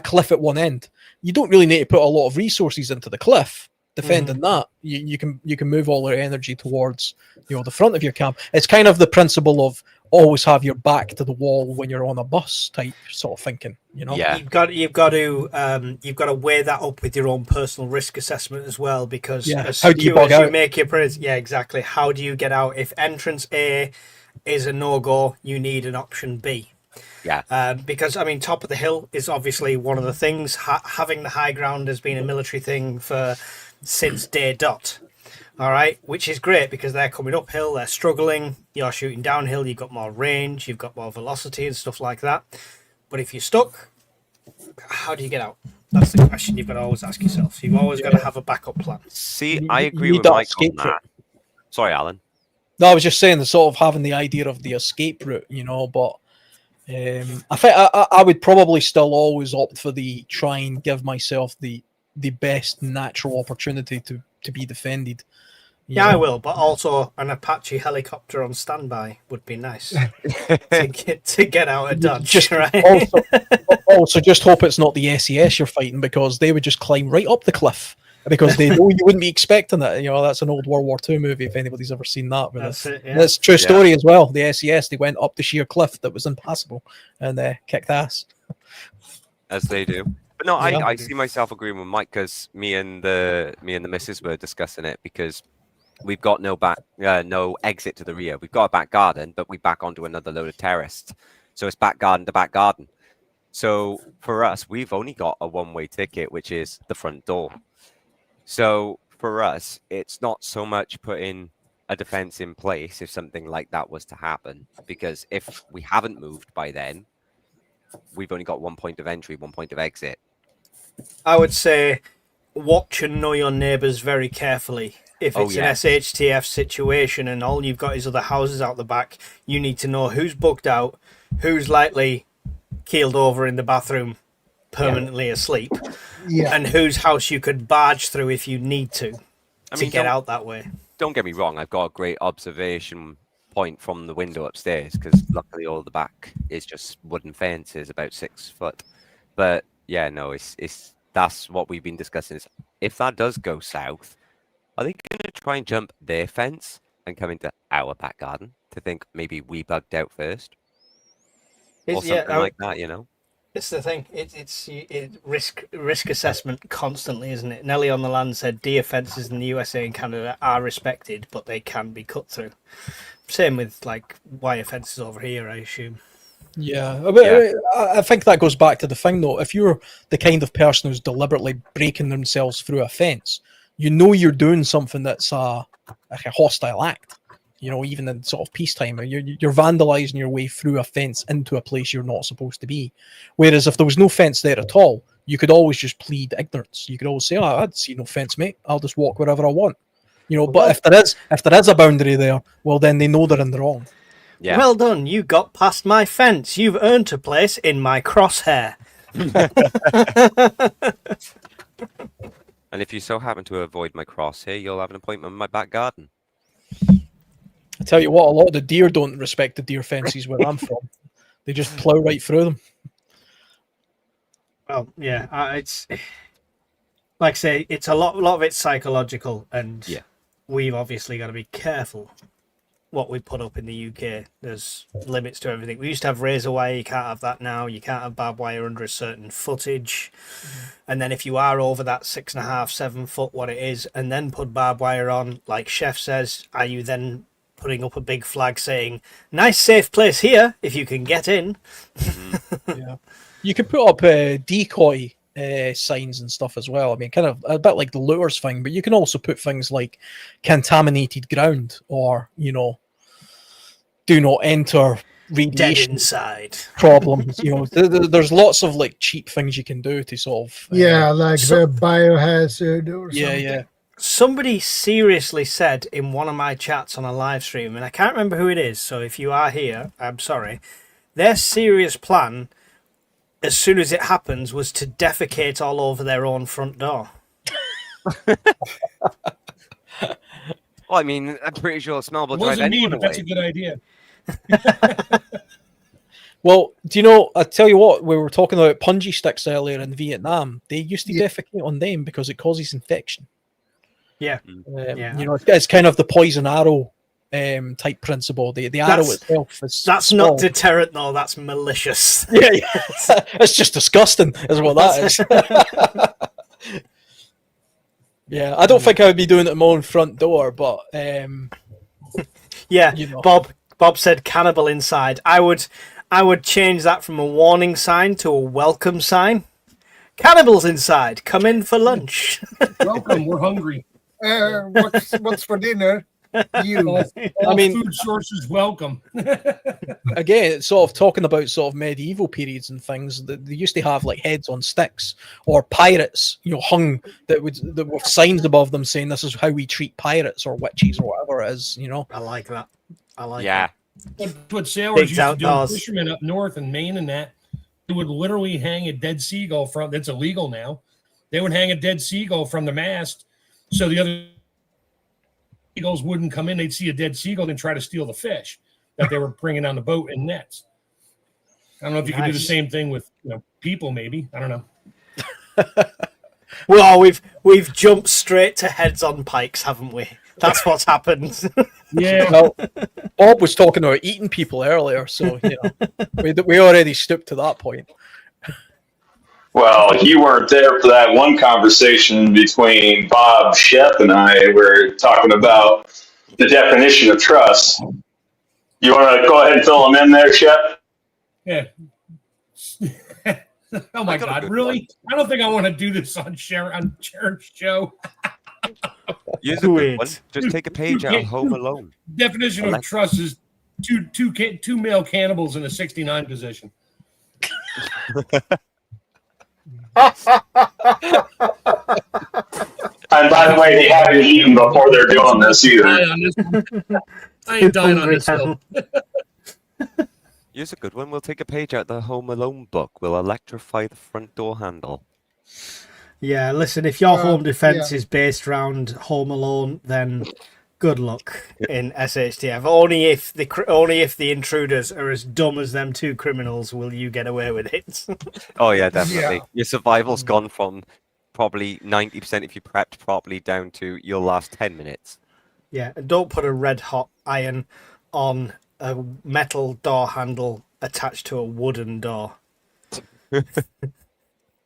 cliff at one end. You don't really need to put a lot of resources into the cliff defending that. You can move all your energy towards the front of your camp. It's kind of the principle of always have your back to the wall when you're on a bus type sort of thinking. Yeah. You've got to weigh that up with your own personal risk assessment as well, because how do you bug out? make your exactly. How do you get out? If entrance A is a no-go, you need an option B. Yeah. Because top of the hill is obviously one of the things. Having the high ground has been a military thing since day dot. All right, which is great because they're coming uphill, they're struggling. You're shooting downhill, you've got more range, you've got more velocity and stuff like that. But if you're stuck, how do you get out? That's the question you've got to always ask yourself. You've always got to have a backup plan. See, I agree with Mike on that. Sorry, Alan. No, I was just saying the sort of having the idea of the escape route, but I think I would probably still always opt for the try and give myself the best natural opportunity to be defended. Yeah, I will, but also an Apache helicopter on standby would be nice to get out of Dodge. Just, right? also, just hope it's not the SES you're fighting, because they would just climb right up the cliff because they know you wouldn't be expecting it. That's an old World War II movie if anybody's ever seen that. That's it. Yeah. That's a true story as well. The SES, they went up the sheer cliff that was impassable and kicked ass. As they do. But no, I see myself agreeing with Mike, because me and the missus were discussing it, because we've got no exit to the rear. We've got a back garden, but we back onto another load of terraced. So it's back garden to back garden. So for us, we've only got a one-way ticket, which is the front door. So for us, it's not so much putting a defense in place if something like that was to happen, because if we haven't moved by then, we've only got one point of entry, one point of exit. I would say watch and know your neighbours very carefully. If it's an SHTF situation and all you've got is other houses out the back, you need to know who's bugged out, who's likely keeled over in the bathroom permanently asleep, and whose house you could barge through if you need to get out that way. Don't get me wrong, I've got a great observation point from the window upstairs, because luckily all the back is just wooden fences about 6 foot. But yeah, no, it's that's what we've been discussing, is if that does go south, are they going to try and jump their fence and come into our back garden to think maybe we bugged out first? Or something like that, It's the thing. It's risk assessment constantly, isn't it? Nelly on the Land said deer fences in the USA and Canada are respected, but they can be cut through. Same with wire fences over here, I assume. Yeah, I think that goes back to the thing though. If you're the kind of person who's deliberately breaking themselves through a fence, you're doing something that's a hostile act. Even in sort of peacetime, you're vandalizing your way through a fence into a place you're not supposed to be. Whereas if there was no fence there at all, you could always just plead ignorance. You could always say, I'd see no fence, mate. I'll just walk wherever I want. But if there is a boundary there, well, then they know they're in the wrong. Yeah. Well done. You got past my fence. You've earned a place in my crosshair. And if you so happen to avoid my crosshair, you'll have an appointment in my back garden. I tell you what, a lot of the deer don't respect the deer fences where I'm from. They just plow right through them. Well, yeah, it's like I say, it's a lot of it's psychological, and we've obviously got to be careful what we put up in the UK. There's limits to everything. We used to have razor wire. You can't have that now. You can't have barbed wire under a certain footage. And then if you are over that 6.5, 7 foot, what it is, and then put barbed wire on, like Chef says, are you then putting up a big flag saying, nice safe place here if you can get in? Yeah, you could put up decoy signs and stuff as well. I mean, kind of a bit like the lures thing, but you can also put things like contaminated ground, or do not enter, radiation dead inside problems. There's lots of cheap things you can do to solve. the biohazard or something. Yeah. Somebody seriously said in one of my chats on a live stream, and I can't remember who it is, so if you are here, I'm sorry, their serious plan, as soon as it happens, was to defecate all over their own front door. Well, I mean, I'm pretty sure a smell will drive Wasn't me, anyone but that's away. a good idea. Well, do you know? I tell you what, we were talking about punji sticks earlier in Vietnam. They used to defecate on them because it causes infection. Yeah. You know, it's kind of the poison arrow type principle. The arrow itself is that's small. not deterrent though. That's malicious. Yeah, it's just disgusting, is what that is. Yeah, I don't think I would be doing it at my own front door, but yeah, you know. Bob said cannibal inside. I would change that from a warning sign to a welcome sign. Cannibals inside, come in for lunch. Welcome, we're hungry. What's for dinner? You. All food sources welcome. Again, it's sort of talking about sort of medieval periods and things. They used to have like heads on sticks or pirates, you know, hung that with signs above them saying this is how we treat pirates or witches or whatever it is. You know, I like that. That's what sailors used to do. Fishermen up north in Maine and that, they would literally hang a dead seagull from. That's illegal now. They would hang a dead seagull from the mast, so the other seagulls wouldn't come in. They'd see a dead seagull and try to steal the fish that they were bringing on the boat in nets. I don't know if you could do the same thing with people. Maybe, I don't know. Well, we've jumped straight to heads on pikes, haven't we? That's what's happened. Yeah. Well, Bob was talking about eating people earlier, so we already stooped to that point. Well, you weren't there for that one conversation between Bob, Shep, and I. We're talking about the definition of trust. You want to go ahead and fill them in there, Shep? Yeah. Oh my God! Really? I don't think I want to do this on Sharon's show. Use a good one. Just take a page out of Home Alone. Definition of trust is two male cannibals in a 69 position. And by the way, they haven't eaten before they're doing this either. I ain't dying on this hill. Use a good one. We'll take a page out the Home Alone book. We'll electrify the front door handle. Yeah, listen, if your home defense is based around Home Alone, then good luck in SHTF. Only if the intruders are as dumb as them two criminals will you get away with it. Oh yeah, definitely. Your survival's gone from probably 90% if you prepped properly down to your last 10 minutes. Yeah, and don't put a red hot iron on a metal door handle attached to a wooden door.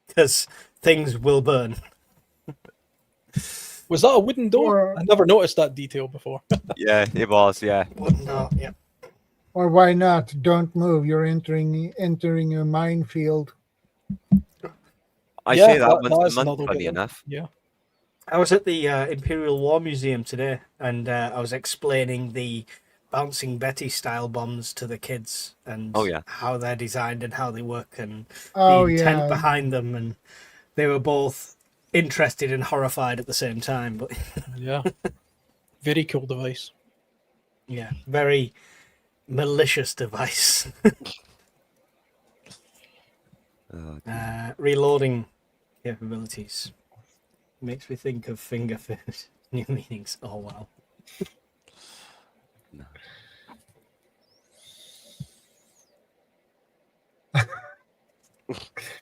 Because things will burn. Was that a wooden door? I never noticed that detail before. Yeah, it was, yeah. Wooden door, yeah. Or why not? Don't move. You're entering a minefield. I say that once a month, funny enough. Yeah. I was at the Imperial War Museum today, and I was explaining the Bouncing Betty style bombs to the kids and how they're designed and how they work and the intent behind them, and they were both interested and horrified at the same time. But yeah, very cool device. Yeah, very malicious device. Reloading capabilities makes me think of finger food. New meanings. Oh wow. No.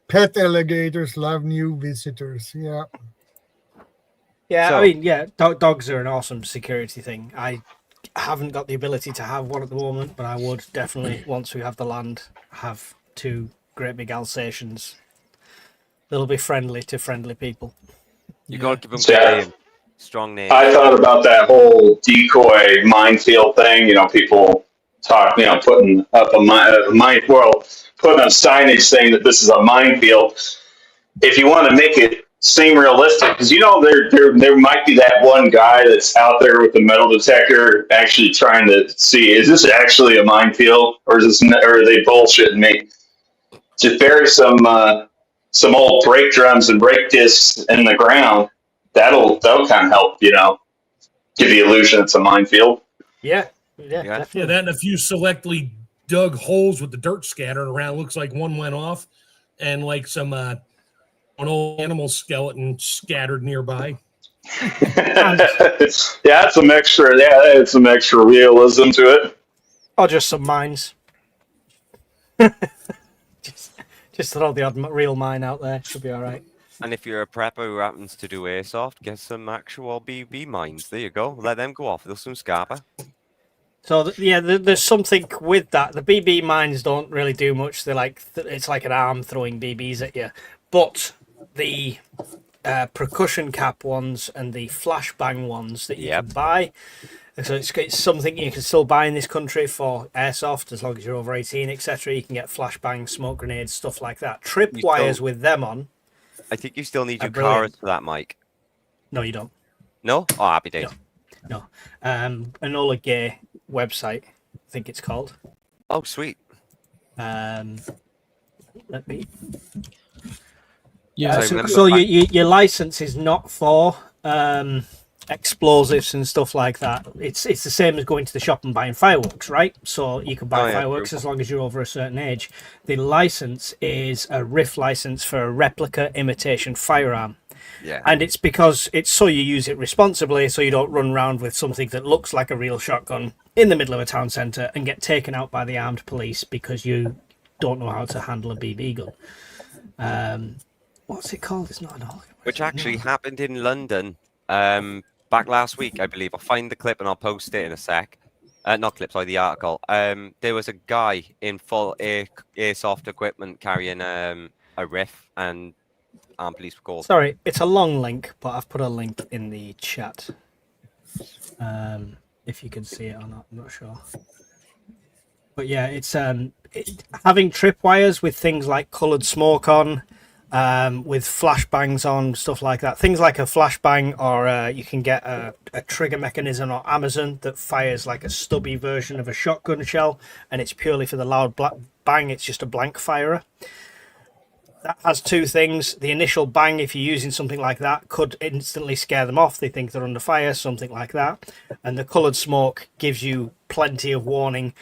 Pet alligators love new visitors. Yeah. Yeah, so, I mean, dogs are an awesome security thing. I haven't got the ability to have one at the moment, but I would definitely, once we have the land, have 2 great big Alsatians. They'll be friendly to friendly people. You gotta give them good name. Strong name. I thought about that whole decoy minefield thing. People talk, putting up putting a signage saying that this is a minefield. If you want to make it seem realistic, because there might be that one guy that's out there with the metal detector actually trying to see, is this actually a minefield or are they bullshitting me? Just bury some old brake drums and brake discs in the ground. That'll kind of help, give the illusion it's a minefield. Yeah, definitely. Yeah, that and a few selectly dug holes with the dirt scattered around. Looks like one went off, and like some an old animal skeleton scattered nearby. It's some extra realism to it. Or just some mines. Just throw the odd real mine out there. Should be all right. And if you're a prepper who happens to do airsoft, get some actual BB mines. There you go. Let them go off. There's some scarper. So there's something with that. The BB mines don't really do much. They're like it's like an arm throwing BBs at you. But the percussion cap ones and the flashbang ones that you can buy. So it's something you can still buy in this country for airsoft as long as you're over 18, etc. You can get flashbang, smoke grenades, stuff like that. Tripwires with them on. I think you still need your brilliant. cars for that, Mike. No, you don't. No? Oh, happy days. No. Enola Gay website, I think it's called. Oh, sweet. Let me. Yeah. So your license is not for explosives and stuff like that. It's the same as going to the shop and buying fireworks, right? So you can buy fireworks as long as you're over a certain age. The license is a RIF license for a replica imitation firearm. Yeah. And it's because it's so you use it responsibly, so you don't run around with something that looks like a real shotgun in the middle of a town centre and get taken out by the armed police because you don't know how to handle a BB gun. What's it called? It's not an all. Which actually happened in London back last week, I believe. I'll find the clip and I'll post it in a sec. Not clip, sorry, the article. There was a guy in full airsoft equipment carrying a RIF and armed police were called. Sorry, it's a long link, but I've put a link in the chat. If you can see it or not, I'm not sure. But yeah, it's having tripwires with things like coloured smoke on, with flashbangs on, stuff like that. Things like a flashbang, or you can get a trigger mechanism on Amazon that fires like a stubby version of a shotgun shell, and it's purely for the loud bang. It's just a blank firer. That has two things. The initial bang, if you're using something like that, could instantly scare them off. They think they're under fire, something like that. And the coloured smoke gives you plenty of warning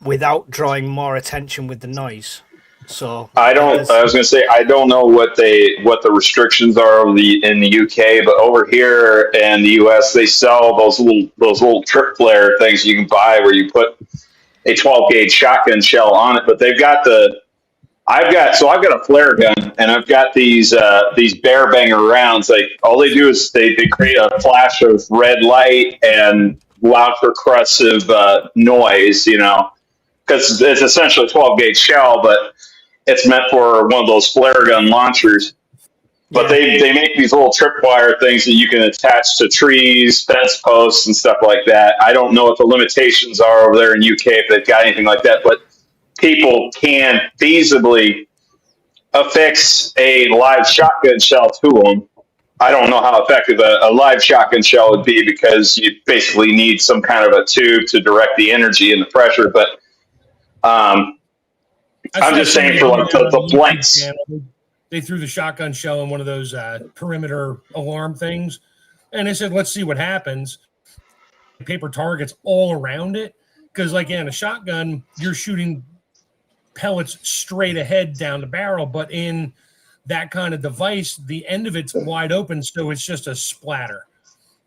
without drawing more attention with the noise. So I was going to say I don't know what the restrictions are in the UK, but over here in the US they sell those little trip flare things you can buy where you put a 12 gauge shotgun shell on it. But they've got I've got a flare gun and I've got these bear banger rounds. Like all they do is they create a flash of red light and loud percussive noise, because it's essentially a 12 gauge shell, but it's meant for one of those flare gun launchers. But they make these little tripwire things that you can attach to trees, fence posts, and stuff like that. I don't know what the limitations are over there in UK if they've got anything like that, but people can feasibly affix a live shotgun shell to them. I don't know how effective a live shotgun shell would be because you basically need some kind of a tube to direct the energy and the pressure. But I'm just saying for like the blanks. They threw the shotgun shell in one of those perimeter alarm things, and they said, "Let's see what happens." Paper targets all around it because, like in a shotgun, you're shooting pellets straight ahead down the barrel, but in that kind of device, the end of it's wide open, so it's just a splatter.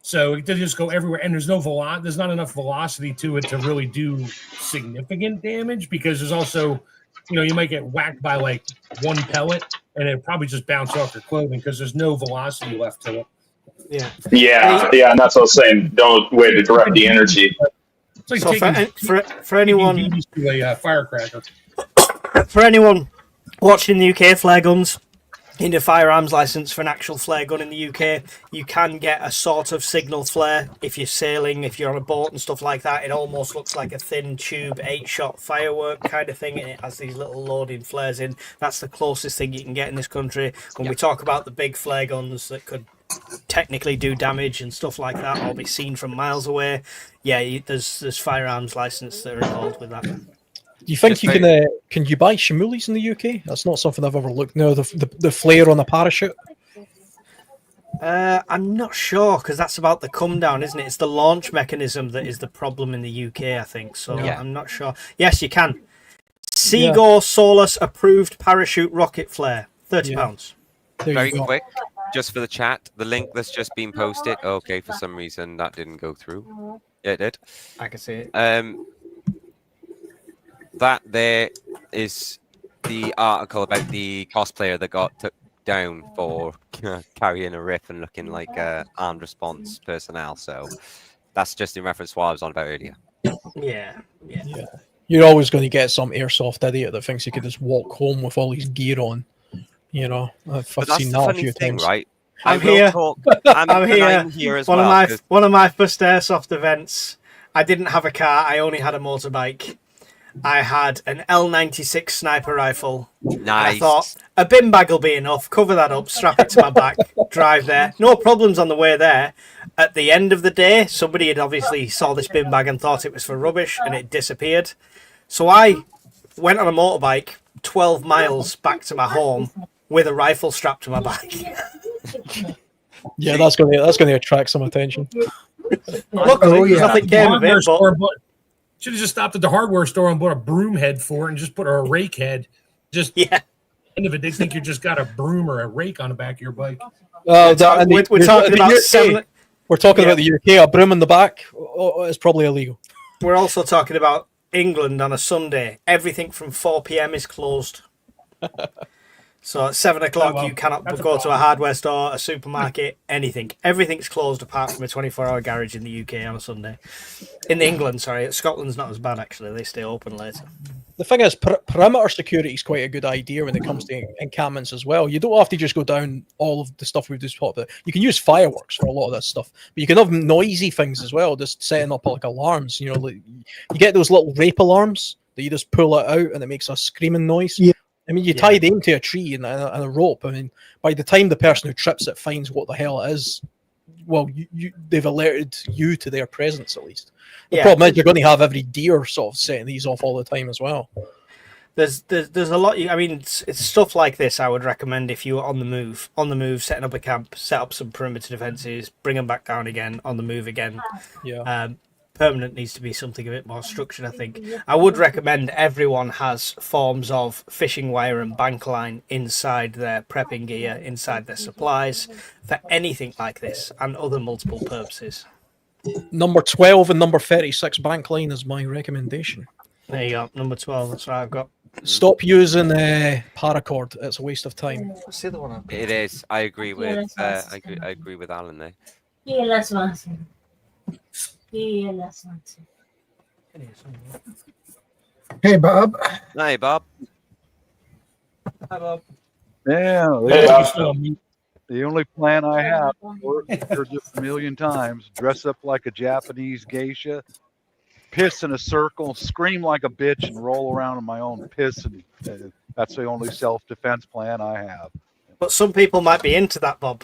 So it does just go everywhere, and there's not enough velocity to it to really do significant damage because there's also, you might get whacked by like one pellet, and it probably just bounce off your clothing because there's no velocity left to it. Yeah, and that's what I was saying. No way to direct the energy. It's like for anyone to a firecracker. For anyone watching the UK, flare guns, you need a firearms license for an actual flare gun in the UK. You can get a sort of signal flare if you're sailing, if you're on a boat and stuff like that. It almost looks like a thin tube 8-shot firework kind of thing, and it has these little loading flares in. That's the closest thing you can get in this country. When we talk about the big flare guns that could technically do damage and stuff like that or be seen from miles away, there's firearms license that are involved with that. Do you think can you buy shimulis in the UK? That's not something I've ever looked. No, the flare on the parachute. I'm not sure because that's about the come down, isn't it? It's the launch mechanism that is the problem in the UK, I think. So I'm not sure. Yes, you can. Seagull Solus approved parachute rocket flare, £30. Very quick, just for the chat, the link that's just been posted. Okay, for some reason that didn't go through. Yeah, it did. I can see it. That there is the article about the cosplayer that got took down for carrying a riff and looking like armed response personnel. So that's just in reference to what I was on about earlier. Yeah. You're always going to get some airsoft idiot that thinks he could just walk home with all his gear on. You know, I've But that's seen the that a funny few thing, times. right? I'm I will here. talk. I'm here. I'm here as one well. of 'cause- one of my first airsoft events. I didn't have a car. I only had a motorbike. I had an L96 sniper rifle. And I Nice. thought a bin bag will be enough. Cover that up, strap it to my back, drive there. No problems on the way there. At the end of the day, somebody had obviously saw this bin bag and thought it was for rubbish, and it disappeared. So I went on a motorbike 12 miles back to my home with a rifle strapped to my back. Yeah, that's going to attract some attention. Luckily, nothing came of it. But should have just stopped at the hardware store and bought a broom head for it and just put a rake head. Just end of it, they think you just got a broom or a rake on the back of your bike. we're talking about seven. We're talking about the UK. A broom in the back is probably illegal. We're also talking about England on a Sunday. Everything from 4 p.m. is closed. So at 7 o'clock, you cannot go to a hardware store, a supermarket, anything. Everything's closed apart from a 24-hour garage in the UK on a Sunday. In England, sorry. Scotland's not as bad, actually. They stay open later. The thing is, perimeter security is quite a good idea when it comes to encampments as well. You don't have to just go down all of the stuff we've just talked about. You can use fireworks for a lot of this stuff, but you can have noisy things as well, just setting up like alarms. You know, like, you get those little rape alarms that you just pull it out and it makes a screaming noise. Yeah. I mean, you tie them to a tree and a rope. I mean, by the time the person who trips it finds what the hell it is, well, they've alerted you to their presence at least. The problem is you're going to have every deer sort of setting these off all the time as well. There's a lot. I mean, it's stuff like this I would recommend if you were on the move, setting up a camp, set up some perimeter defenses, bring them back down again, on the move again. Yeah. Permanent needs to be something a bit more structured, I think. I would recommend everyone has forms of fishing wire and bank line inside their prepping gear, inside their supplies, for anything like this and other multiple purposes. Number 12 and number 36 bank line is my recommendation. There you go, number 12. That's what I've got. Stop using paracord. It's a waste of time. What's the other one I've got? It is. I agree with. I agree with Alan there. Hey, Bob. Hey, Bob. Hi, Bob. Yeah, Hey, the only plan I have, heard this a million times, dress up like a Japanese geisha, piss in a circle, scream like a bitch, and roll around in my own piss. And that's the only self-defense plan I have. But some people might be into that, Bob.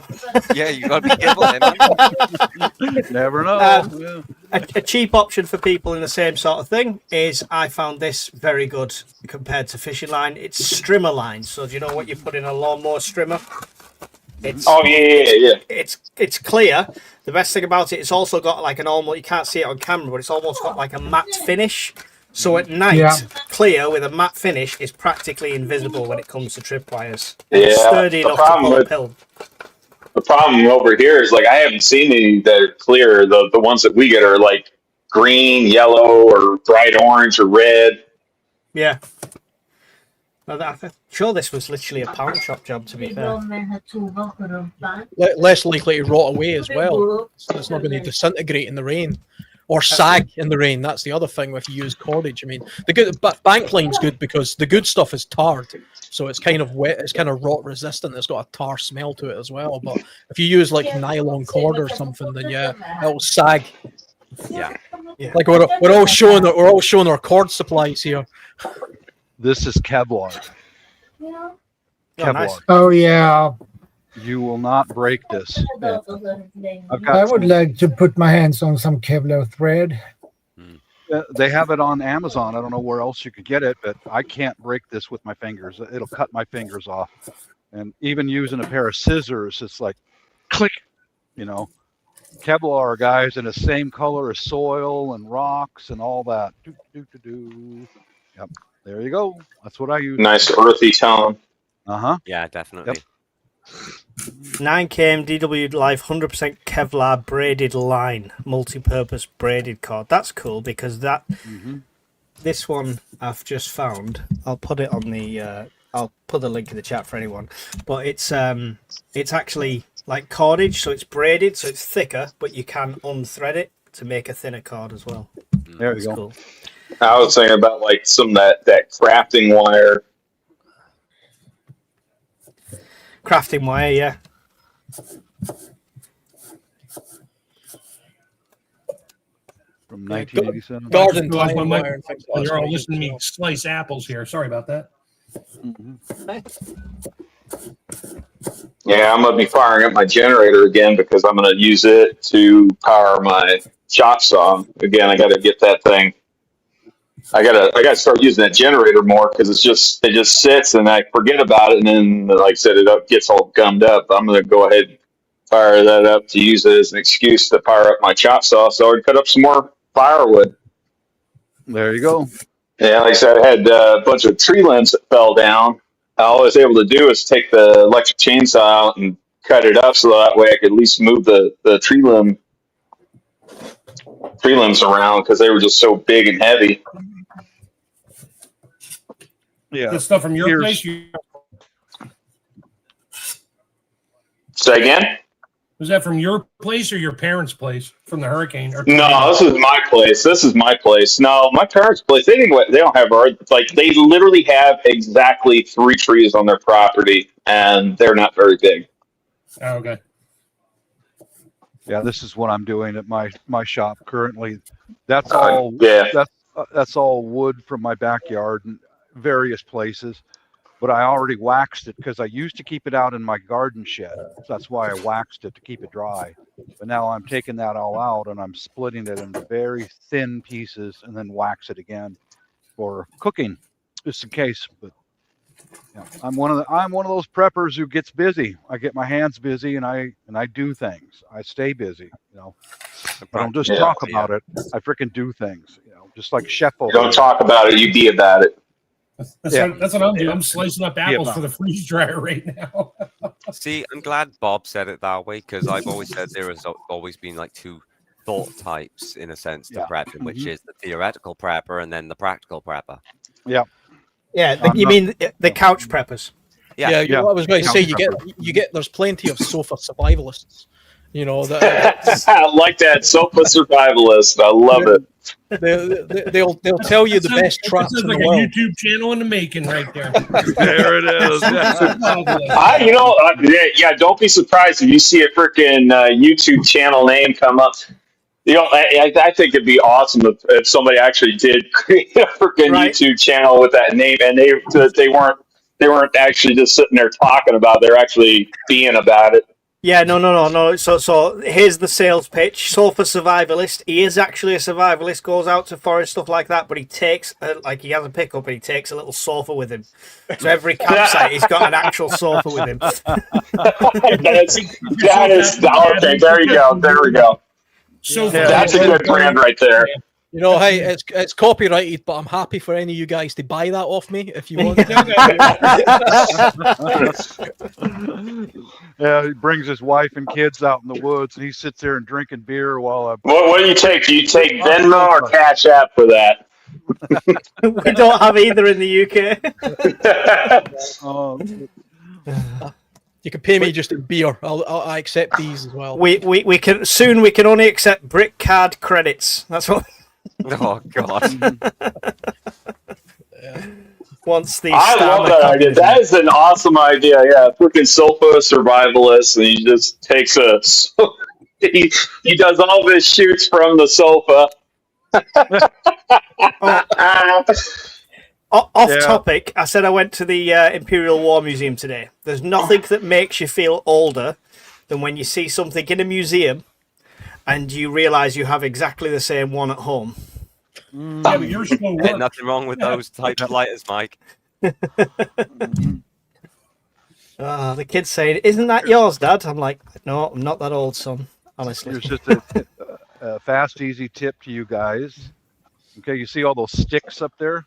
Yeah, you got to be careful then. Never know. A cheap option for people in the same sort of thing is, I found this very good compared to fishing line. It's strimmer line. So do you know what you put in a lawnmower strimmer? It's, It's clear. The best thing about it, it's also got like an almost, you can't see it on camera, but it's almost got like a matte finish. So at night, clear with a matte finish is practically invisible when it comes to tripwires. It's sturdy enough to pull a pill. The problem over here is, like, I haven't seen any that are clear. The ones that we get are like green, yellow, or bright orange or red. Yeah. I'm sure this was literally a pound shop job, to be fair. Less likely to rot away as well. So it's not going to disintegrate in the rain or sag in the rain. That's the other thing if you use cordage. I mean, the good bank line's good because the good stuff is tarred, so it's kind of wet. It's kind of rot resistant. It's got a tar smell to it as well. But if you use like nylon cord or something, then it'll sag. Yeah. Like we're all showing our cord supplies here. This is Kevlar. Oh, Kevlar. nice. Oh, yeah. You will not break this. I would like to put my hands on some Kevlar thread. They have it on Amazon. I don't know where else you could get it, but I can't break this with my fingers. It'll cut my fingers off. And even using a pair of scissors, it's like click, you know. Kevlar, guys, in the same color as soil and rocks and all that. Yep. There you go. That's what I use. Nice earthy tone. Yeah, definitely. Yep. 9km DW Life 100% Kevlar braided line, multi-purpose braided cord. That's cool because that this one I've just found. I'll put it on the. I'll put the link in the chat for anyone. But it's actually like cordage, so it's braided, so it's thicker, but you can unthread it to make a thinner cord as well. There you go. Cool. I was thinking about like some of that crafting wire. Crafting wire, yeah. From 1987. Garden Like tie when my- wire and things like You're that. all listening to me slice apples here. Sorry about that. Yeah, I'm gonna be firing up my generator again because I'm gonna use it to power my chop saw. Again, I gotta get that thing. I gotta start using that generator more because it just sits and I forget about it, and then like I said, it gets all gummed up. I'm gonna go ahead and fire that up to use it as an excuse to power up my chop saw so I can cut up some more firewood. There you go. Yeah, like I said, I had a bunch of tree limbs that fell down. All I was able to do is take the electric chainsaw out and cut it up so that way I could at least move the tree limbs around because they were just so big and heavy. Yeah. The stuff from your place. Say again? Was that from your place or your parents' place from the hurricane? Or No, this is my place. No, my parents' place. They don't have they literally have exactly 3 trees on their property, and they're not very big. Oh, okay. Yeah, this is what I'm doing at my shop currently. That's all. Yeah. That's all wood from my backyard and various places. But I already waxed it because I used to keep it out in my garden shed. So that's why I waxed it to keep it dry. But now I'm taking that all out and I'm splitting it into very thin pieces and then wax it again for cooking, just in case. But yeah, I'm one of those preppers who gets busy. I get my hands busy and I do things. I stay busy, I don't just talk about it. I freaking do things, just like Chef over Don't talk about it, you be about it. That's what I'm doing. I'm slicing up apples for the freeze dryer right now. See, I'm glad Bob said it that way because I've always said there has always been like 2 thought types in a sense to prepping, which is the theoretical prepper and then the practical prepper. Yeah. Yeah, you mean the couch preppers? Yeah. I was going to say you get. There's plenty of sofa survivalists. I like that sofa survivalist. I love it. They'll tell you the best traps in the like world. a YouTube channel in the making right there. There it is. Don't be surprised if you see a freaking YouTube channel name come up. I think it'd be awesome if somebody actually did create a freaking YouTube channel with that name, and they weren't actually just sitting there talking about it. They're actually being about it. Yeah, no. So here's the sales pitch. Sofa survivalist. He is actually a survivalist. Goes out to forest stuff like that, but he takes he has a pickup and he takes a little sofa with him. So every campsite, he's got an actual sofa with him. that is okay. There you go. There we go. So that's a good brand right there. Hey, it's copyrighted, but I'm happy for any of you guys to buy that off me if you want. Yeah, he brings his wife and kids out in the woods, and he sits there and drinking beer while What do you take? Do you take Venmo or Cash App for that? We don't have either in the UK. You can pay me just in beer. I accept these as well. We can soon. We can only accept brick card credits. That's what. Oh God. Once the I love that idea. That is an awesome idea. Yeah, freaking sofa survivalist, and he just takes he does all of his shoots from the sofa. Off topic, I said I went to the Imperial War Museum today. There's nothing that makes you feel older than when you see something in a museum and you realise you have exactly the same one at home. Yeah, but you're still work. Nothing wrong with those type of lighters, Mike. The kid's saying, "Isn't that yours, Dad?" I'm like, "No, I'm not that old, son. Honestly." Here's just a fast, easy tip to you guys. Okay, you see all those sticks up there?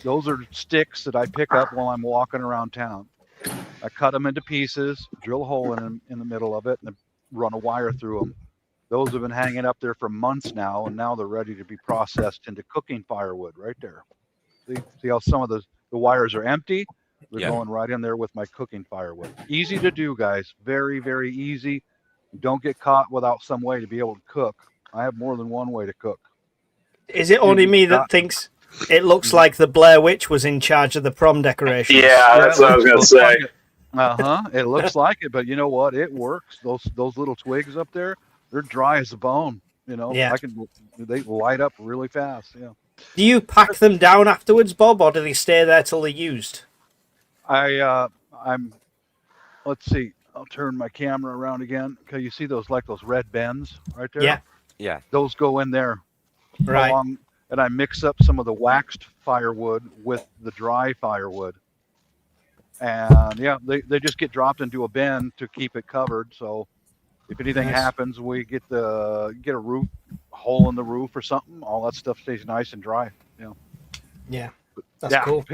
Those are sticks that I pick up while I'm walking around town. I cut them into pieces, drill a hole in the middle of it, and run a wire through them. Those have been hanging up there for months now, and now they're ready to be processed into cooking firewood right there. See how some of the wires are empty? They're going right in there with my cooking firewood. Easy to do, guys. Very, very easy. Don't get caught without some way to be able to cook. I have more than one way to cook. Is it only me that thinks it looks like the Blair Witch was in charge of the prom decorations? Yeah, that's what I was gonna say. It looks like it, but you know what? It works. Those little twigs up there, they're dry as a bone. You know, they light up really fast. Yeah. Do you pack them down afterwards, Bob, or do they stay there till they're used? Let's see. I'll turn my camera around again. Okay, you see those red bends right there? Yeah. Those go in there. Right. And I mix up some of the waxed firewood with the dry firewood. And they just get dropped into a bin to keep it covered. So if anything happens, we get a roof hole in the roof or something. All that stuff stays nice and dry. Yeah. That's cool.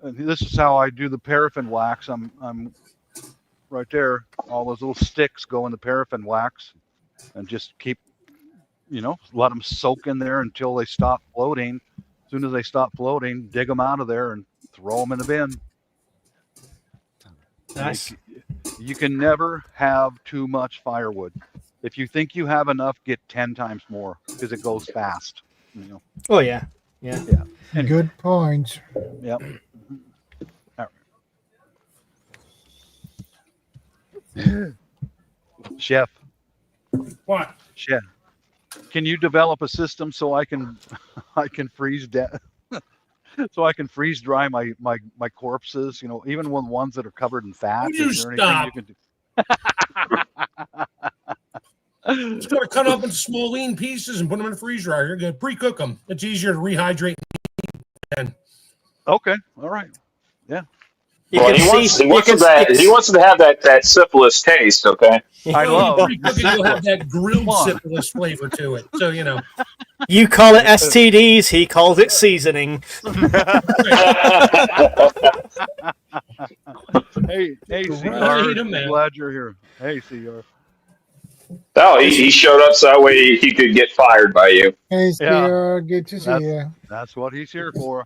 This is how I do the paraffin wax. I'm right there. All those little sticks go in the paraffin wax, and just keep, let them soak in there until they stop floating. As soon as they stop floating, dig them out of there and throw them in the bin. Nice. You can never have too much firewood. If you think you have enough, get 10 times more because it goes fast. Oh yeah. And good point. Yep. All right. Chef. What? Chef. Can you develop a system so I can freeze so I can freeze dry my corpses, even when ones that are covered in fat? Would you stop? You can do? Just gotta cut up into small lean pieces and put them in the freezer dryer. You're good. Pre-cook them. It's easier to rehydrate. Okay. All right. Yeah. Well, he wants to have that syphilis taste, okay? I love pre-cooking. You'll have that grilled syphilis flavor to it. So You call it STDs, he calls it seasoning. Hey, CR, glad you're here. Hey, CR. Oh, he showed up so that way he could get fired by you. Hey, Spear, good to see you. That's what he's here for.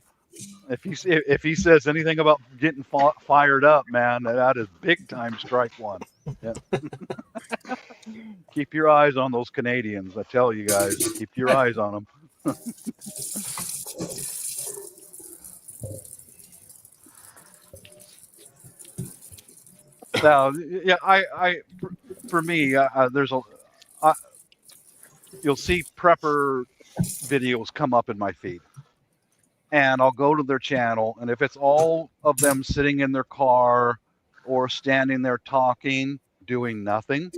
If he says anything about getting fired up, man, that is big time strike one. Yeah. Keep your eyes on those Canadians. I tell you guys, keep your eyes on them. Now, for me, there's you'll see prepper videos come up in my feed, and I'll go to their channel, and if it's all of them sitting in their car or standing there talking, doing nothing,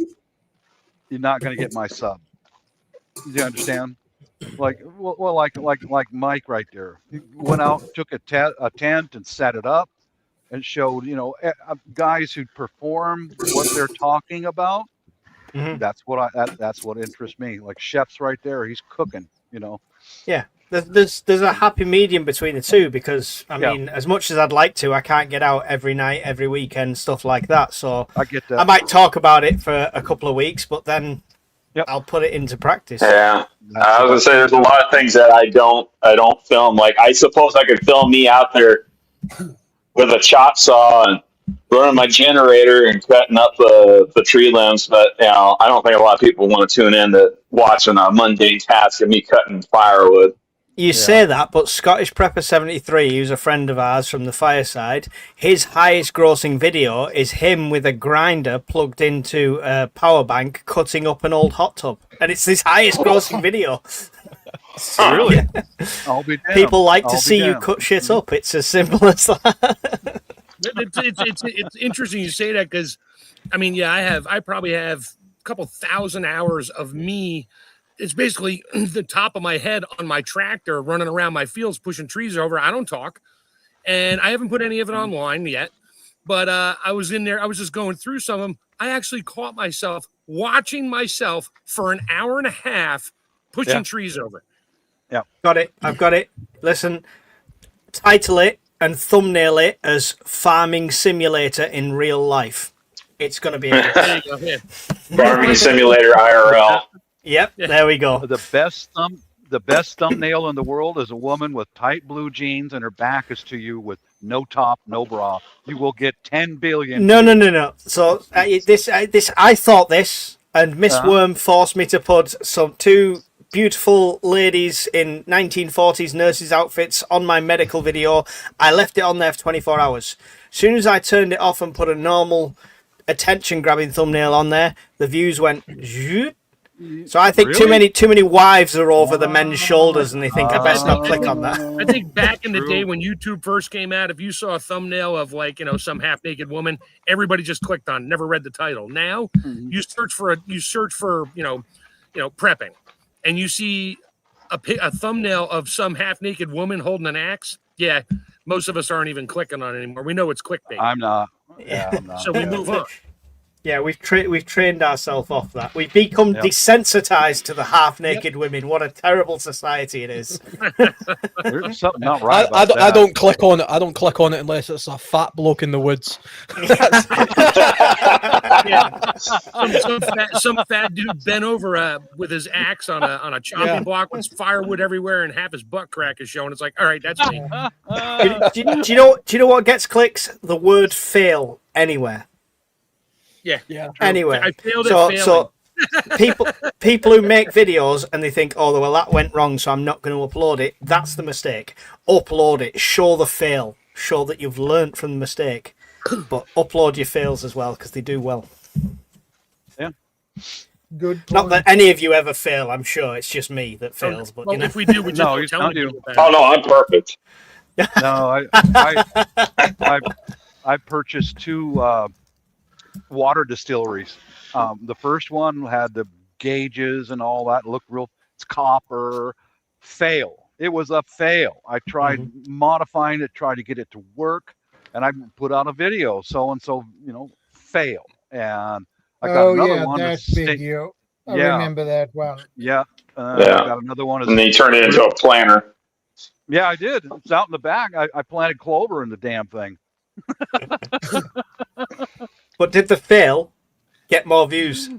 you're not going to get my sub. Do you understand? Like Mike right there. He went out, took a tent and set it up, and showed, guys who perform what they're talking about. Mm-hmm. That's what interests me. Like chef's right there, he's cooking. Yeah, there's a happy medium between the two, because I mean, as much as I'd like to, I can't get out every night, every weekend, stuff like that. So I get that. I might talk about it for a couple of weeks, but then I'll put it into practice. Yeah, I was gonna say there's a lot of things that I don't film. Like I suppose I could film me out there with a chop saw and running my generator and cutting up the tree limbs, but I don't think a lot of people want to tune in to watching a mundane task of me cutting firewood. You say that, but Scottish Prepper 73, who's a friend of ours from the fireside, his highest grossing video is him with a grinder plugged into a power bank cutting up an old hot tub, and it's his highest grossing video. Really? I'll be damned. People like to see you cut shit up. It's as simple as that. It's interesting you say that, because I probably have a couple thousand hours of me. It's basically the top of my head on my tractor running around my fields pushing trees over. I don't talk, and I haven't put any of it online yet, but I was in there. I was just going through some of them. I actually caught myself watching myself for an hour and a half pushing trees over. Yeah, got it. I've got it. Listen, title it and thumbnail it as Farming Simulator in Real Life. It's going to be Farming Simulator IRL. Yep, there we go. The best thumbnail in the world is a woman with tight blue jeans and her back is to you with no top, no bra. You will get 10 billion. No. So I thought this, and Miss Worm forced me to put two beautiful ladies in 1940s nurses outfits on my medical video. I left it on there for 24 hours. As soon as I turned it off and put a normal attention-grabbing thumbnail on there, the views went. Zoop. So I think too many wives are over the men's shoulders, and they think I best not click on that. I think back in the day when YouTube first came out, if you saw a thumbnail of some half naked woman, everybody just clicked on, never read the title. Now you search for prepping, and you see a thumbnail of some half naked woman holding an axe. Yeah, most of us aren't even clicking on it anymore. We know it's clickbait. I'm not. Yeah, I'm not. So we move on. Yeah, we've trained ourselves off that. We've become desensitized to the half-naked women. What a terrible society it is. There's something not right I about that. don't click on it. I don't click on it unless it's a fat bloke in the woods. Some fat dude bent over with his axe on a chopping block with firewood everywhere and half his butt crack is showing. It's like, all right, that's me. Do you know what gets clicks? The word "fail" anywhere. Yeah. Anyway, I failed so people who make videos and they think, oh, well, that went wrong, so I'm not going to upload it. That's the mistake. Upload it. Show the fail. Show that you've learned from the mistake. But upload your fails as well, because they do well. Yeah. Good. Not that any of you ever fail. I'm sure it's just me that fails. But well, if we do, we just don't tell you. Oh no, I'm perfect. No, I purchased 2 water distilleries. The first one had the gauges and all that. Looked real. It's copper. Fail. It was a fail. I tried modifying it, tried to get it to work, and I put out a video. So and so, fail. And I got another one. That video. I remember that well. Yeah. I got another one. And then you turn it into a planter. Yeah, I did. It's out in the back. I planted clover in the damn thing. But did the fail get more views?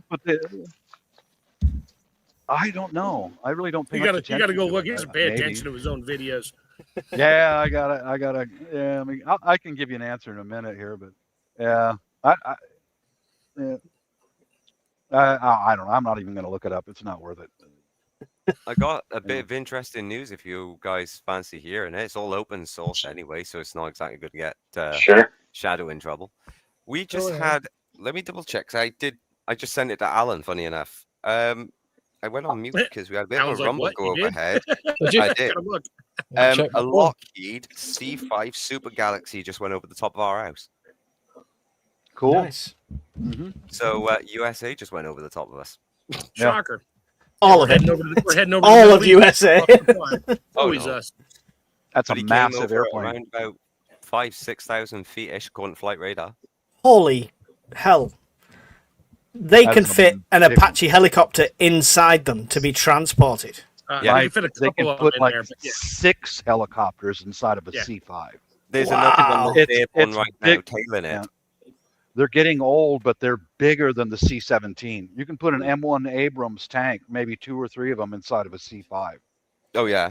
I don't know. I really don't pay You attention. You gotta go look. He to doesn't pay attention to his own videos. Yeah, I gotta. Yeah, I mean, I can give you an answer in a minute here, but yeah, I don't know. I'm not even gonna look it up. It's not worth it. I got a bit of interesting news if you guys fancy hearing it. It's all open source anyway, so it's not exactly going to get Shadow in trouble. We just had. Let me double check. I just sent it to Alan. Funny enough, I went on mute because we had a bit of a rumble go overhead. I did. A Lockheed C5 Super Galaxy just went over the top of our house. Cool. Nice. So USA just went over the top of us. Shocker. All of it. We're heading over all of USA. Always us. That's a massive airplane. Around about 5,000-6,000 feet ish, according to flight radar. Holy hell. They can fit an Apache helicopter inside them to be transported. They can fit a couple of them put in like there. But 6 helicopters inside of a C5. There's another one that's airborne right now, tailing it. They're getting old, but they're bigger than the C-17. You can put an M1 Abrams tank, maybe 2 or 3 of them inside of a C5. Oh, yeah.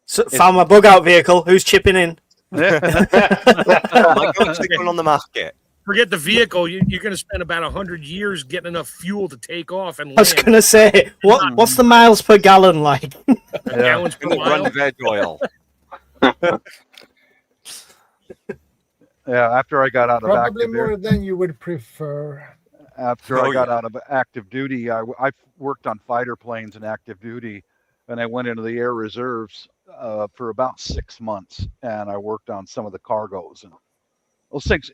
So, found my bug out vehicle. Who's chipping in? My God's going on the market. Forget the vehicle. You're going to spend about 100 years getting enough fuel to take off and land. I was going to say, what's the miles per gallon like? Gallons per mile. Run veg oil. Yeah, after I got out of Probably active more than you would prefer. After I got out of active duty, I worked on fighter planes in active duty, and I went into the air reserves for about 6 months, and I worked on some of the cargos. And those things,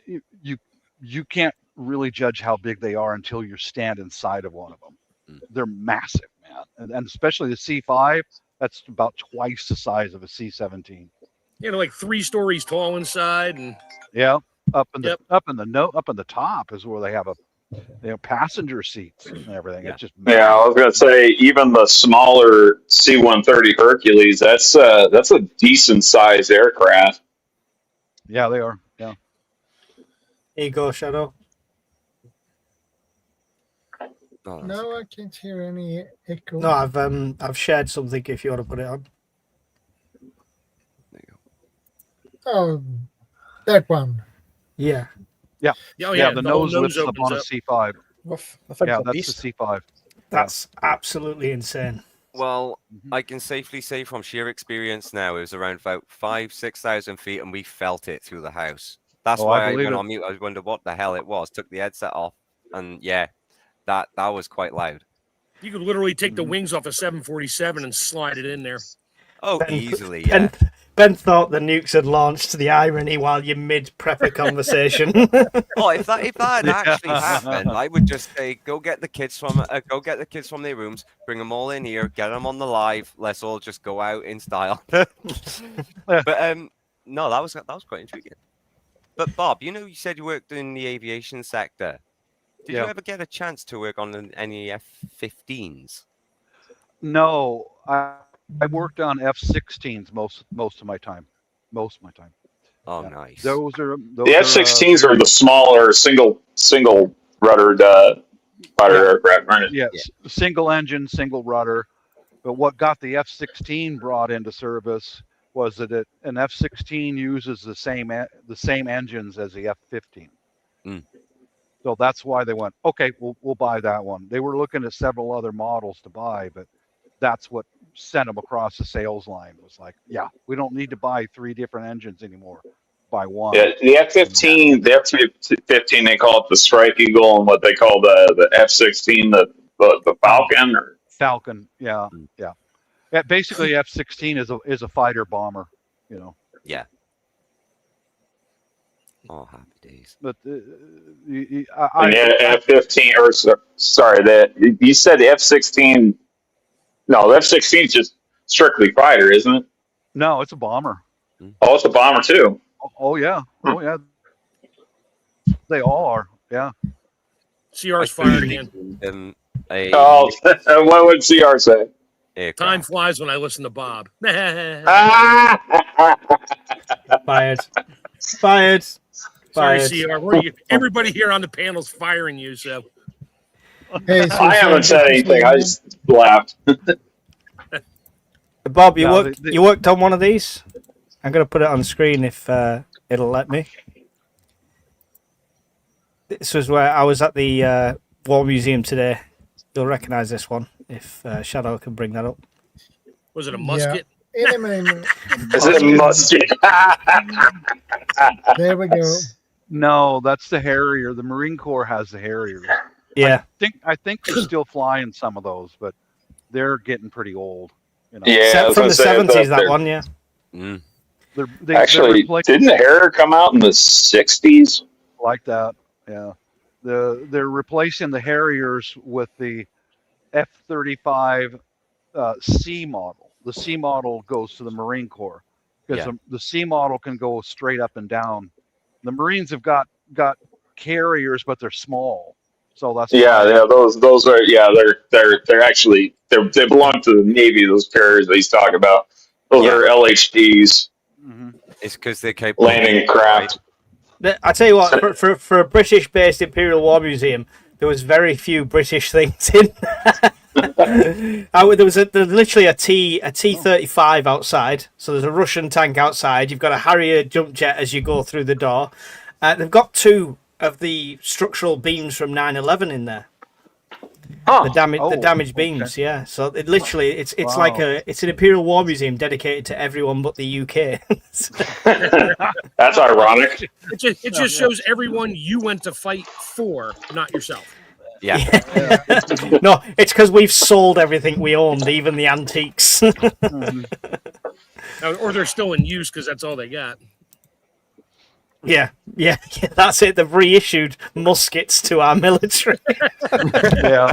you can't really judge how big they are until you stand inside of one of them. They're massive, man, and especially the C5. That's about twice the size of a C-17. Like 3 stories tall inside, and up in the top is where they have passenger seats and everything. It's just I was gonna say even the smaller C-130 Hercules. That's a decent sized aircraft. Yeah, they are. Yeah. Here you go, Shadow. Oh, No, I can't hear any echo. No, I've shared something if you want to put it on. there you go. Oh, that one. Yeah. Yeah. Oh, Yeah, the whole nose lifts up opens on a up. C5. I think Yeah, the that's beast. the C5. That's absolutely insane. Well, Mhm. I can safely say from sheer experience now, it was around about 6,000 feet, and we felt it through the house. That's Oh, why I I believe went it. on mute. I wondered what the hell it was. Took the headset off, and yeah, that was quite loud. You could literally take the Mhm. wings off a 747 and slide it in there. Oh, Ben- easily, yeah. Ben thought the nukes had launched. The irony while you're mid prepper conversation. Oh, if that had Yeah. actually happened, I would just say, go get the kids from their rooms, bring them all in here, get them on the live. Let's all just go out in style. But no, that was quite intriguing. But Bob, you said you worked in the aviation sector. Did you Yeah. ever get a chance to work on any F-15s? No, I worked on F-16s most of my time. Most of my time. Oh, Yeah. nice. Those are The F-16s are the smaller single ruddered fighter aircraft, right? Yes, single engine, single rudder. But what got the F-16 brought into service was that an F-16 uses the same engines as the F-15. Mm. So that's why they went, okay, we'll buy that one. They were looking at several other models to buy, but that's what sent them across the sales line. Was like, yeah, we don't need to buy 3 different engines anymore. Buy one. Yeah, the F-15, they call it the Strike Eagle, and what they call the F-16, the Falcon. Or Falcon, yeah. Yeah, basically, F-16 is a fighter bomber, Yeah. Oh, happy days. But and F-15, or sorry, you said the F-16. No, the F-16 is just strictly fighter, isn't it? no, it's a bomber. Oh, it's a bomber too. Oh yeah, they all are. Yeah. CR's fired again. Oh, what would CR say? Time flies when I listen to Bob. Fired. Fired. Sorry, Fired. CR. What are you? Everybody here on the panel's firing you. So Hey, so I haven't said anything. I just laughed. Bob, you No, worked. You worked on one of these. I'm gonna put it on screen if it'll let me. This was where I was at the War Museum today. You'll recognise this one if Shadow can bring that up. was it a musket? Yeah. Is it a musket? There we go. No, that's the Harrier. The Marine Corps has the Harrier. Yeah. I think they're still flying some of those, but they're getting pretty old. Yeah, I was From gonna the say, 70s, that one, yeah. Mm. Actually, didn't the Harrier come out in the 60s? Like that, yeah. They're replacing the Harriers with the F-35 C model. The C model goes to the Marine Corps because the C model can go straight up and down. The Marines have got carriers, but they're small, so that's Those are they're actually they belong to the Navy. Those carriers that he's talking about, those are LHDs. Mm-hmm. It's because they're capable landing craft. I tell you what, for a British-based Imperial War Museum, there was very few British things in there. There's literally a T-35 outside, so there's a Russian tank outside. You've got a Harrier jump jet as you go through the door. They've got 2 of the structural beams from 9/11 in there. The damaged beams, yeah. So it literally, it's like it's an Imperial War Museum dedicated to everyone but the UK. That's ironic. It just shows everyone you went to fight for, not yourself. Yeah. No, it's because we've sold everything we owned, even the antiques. Or they're still in use because that's all they got. Yeah, that's it. They've reissued muskets to our military. Yeah.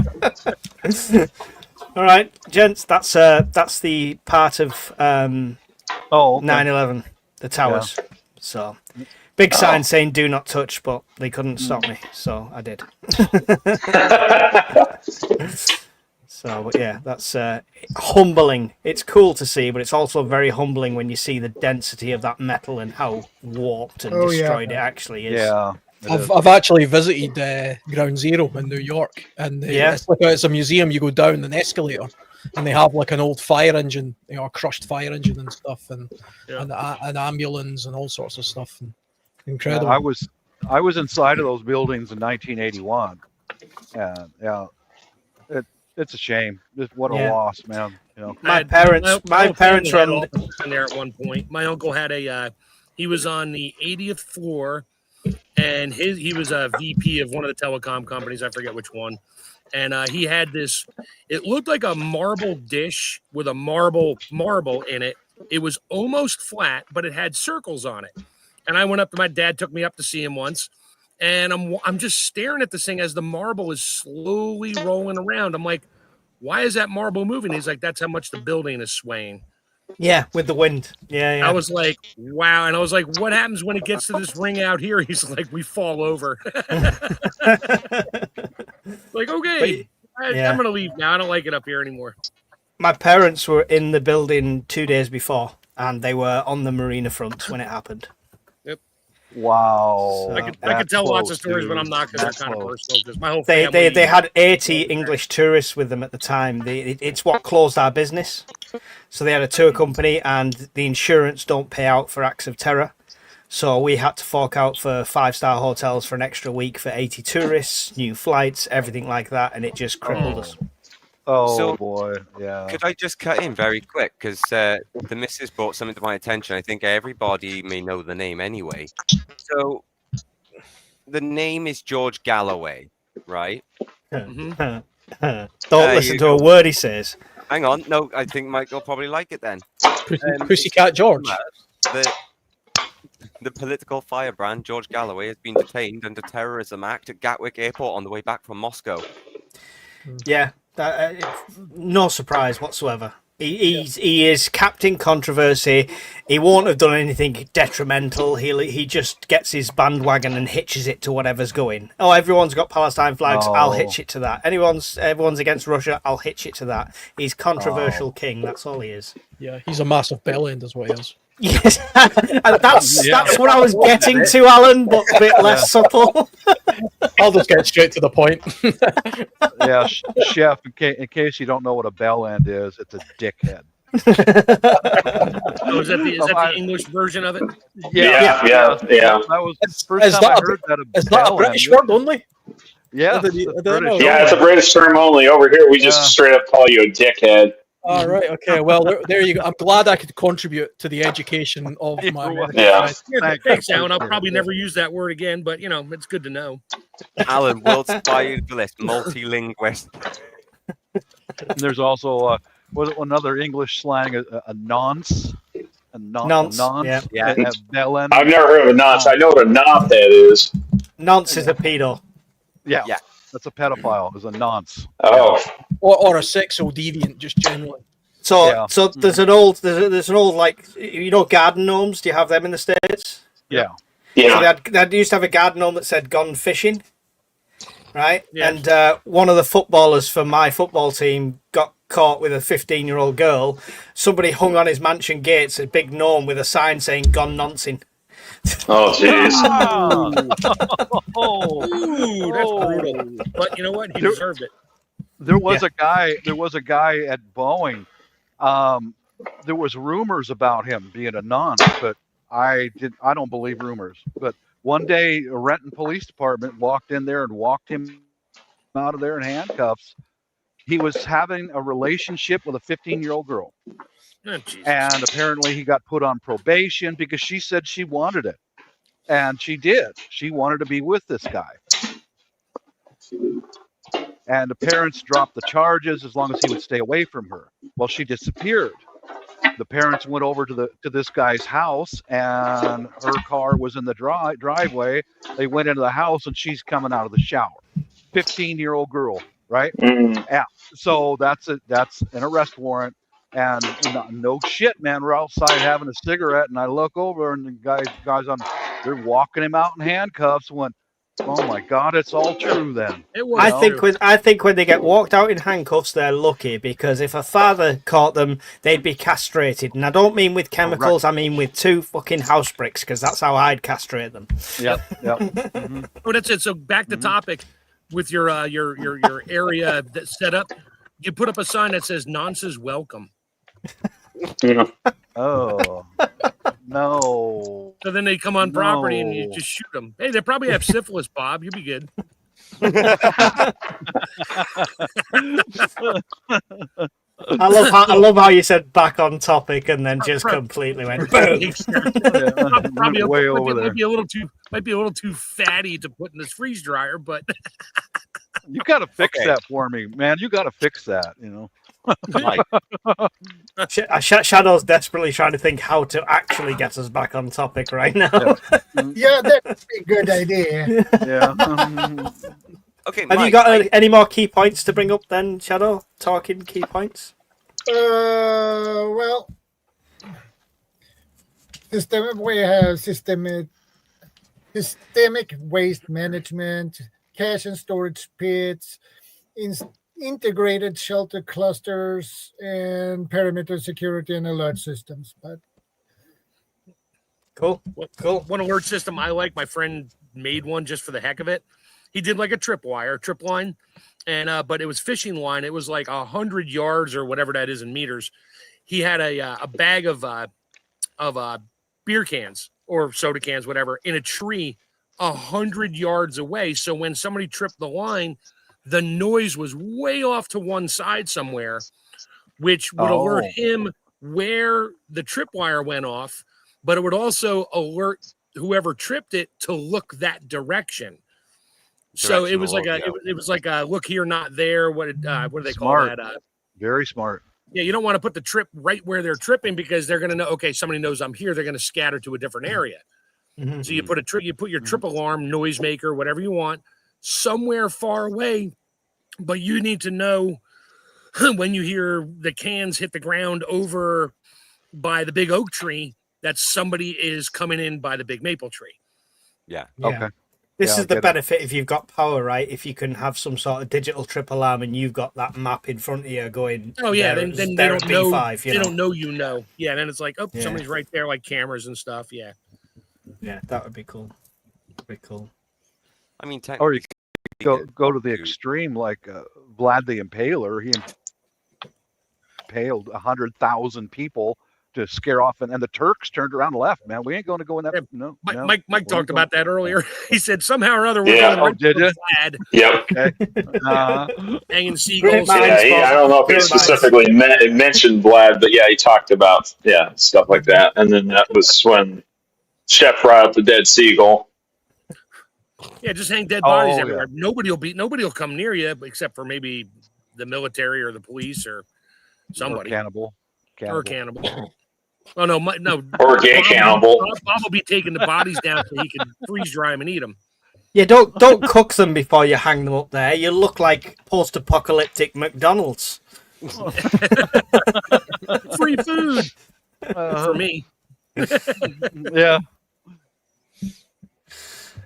All right, gents, that's the part of 9/11, the towers. So big sign saying "Do not touch," but they couldn't stop me, so I did. So, but yeah, that's humbling. It's cool to see, but it's also very humbling when you see the density of that metal and how warped and destroyed it actually is. Yeah. I've actually visited Ground Zero in New York, and it's a museum. You go down an escalator, and they have like an old fire engine, a crushed fire engine and stuff, and an ambulance and all sorts of stuff. And incredible. I was inside of those buildings in 1981, and it's a shame. What a loss, man. My parents were in there at one point. My uncle had he was on the 80th floor, and he was a VP of one of the telecom companies. I forget which one. And he had this. It looked like a marble dish with a marble in it. It was almost flat, but it had circles on it. And I went up to my dad. Took me up to see him once, and I'm just staring at this thing as the marble is slowly rolling around. I'm like, why is that marble moving? He's like, that's how much the building is swaying. Yeah, with the wind. Yeah. I was like, wow. And I was like, what happens when it gets to this ring out here? He's like, we fall over. Like, okay, I'm going to leave now. I don't like it up here anymore. My parents were in the building 2 days before, and they were on the marina front when it happened. Wow. I could tell lots of stories, but I'm not, because they're kind of personal. Because my whole family... They had 80 English tourists with them at the time. It's what closed our business. So they had a tour company, and the insurance don't pay out for acts of terror. So we had to fork out for 5-star hotels for an extra week for 80 tourists, new flights, everything like that, and it just crippled us. Oh, So- boy. Yeah. Could I just cut in very quick? Because the missus brought something to my attention. I think everybody may know the name anyway. So the name is George Galloway, right? Don't listen to a word he says. Hang on. No, I think Michael probably like it then. Pussycat George. The political firebrand George Galloway has been detained under terrorism act at Gatwick Airport on the way back from Moscow. Yeah, no surprise whatsoever. He is Captain Controversy. He won't have done anything detrimental. He just gets his bandwagon and hitches it to whatever's going. Oh, everyone's got Palestine flags. I'll hitch it to that. Everyone's against Russia. I'll hitch it to that. He's controversial king. That's all he is. Yeah, he's a massive bell end, is what he is. Yes, that's what I was getting to, Alan, but a bit less subtle. I'll just get straight to the point. Yeah, chef. In case you don't know what a bell end is, it's a dickhead. Oh, is that the English version of it? Yeah. That was the first time I heard that. Is that a British word only? Yeah, it's a British term only. Over here, we just straight up call you a dickhead. All right. Okay. Well, there you go. I'm glad I could contribute to the education of my American friends. Thanks, Alan. I'll probably never use that word again, but it's good to know. Alan, world's bilingualist, multilinguist. There's also another English slang, a nonce. A nonce. Yeah. Bell end. I've never heard of a nonce. I know what a knobhead is. Nonce is a pedo. Yeah. That's a pedophile. Is a nonce. Oh. Or a sexual deviant, just generally. So there's an old like garden gnomes. Do you have them in the States? Yeah. So they used to have a garden gnome that said "gone fishing," right? Yeah. And one of the footballers for my football team got caught with a 15-year-old girl. Somebody hung on his mansion gates a big gnome with a sign saying "gone noncing." Oh, jeez. Ooh, that's brutal. But you know what? He deserved it. There was a guy at Boeing. There was rumors about him being a nonce, but I don't believe rumors. But one day, a Renton Police Department walked in there and walked him out of there in handcuffs. He was having a relationship with a 15-year-old girl. Oh, and apparently he got put on probation because she said she wanted it. And she did. She wanted to be with this guy. And the parents dropped the charges as long as he would stay away from her. Well, she disappeared. The parents went over to this guy's house, and her car was in the driveway. They went into the house, and she's coming out of the shower. 15-year-old girl, right? Mm. Yeah. So that's an arrest warrant. And no shit, man. We're outside having a cigarette, and I look over, and the guys they're walking him out in handcuffs. When Oh my God, it's all true then. It was. I think when they get walked out in handcuffs, they're lucky, because if a father caught them, they'd be castrated. And I don't mean with chemicals, I mean with 2 fucking house bricks, because that's how I'd castrate them. Yep. Mm-hmm. Oh, that's it. So back to topic with your area that's set up. You put up a sign that says "Nonces welcome." Oh no! So then they come on property and you just shoot them. Hey, they probably have syphilis, Bob. You'll be good. I love how you said back on topic and then just completely went boom. Probably way over there. Might be a little too fatty to put in this freeze dryer, but You got to fix that for me, man. You got to fix that. You know. Shadow's desperately trying to think how to actually get us back on topic right now. Yeah, that's a good idea. Yeah. Okay, Have you got any more key points to bring up then, Shadow? Talking key points? Well, we have systemic waste management, cache and storage pits, integrated shelter clusters, and perimeter security and alert systems. But cool. One alert system I like, my friend made one just for the heck of it. He did like a trip line, and but it was fishing line. It was like 100 yards or whatever that is in meters. He had a bag of beer cans or soda cans, whatever, in a tree 100 yards away. So when somebody tripped the line, the noise was way off to one side somewhere, which would alert him where the tripwire went off, but it would also alert whoever tripped it to look that direction. So it was like a look here, not there. What do they call that? Very smart. Yeah, you don't want to put the trip right where they're tripping, because they're going to know. Okay, somebody knows I'm here. They're going to scatter to a different area. Mm-hmm. So you put your trip alarm, noisemaker, whatever you want, somewhere far away, but you need to know when you hear the cans hit the ground over by the big oak tree that somebody is coming in by the big maple tree. Yeah. Okay. This is the benefit if you've got power, right? If you can have some sort of digital trip alarm and you've got that map in front of you going. Oh yeah, then they don't know. B5, they don't know. Yeah, then it's like, somebody's right there, like cameras and stuff. Yeah. Yeah, that would be cool. I mean, or you go to the extreme, like Vlad the Impaler. He impaled 100,000 people to scare off, and the Turks turned around and left. Man, we ain't going to go in that. Yeah. No, Mike talked about that earlier. He said somehow or other we're going to did you? Vlad. Yep. Okay. Hanging seagulls. I don't know if he specifically mentioned Vlad, but yeah, he talked about stuff like that. And then that was when Chef brought up the dead seagull. Yeah, just hang dead bodies everywhere. Yeah. Nobody will come near you except for maybe the military or the police or somebody. Or cannibal. Oh no, or gay cannibal. Bob will be taking the bodies down so he can freeze dry them and eat them. Yeah, don't cook them before you hang them up there. You look like post-apocalyptic McDonald's. Free food for me. Yeah.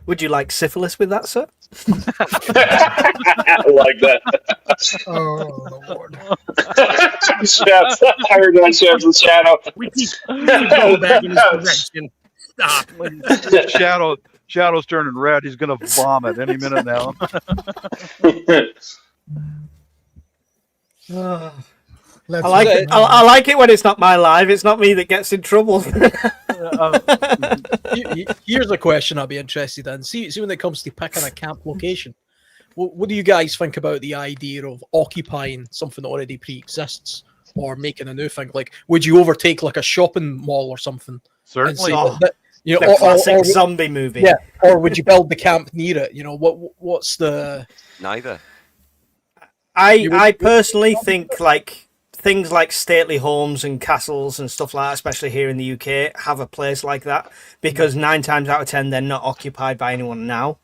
Would you like syphilis with that, sir? I like that. Oh, Lord. Chef, I heard that Chef's the Shadow. We keep going back in this direction. Stop. Shadow's turning red. He's going to vomit any minute now. I like it when it's not my live. It's not me that gets in trouble. Here's a question I'd be interested in. See when it comes to picking a camp location, what do you guys think about the idea of occupying something that already pre-exists or making a new thing? Like, would you overtake like a shopping mall or something? Certainly. The classic zombie movie. Yeah, or would you build the camp near it? What's the... Neither. I personally think like things like stately homes and castles and stuff like that, especially here in the UK, have a place like that because 9 times out of 10 they're not occupied by anyone now.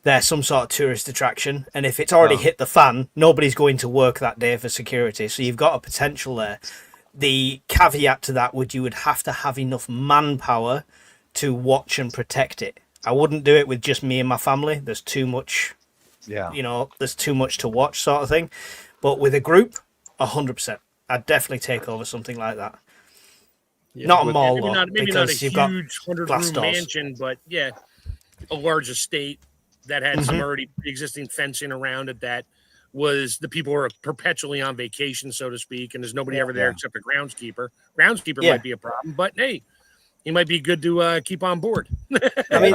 They're some sort of tourist attraction, and if it's already hit the fan, nobody's going to work that day for security. So you've got a potential there. The caveat to that you would have to have enough manpower to watch and protect it. I wouldn't do it with just me and my family. There's too much, Yeah. there's too much to watch, sort of thing. But with a group, 100%, I'd definitely take over something like that. Not a With- mall, Maybe though, not a because you've got huge 100-room glass doors. mansion, but yeah, a large estate that had some Mhm. already existing fencing around it that was the people were perpetually on vacation, so to speak, and there's nobody ever there Yeah. except a groundskeeper. Groundskeeper Yeah. might be a problem, but hey, he might be good to keep on board. I mean,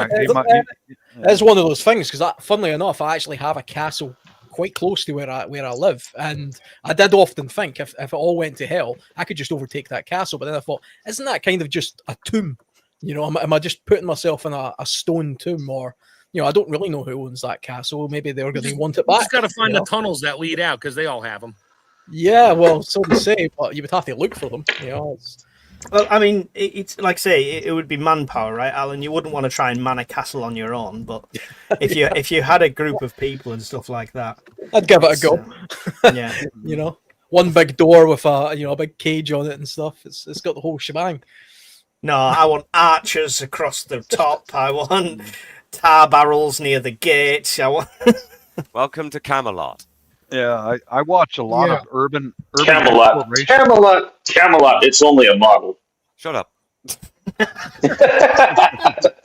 It's one of those things because, funnily enough, I actually have a castle quite close to where I live, and I did often think if it all went to hell, I could just overtake that castle. But then I thought, isn't that kind of just a tomb? You know, am I just putting myself in a stone tomb, or I don't really know who owns that castle. Maybe they're going to want it You back. just got to find you the know? tunnels that lead out because they all have them. Yeah, well, so they say, but you would have to look for them. well, I mean, it's like I say, it would be manpower, right, Alan? You wouldn't want to try and man a castle on your own, but if you had a group of people and stuff like that, I'd give it a go. Yeah, One big door with a big cage on it and stuff. It's got the whole shebang. No, I want archers across the top. I want tar barrels near the gate. I want. Welcome to Camelot. Yeah, I watch a lot Yeah. of urban Camelot. exploration. Camelot. It's only a model. Shut up. Shut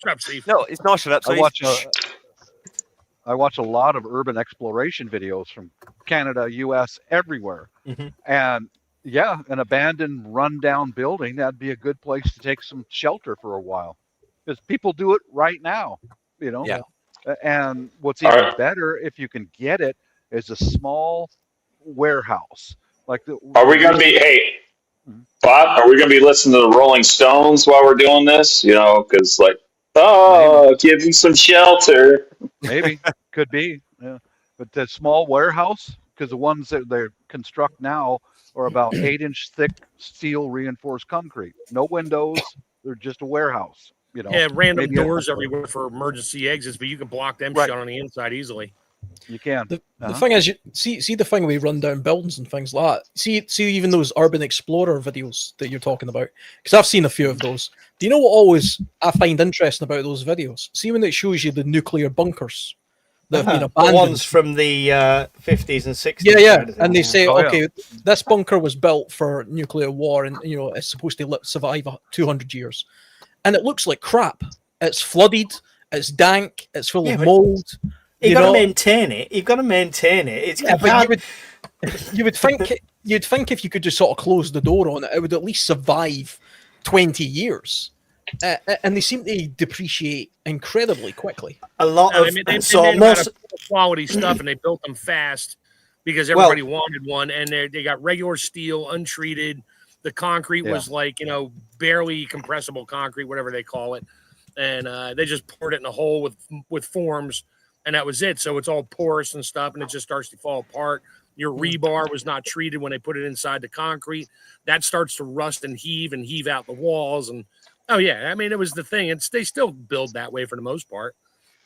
up, Steve. No, it's not shut up. So I watch a lot of urban exploration videos from Canada, U.S., everywhere. Mhm. And yeah, an abandoned, rundown building, that'd be a good place to take some shelter for a while. Because people do it right now, Yeah. And what's All even right. better, if you can get it, is a small warehouse. Like Are we going to be, hey, Bob, are we going to be listening to the Rolling Stones while we're doing this? Because give me some shelter. Maybe could be, yeah. But the small warehouse, because the ones that they construct now are about 8-inch thick steel reinforced concrete. No windows. They're just a warehouse. Yeah, random maybe doors everywhere for emergency exits, but you can block them Right. shut on the inside easily. You can. The thing is, you see the thing we run down buildings and things like that. See even those urban explorer videos that you're talking about, because I've seen a few of those. Do you know what always I find interesting about those videos? See when it shows you the nuclear bunkers that have been The abandoned. ones from the 50s and 60s. Yeah, kind of thing, and they yeah. say, Oh, yeah. okay, this bunker was built for nuclear war, and it's supposed to survive 200 years, and it looks like crap. It's flooded, it's dank, it's full of but mold. You've got to maintain it. You've got to maintain it. It's But you would think if you could just sort of close the door on it, it would at least survive 20 years. And they seem to depreciate incredibly quickly. a lot No, of they made so them out most of quality stuff, and they built them fast because everybody wanted one, and they got regular steel, untreated. The concrete was like barely compressible concrete, whatever they call it, and they just poured it in a hole with forms, and that was it. So it's all porous and stuff, and it just starts to fall apart. Your rebar was not treated when they put it inside the concrete. That starts to rust and heave out the walls. And oh yeah, I mean it was the thing. They still build that way for the most part.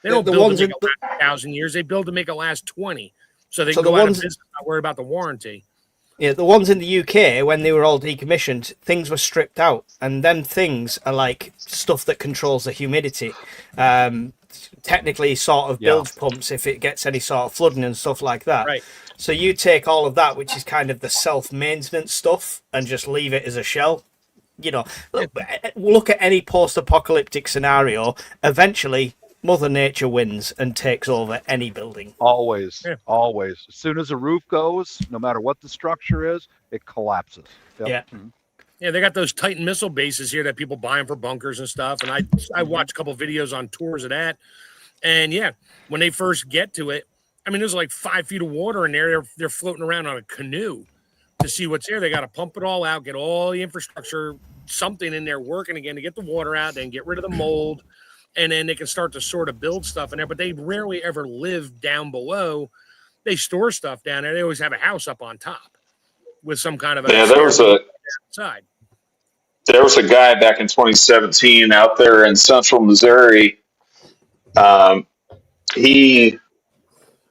They don't The build ones to make it last 1,000 years. They build to make it last 20, so they can the go out of ones- business, not worry about the warranty. Yeah, the ones in the UK, when they were all decommissioned, things were stripped out, and then things are like stuff that controls the humidity. Technically, sort of bilge pumps if it gets any sort of flooding and stuff like that. Right. So you take all of that, which is kind of the self-maintenance stuff, and just leave it as a shell. Look at any post-apocalyptic scenario. Eventually, Mother Nature wins and takes over any building. Always, Yeah. always. As soon as the roof goes, no matter what the structure is, it collapses. Yep. Yeah. Yeah, they got those Titan missile bases here that people buy them for bunkers and stuff. And I watched a couple videos on tours of that. And yeah, when they first get to it, I mean, there's like 5 feet of water in there. They're floating around on a canoe to see what's there. They got to pump it all out, get all the infrastructure, something in there working again to get the water out, then get rid of the mold. And then they can start to sort of build stuff in there. But they rarely ever live down below. They store stuff down there. They always have a house up on top with some kind of a There was a guy back in 2017 out there in central Missouri. He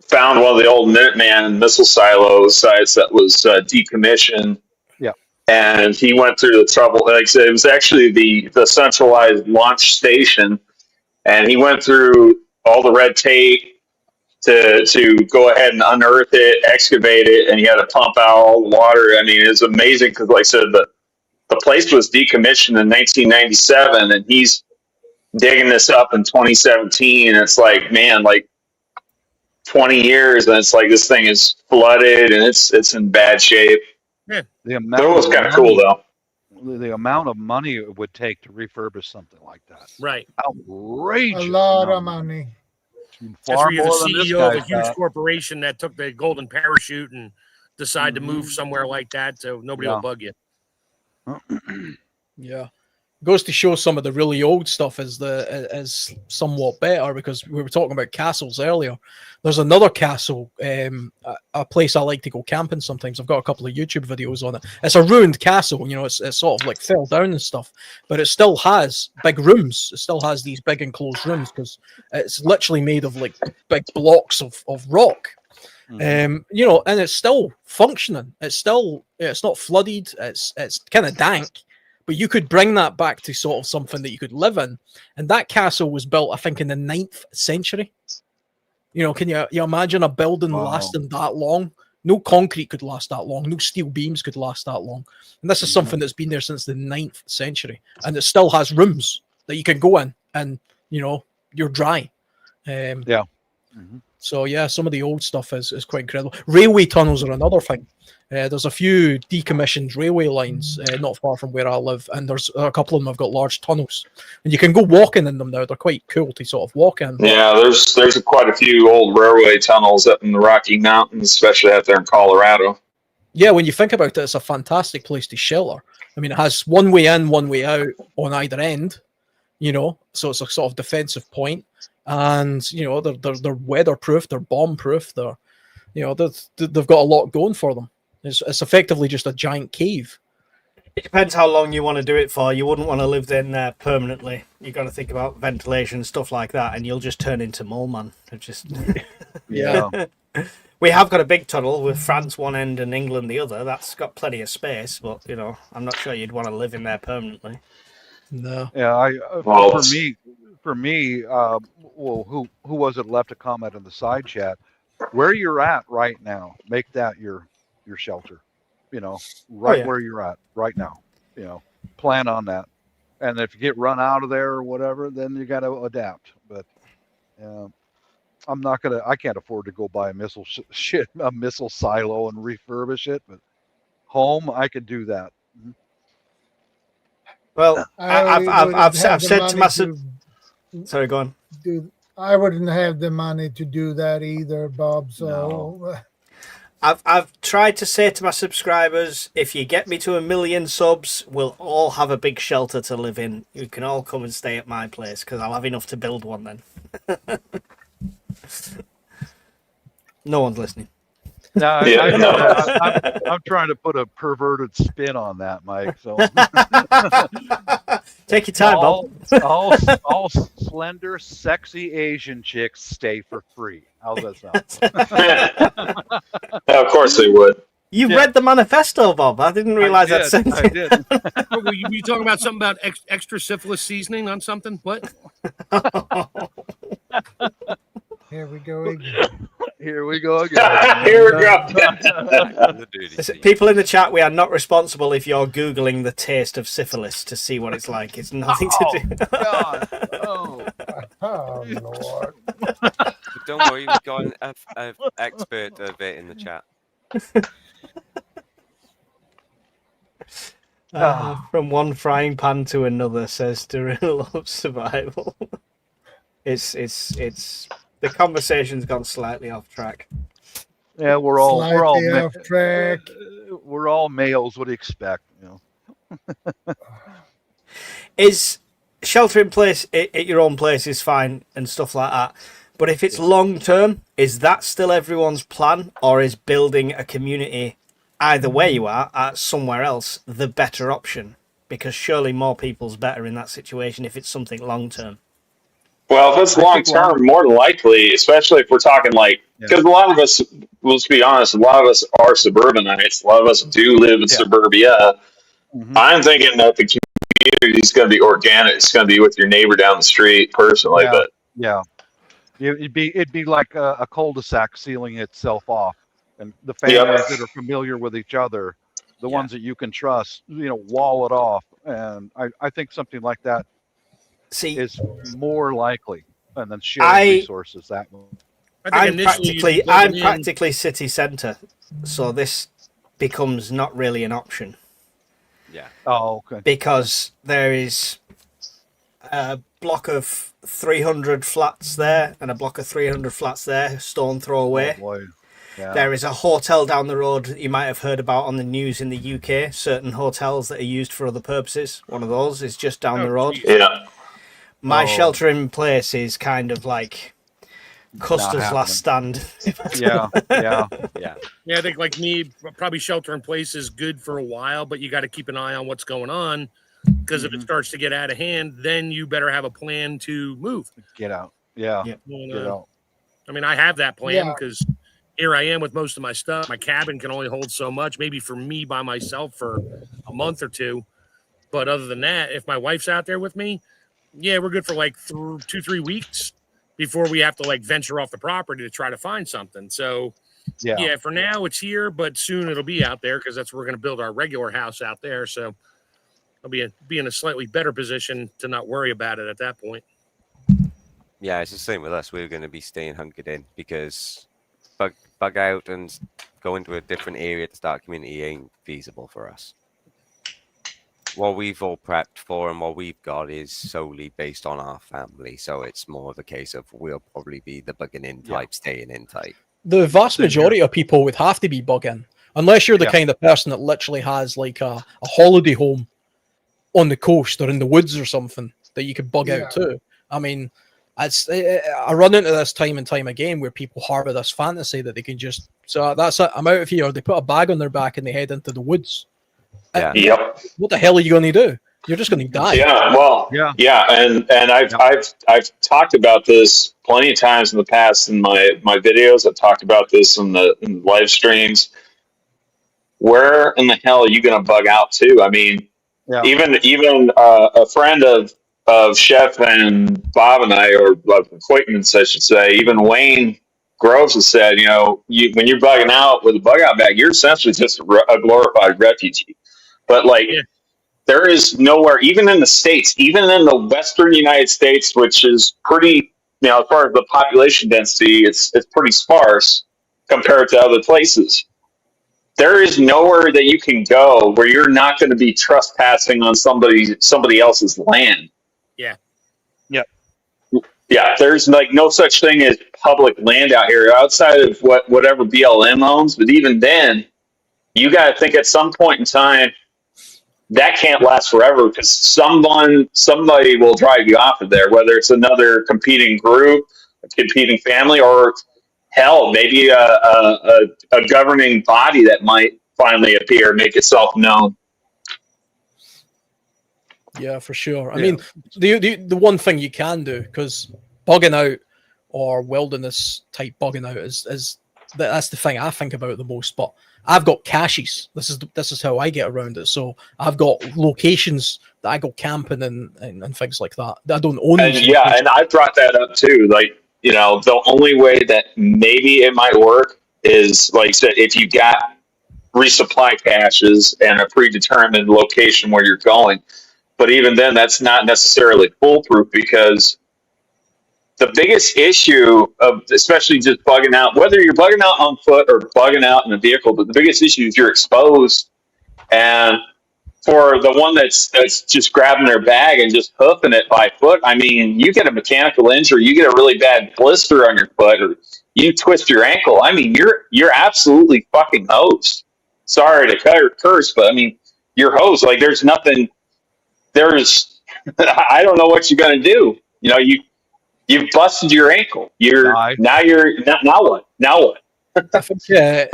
found one of the old Minuteman missile silo sites that was decommissioned. Yeah. And he went through the trouble. Like I said, it was actually the centralized launch station. and he went through all the red tape to go ahead and unearth it, excavate it, and he had to pump out all the water. I mean, it's amazing because, like I said, the place was decommissioned in 1997, and he's digging this up in 2017. And it's like, man, like 20 years, and it's like this thing is flooded and it's in bad shape. Yeah. It was kind of cool though. The amount of money it would take to refurbish something like that. Right. Outrageous. A lot of money. That's Far where you're more the than this CEO of a guy's huge got. corporation that took the golden parachute and decide to move somewhere like that, so nobody will bug you. Yeah. Goes to show some of the really old stuff is somewhat better, because we were talking about castles earlier. There's another castle, a place I like to go camping sometimes. I've got a couple of YouTube videos on it. It's a ruined castle, you know, it's sort of like fell down and stuff, but it still has big rooms. It still has these big enclosed rooms because it's literally made of like big blocks of rock. You know, and it's still functioning. It's not flooded. It's kind of dank. But you could bring that back to sort of something that you could live in. And that castle was built, I think, in the 9th century. You know, can you imagine a building lasting that long? No concrete could last that long. No steel beams could last that long. And this is something that's been there since the 9th century. And it still has rooms that you can go in and, you know, you're dry. So, yeah, some of the old stuff is quite incredible. Railway tunnels are another thing. There's a few decommissioned railway lines not far from where I live, and there's a couple of them have got large tunnels. And you can go walking in them now. They're quite cool to sort of walk in. Yeah, there's quite a few old railway tunnels up in the Rocky Mountains, especially out there in Colorado. Yeah, when you think about it, it's a fantastic place to shelter. I mean, it has one way in, one way out on either end, you know, so it's a sort of defensive point. And, you know, they're weatherproof, they're bomb-proof, they've got a lot going for them. It's effectively just a giant cave. It depends how long you want to do it for. You wouldn't want to live in there permanently. You've got to think about ventilation, stuff like that, and you'll just turn into mole man. Yeah. We have got a big tunnel with France one end and England the other. That's got plenty of space, but, you know, I'm not sure you'd want to live in there permanently. No. Yeah, for me, who was it left a comment in the side chat? Where you're at right now, make that your shelter. You know, where you're at right now. You know, plan on that. And if you get run out of there or whatever, then you got to adapt. But I can't afford to go buy a missile silo and refurbish it. But home, I could do that. Well, I've said to myself. Sorry, go on. Dude, I wouldn't have the money to do that either, Bob. So no. I've tried to say to my subscribers, if you get me to 1 million subs, we'll all have a big shelter to live in. You can all come and stay at my place because I'll have enough to build one then. No one's listening. No, I'm trying to put a perverted spin on that, Mike. So take your time, Bob. all slender, sexy Asian chicks stay for free. How's that sound? Of course they would. You read the manifesto, Bob. I didn't realize that sentence. I did. Were you talking about something about extra syphilis seasoning on something? What? Here we go again. Here we go again. Here we go. Listen, people in the chat, we are not responsible if you're Googling the taste of syphilis to see what it's like. It's nothing to do. God. Oh, Lord. But don't worry, we've got an expert of it in the chat. From one frying pan to another, says Daryl of Survival. It's the conversation's gone slightly off track. Yeah, we're all off track. We're all males. What do you expect? You know. Is shelter in place at your own place is fine and stuff like that, but if it's long term, is that still everyone's plan, or is building a community either where you are at somewhere else the better option? Because surely more people's better in that situation if it's something long term. Well, if it's long term, more than likely, especially if we're talking because a lot of us, let's be honest, a lot of us are suburbanites. A lot of us do live in suburbia. Mm-hmm. I'm thinking that the community is going to be organic. It's going to be with your neighbor down the street personally. Yeah. But Yeah, it'd be like a cul-de-sac sealing itself off, and the families that are familiar with each other, the ones that you can trust, wall it off. And I think something like that is more likely, and then sharing resources that way. I'm practically city centre, so this becomes not really an option. Yeah. Oh, okay. Because there is a block of 300 flats there and a block of 300 flats there, stone throw away. Oh, boy. Yeah. There is a hotel down the road that you might have heard about on the news in the UK, certain hotels that are used for other purposes. One of those is just down the road. Yeah. My shelter in place is kind of like Custer's last stand. Yeah. Yeah, I think like me, probably shelter in place is good for a while, but you got to keep an eye on what's going on, because if it starts to get out of hand, then you better have a plan to move. Get out. Yeah. Get out. I mean, I have that plan because here I am with most of my stuff. My cabin can only hold so much, maybe for me by myself for a month or two. But other than that, if my wife's out there with me, we're good for like 2-3 weeks before we have to like venture off the property to try to find something. So for now it's here, but soon it'll be out there because that's where we're going to build our regular house out there. So I'll be in a slightly better position to not worry about it at that point. Yeah, it's the same with us. We're going to be staying hunkered in because bug out and go into a different area to start a community ain't feasible for us. What we've all prepped for and what we've got is solely based on our family. So it's more of a case of we'll probably be the bugging in type, staying in type. The vast majority of people would have to be bugging, unless you're the kind of person that literally has like a holiday home on the coast or in the woods or something that you could bug out to. I mean, I run into this time and time again where people harbor this fantasy that they can just, so that's it, I'm out of here. They put a bag on their back and they head into the woods. Yep. What the hell are you going to do? You're just going to die. Yeah. Well. Yeah. And I've talked about this plenty of times in the past in my videos. I've talked about this in the live streams. Where in the hell are you going to bug out to? I mean, even a friend of Chef and Bob and I, or acquaintance, I should say, even Wayne Groves has said, when you're bugging out with a bug out bag, you're essentially just a glorified refugee. But there is nowhere, even in the States, even in the Western United States, which is pretty, as far as the population density, it's pretty sparse compared to other places. There is nowhere that you can go where you're not going to be trespassing on somebody else's land. Yeah. Yeah, there's like no such thing as public land out here outside of whatever BLM owns. But even then, you got to think at some point in time that can't last forever because somebody will drive you off of there, whether it's another competing group, a competing family, or hell, maybe a governing body that might finally appear, make itself known. Yeah, for sure. I mean, the one thing you can do, because bugging out or wilderness type bugging out that's the thing I think about the most. But I've got caches. This is how I get around it. So I've got locations that I go camping and things like that. I don't own. And and I brought that up too. Like, the only way that maybe it might work is, like I said, if you got resupply caches and a predetermined location where you're going. But even then, that's not necessarily foolproof because the biggest issue of especially just bugging out, whether you're bugging out on foot or bugging out in a vehicle, but the biggest issue is you're exposed. And for the one that's just grabbing their bag and just hoofing it by foot, I mean, you get a mechanical injury, you get a really bad blister on your foot, or you twist your ankle. I mean, you're absolutely fucking hosed. Sorry to curse, but I mean, you're hosed. Like, there's nothing. I don't know what you're gonna do. You've busted your ankle. Now what? I think, you're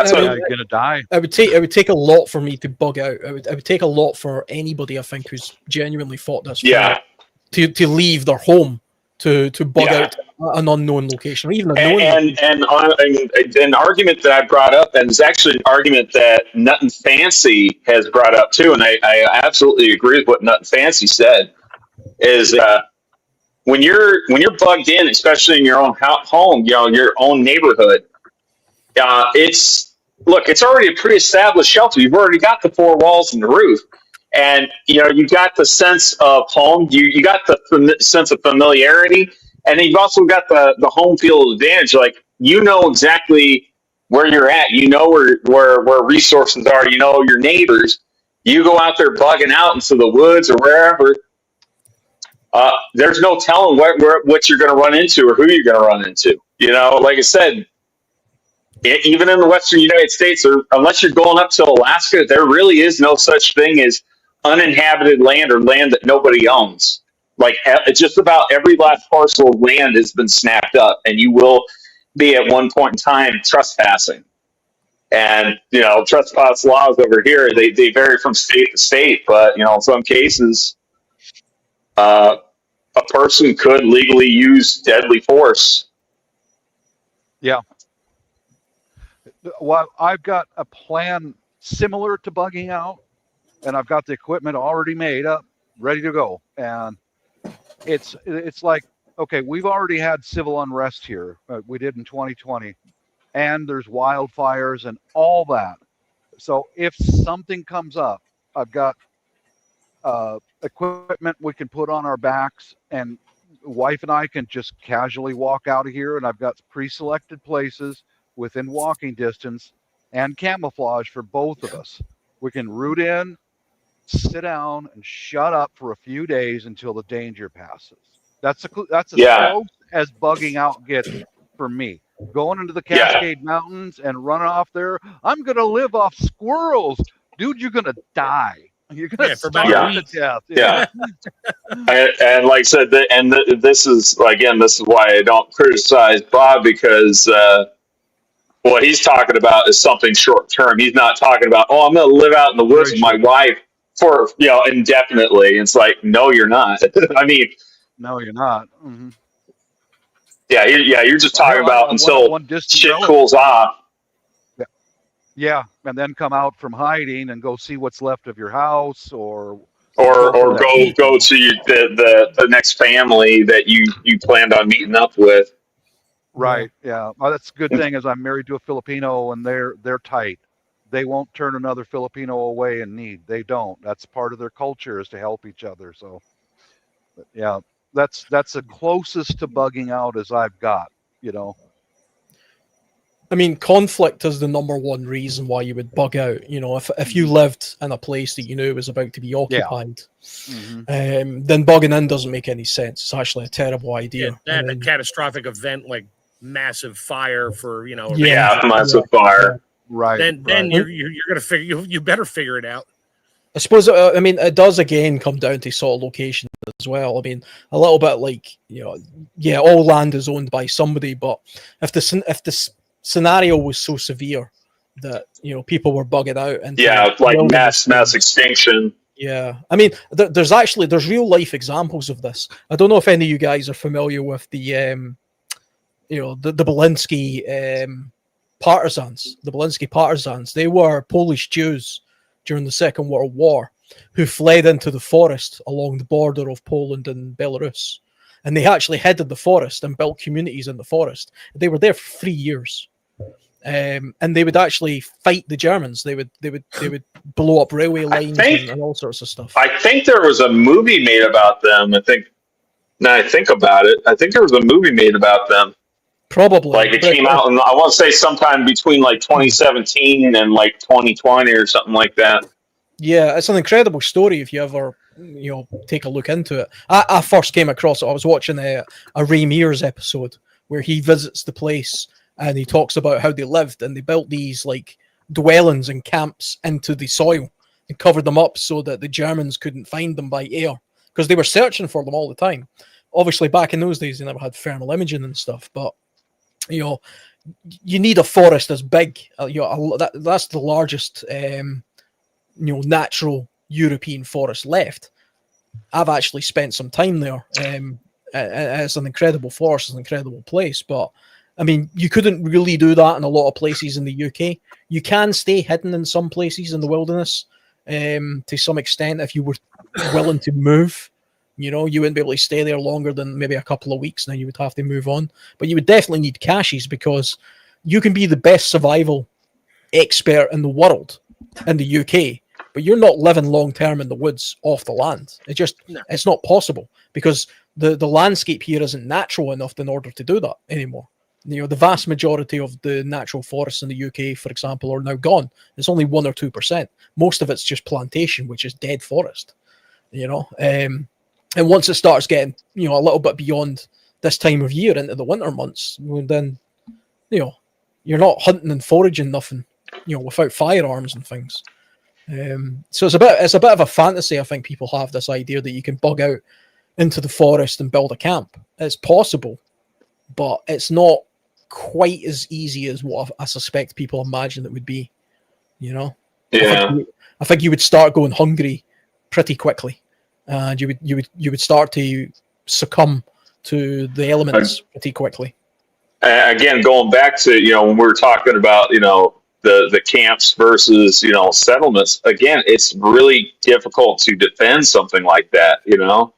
gonna die. It would take a lot for me to bug out. It would take a lot for anybody, I think, who's genuinely fought this fight to leave their home to bug Yeah. out an unknown location, or even a known location. And an argument that I brought up, and it's actually an argument that Nut and Fancy has brought up too, and I absolutely agree with what Nut and Fancy said, is when you're bugged in, especially in your own home, your own neighborhood, it's already a pre-established shelter. You've already got the four walls and the roof, and you've got the sense of home. You got the sense of familiarity, and then you've also got the home field advantage. Like exactly where you're at. Where resources are. Your neighbors. You go out there bugging out into the woods or wherever. There's no telling what you're going to run into or who you're going to run into. Like I said, even in the Western United States, or unless you're going up to Alaska, there really is no such thing as uninhabited land or land that nobody owns. Like just about every last parcel of land has been snapped up, and you will be at one point in time trespassing. And trespass laws over here they vary from state to state, but in some cases, a person could legally use deadly force. Yeah. Well, I've got a plan similar to bugging out, and I've got the equipment already made up, ready to go. And it's like, okay, we've already had civil unrest here. We did in 2020, and there's wildfires and all that. So if something comes up, I've got equipment we can put on our backs, and wife and I can just casually walk out of here, and I've got pre-selected places within walking distance and camouflage for both of us. We can root in, sit down, and shut up for a few days until the danger passes. That's as close as bugging out gets for me. Going into the Cascade Mountains and running off there, I'm going to live off squirrels. Dude, you're going to die. You're going to starve to death. Yeah. and like I said, this is why I don't criticize Bob, because what he's talking about is something short term. He's not talking about, I'm going to live out in the woods with my wife for indefinitely. It's like, no, you're not. I mean, no, you're not. Mm-hmm. You're just talking about until shit cools off. Yeah, and then come out from hiding and go see what's left of your house, or go to the next family that you planned on meeting up with. Right. Yeah. Well, that's a good thing, is I'm married to a Filipino, and they're tight. They won't turn another Filipino away in need. They don't. That's part of their culture, is to help each other. So, yeah, that's the closest to bugging out as I've got. I mean, conflict is the number one reason why you would bug out. If you lived in a place that you knew was about to be occupied, then bugging in doesn't make any sense. It's actually a terrible idea. A catastrophic event like massive fire for massive fire. Right. Then you're gonna figure you better figure it out. I suppose. It does again come down to sort of location as well. I mean, a little bit like all land is owned by somebody, but if the scenario was so severe that people were bugging out and like mass extinction. Yeah, I mean, there's real life examples of this. I don't know if any of you guys are familiar with the Belinsky partisans. The Belinsky partisans, they were Polish Jews during the Second World War who fled into the forest along the border of Poland and Belarus, and they actually hid in the forest and built communities in the forest. They were there for 3 years. And they would actually fight the Germans. They would blow up railway lines and all sorts of stuff. I think there was a movie made about them. Now I think about it, I think there was a movie made about them. Probably. Like it came out, and I want to say sometime between like 2017 and like 2020 or something like that. Yeah, it's an incredible story if you ever take a look into it. I first came across it. I was watching a Ray Mears episode where he visits the place. And he talks about how they lived, and they built these like dwellings and camps into the soil and covered them up so that the Germans couldn't find them by air, because they were searching for them all the time. Obviously, back in those days, they never had thermal imaging and stuff. But you need a forest as big. That's the largest natural European forest left. I've actually spent some time there. It's an incredible forest, it's an incredible place, but I mean, you couldn't really do that in a lot of places in the UK. You can stay hidden in some places in the wilderness, to some extent, if you were willing to move. You know, you wouldn't be able to stay there longer than maybe a couple of weeks, and then you would have to move on. But you would definitely need caches, because you can be the best survival expert in the world in the UK, but you're not living long term in the woods off the land. It's not possible, because the landscape here isn't natural enough in order to do that anymore. You know, the vast majority of the natural forests in the UK, for example, are now gone. It's only 1 or 2%. Most of it's just plantation, which is dead forest. You know, and once it starts getting, you know, a little bit beyond this time of year into the winter months, then, you know, you're not hunting and foraging nothing, you know, without firearms and things. So it's a bit of a fantasy. I think people have this idea that you can bug out into the forest and build a camp. It's possible, but it's not quite as easy as what I suspect people imagine it would be. You know, Yeah. I think you would start going hungry pretty quickly, and you would start to succumb to the elements pretty quickly. Again, going back to, you know, when we were talking about, you know, the camps versus, you know, settlements, again, it's really difficult to defend something like that, you know.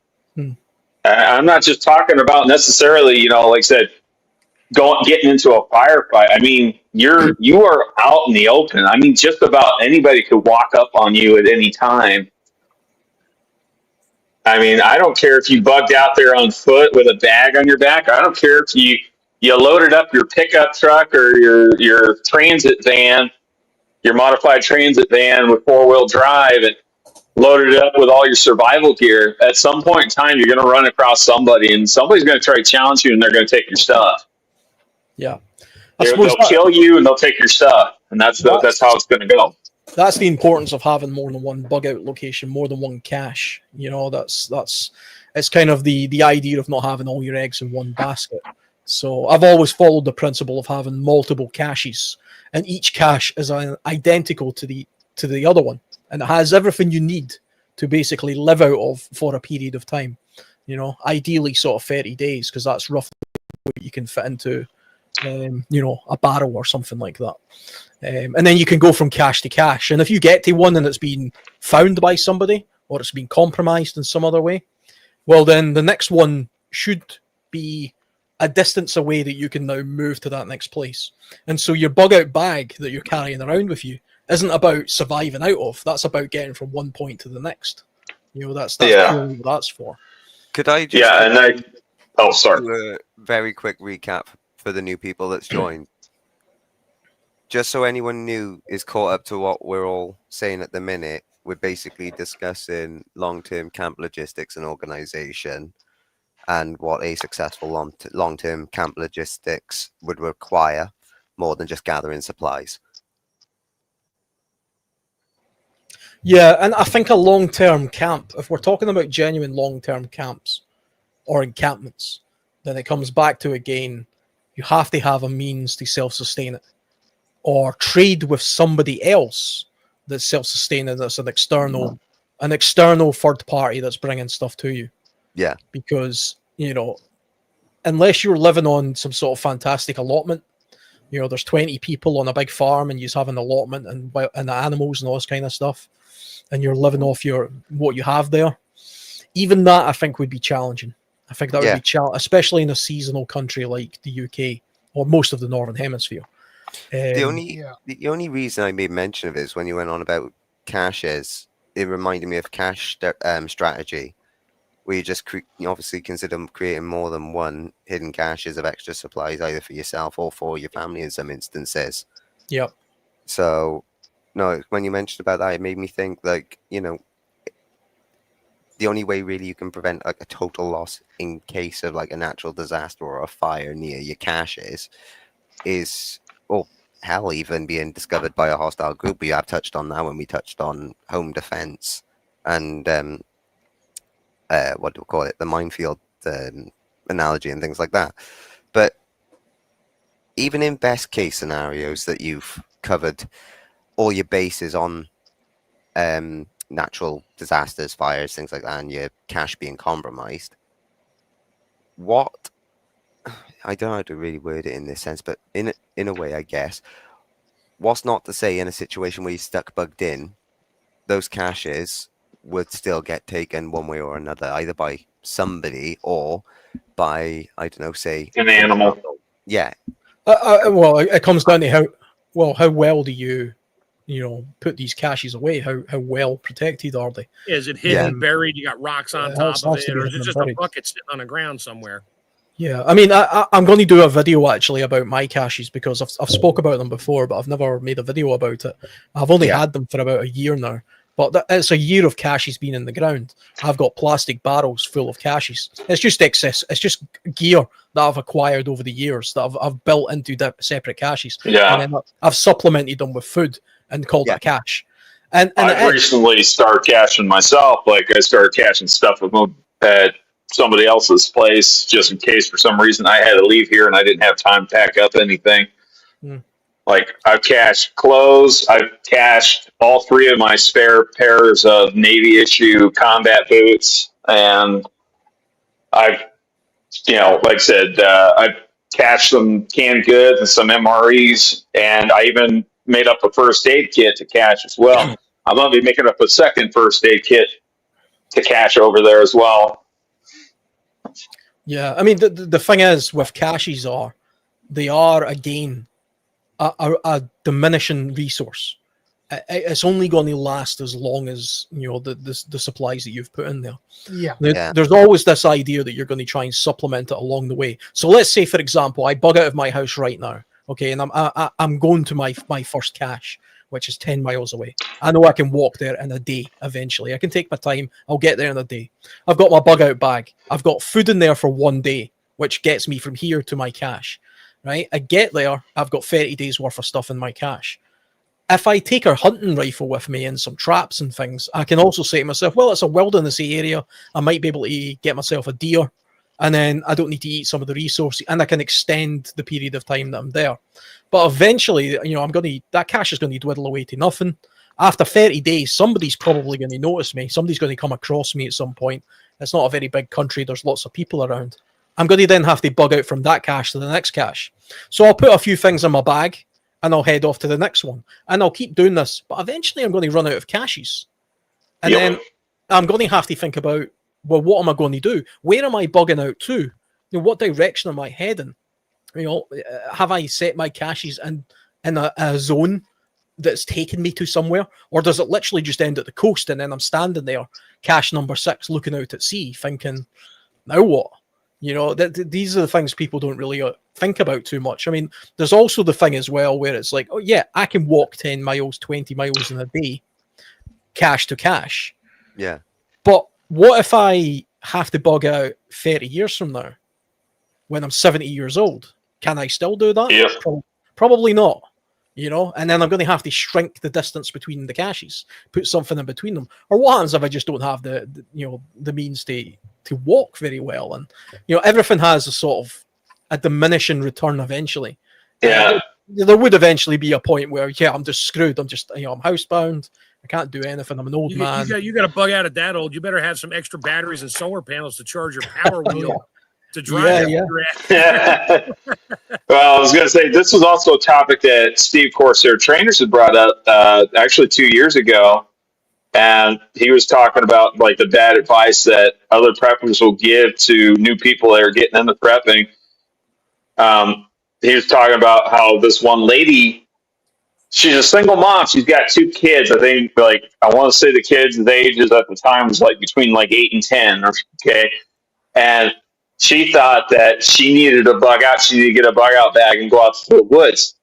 I'm not just talking about necessarily, you know, like I said, getting into a firefight. I mean, you are out in the open. I mean, just about anybody could walk up on you at any time. I mean, I don't care if you bugged out there on foot with a bag on your back. I don't care if you loaded up your pickup truck or your transit van, your modified transit van with 4-wheel drive, and loaded it up with all your survival gear. At some point in time, you're going to run across somebody, and somebody's going to try to challenge you, and they're going to take your stuff. Yeah, they'll kill you, and they'll take your stuff, and that's how it's going to go. That's the importance of having more than one bug out location, more than one cache. You know, it's kind of the idea of not having all your eggs in one basket. So I've always followed the principle of having multiple caches, and each cache is identical to the other one, and it has everything you need to basically live out of for a period of time. You know, ideally sort of 30 days, because that's roughly what you can fit into, you know, a barrel or something like that. And then you can go from cache to cache. And if you get to one and it's been found by somebody, or it's been compromised in some other way, well, then the next one should be a distance away that you can now move to that next place. And so your bug out bag that you're carrying around with you isn't about surviving out of. That's about getting from one point to the next. You know, that's purely what that's for. Could I just sorry. do a very quick recap for the new people that's joined? Just so anyone new is caught up to what we're all saying at the minute, we're basically discussing long-term camp logistics and organization, and what a successful long-term camp logistics would require, more than just gathering supplies. Yeah, and I think a long-term camp, if we're talking about genuine long-term camps or encampments, then it comes back to, again, you have to have a means to self-sustain it, or trade with somebody else that's self-sustaining, that's an external third party that's bringing stuff to you. Yeah. Because, you know, unless you're living on some sort of fantastic allotment, you know, there's 20 people on a big farm and you have an allotment and animals and all this kind of stuff, and you're living off what you have there, even that I think would be challenging. I think that would be challenging, especially in a seasonal country like the UK or most of the Northern Hemisphere. The only reason I made mention of it is when you went on about caches, it reminded me of cache strategy, where you just obviously consider creating more than one hidden caches of extra supplies, either for yourself or for your family in some instances. Yep. So, no, when you mentioned about that, it made me think, like, you know, the only way really you can prevent like a total loss in case of like a natural disaster or a fire near your caches is, or hell, even being discovered by a hostile group. We have touched on that when we touched on home defense and what do we call it, the minefield analogy and things like that. But even in best case scenarios that you've covered all your bases on natural disasters, fires, things like that, and your cache being compromised, what I don't know how to really word it in this sense, but in a way, I guess, what's not to say in a situation where you're stuck bugged in, those caches would still get taken one way or another, either by somebody or by, I don't know, say An animal. Yeah. Well, it comes down to how well do you put these caches away? How well protected are they? Is it hidden, buried? You got rocks on top of it, or is it just a bucket sitting on the ground somewhere? Yeah, I mean, I'm going to do a video actually about my caches because I've spoke about them before, but I've never made a video about it. I've only had them for about a year now, but it's a year of caches being in the ground. I've got plastic barrels full of caches. It's just excess. It's just gear that I've acquired over the years that I've built into separate caches. Yeah, and then I've supplemented them with food and called it a cache. And I've recently started caching myself. Like I started caching stuff at somebody else's place just in case for some reason I had to leave here and I didn't have time to pack up anything. Like I've cached clothes, I've cached all 3 of my spare pairs of Navy issue combat boots, and I've, like I said, I've cached some canned goods and some MREs, and I even made up a first aid kit to cache as well. I'm going to be making up a second first aid kit to cache over there as well. Yeah, I mean, the thing is with caches they are again a diminishing resource. It's only going to last as long as the supplies that you've put in there. There's always this idea that you're going to try and supplement it along the way. So let's say, for example, I bug out of my house right now, okay, and I'm going to my first cache, which is 10 miles away. I know I can walk there in a day eventually. I can take my time. I'll get there in a day. I've got my bug out bag. I've got food in there for 1 day, which gets me from here to my cache, right? I get there. I've got 30 days worth of stuff in my cache. If I take a hunting rifle with me and some traps and things, I can also say to myself, well, it's a wildernessy area. I might be able to get myself a deer, and then I don't need to eat some of the resources, and I can extend the period of time that I'm there. But eventually, that cache is going to dwindle away to nothing. After 30 days, somebody's probably going to notice me. Somebody's going to come across me at some point. It's not a very big country. There's lots of people around. I'm going to then have to bug out from that cache to the next cache. So I'll put a few things in my bag, and I'll head off to the next one. And I'll keep doing this. But eventually, I'm going to run out of caches. And then I'm going to have to think about, well, what am I going to do? Where am I bugging out to? What direction am I heading? Have I set my caches in a zone that's taken me to somewhere? Or does it literally just end at the coast and then I'm standing there, cache number 6, looking out at sea, thinking, now what? These are the things people don't really think about too much. I mean, there's also the thing as well where it's like, oh yeah, I can walk 10 miles, 20 miles in a day, cache to cache. Yeah. But what if I have to bug out 30 years from now when I'm 70 years old? Can I still do that? Yeah. Probably not. And then I'm going to have to shrink the distance between the caches, put something in between them. Or what happens if I just don't have the means to walk very well? And everything has a sort of a diminishing return eventually. Yeah. There would eventually be a point where I'm just screwed. I'm just I'm housebound. I can't do anything. I'm an old man. You got to bug out at that old. You better have some extra batteries and solar panels to charge your power wheel to drive. Yeah. Well, I was going to say, this was also a topic that Steve Corsair Trainers had brought up actually 2 years ago. And he was talking about like the bad advice that other preppers will give to new people that are getting into prepping. He was talking about how this one lady, she's a single mom. She's got 2 kids. I think I want to say the kids' ages at the time was between 8 and 10. Okay. And she thought that she needed to bug out. She needed to get a bug out bag and go out to the woods.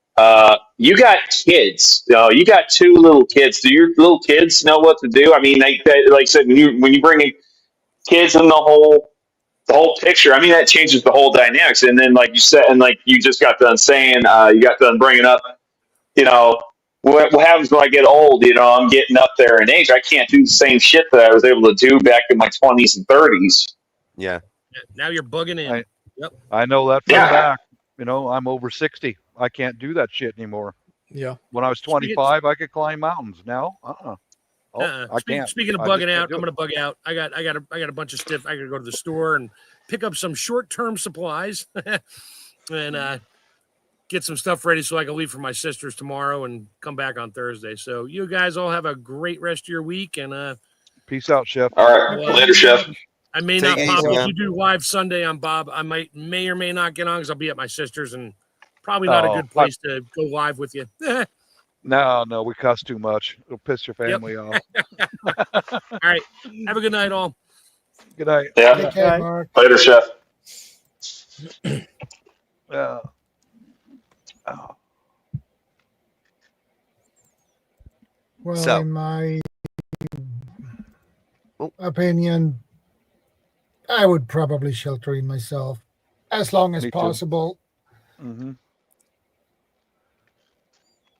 You got kids. You got 2 little kids. Do your little kids know what to do? I mean, like I said, when you bring in kids in the whole picture, I mean, that changes the whole dynamics. And then, like you said, and like you just got done saying, you got done bringing up, what happens when I get old? I'm getting up there in age. I can't do the same shit that I was able to do back in my 20s and 30s. Yeah. Now you're bugging in. I know that for a fact. I'm over 60. I can't do that shit anymore. Yeah. When I was 25, I could climb mountains. Now, I can't. Speaking of I just bugging can't out, do I'm it. gonna bug out. I got a bunch of stuff. I gotta go to the store and pick up some short-term supplies and get some stuff ready so I can leave for my sisters tomorrow and come back on Thursday. So you guys all have a great rest of your week, and Peace out, Chef. All right. Well, Later, Chef. I may Take not it pop easy, if man. you do live Sunday on Bob. I may or may not get on because I'll be at my sister's and probably not a Oh, good place to go live with you. No, we cuss too much. It'll piss your family off. All right. Have a good night, all. Good night. Yeah. Take care, Right. Mark. Later, Chef. Oh. Well, So- in my Oh. opinion, I would probably shelter in myself as long as Me too. possible. Mm-hmm.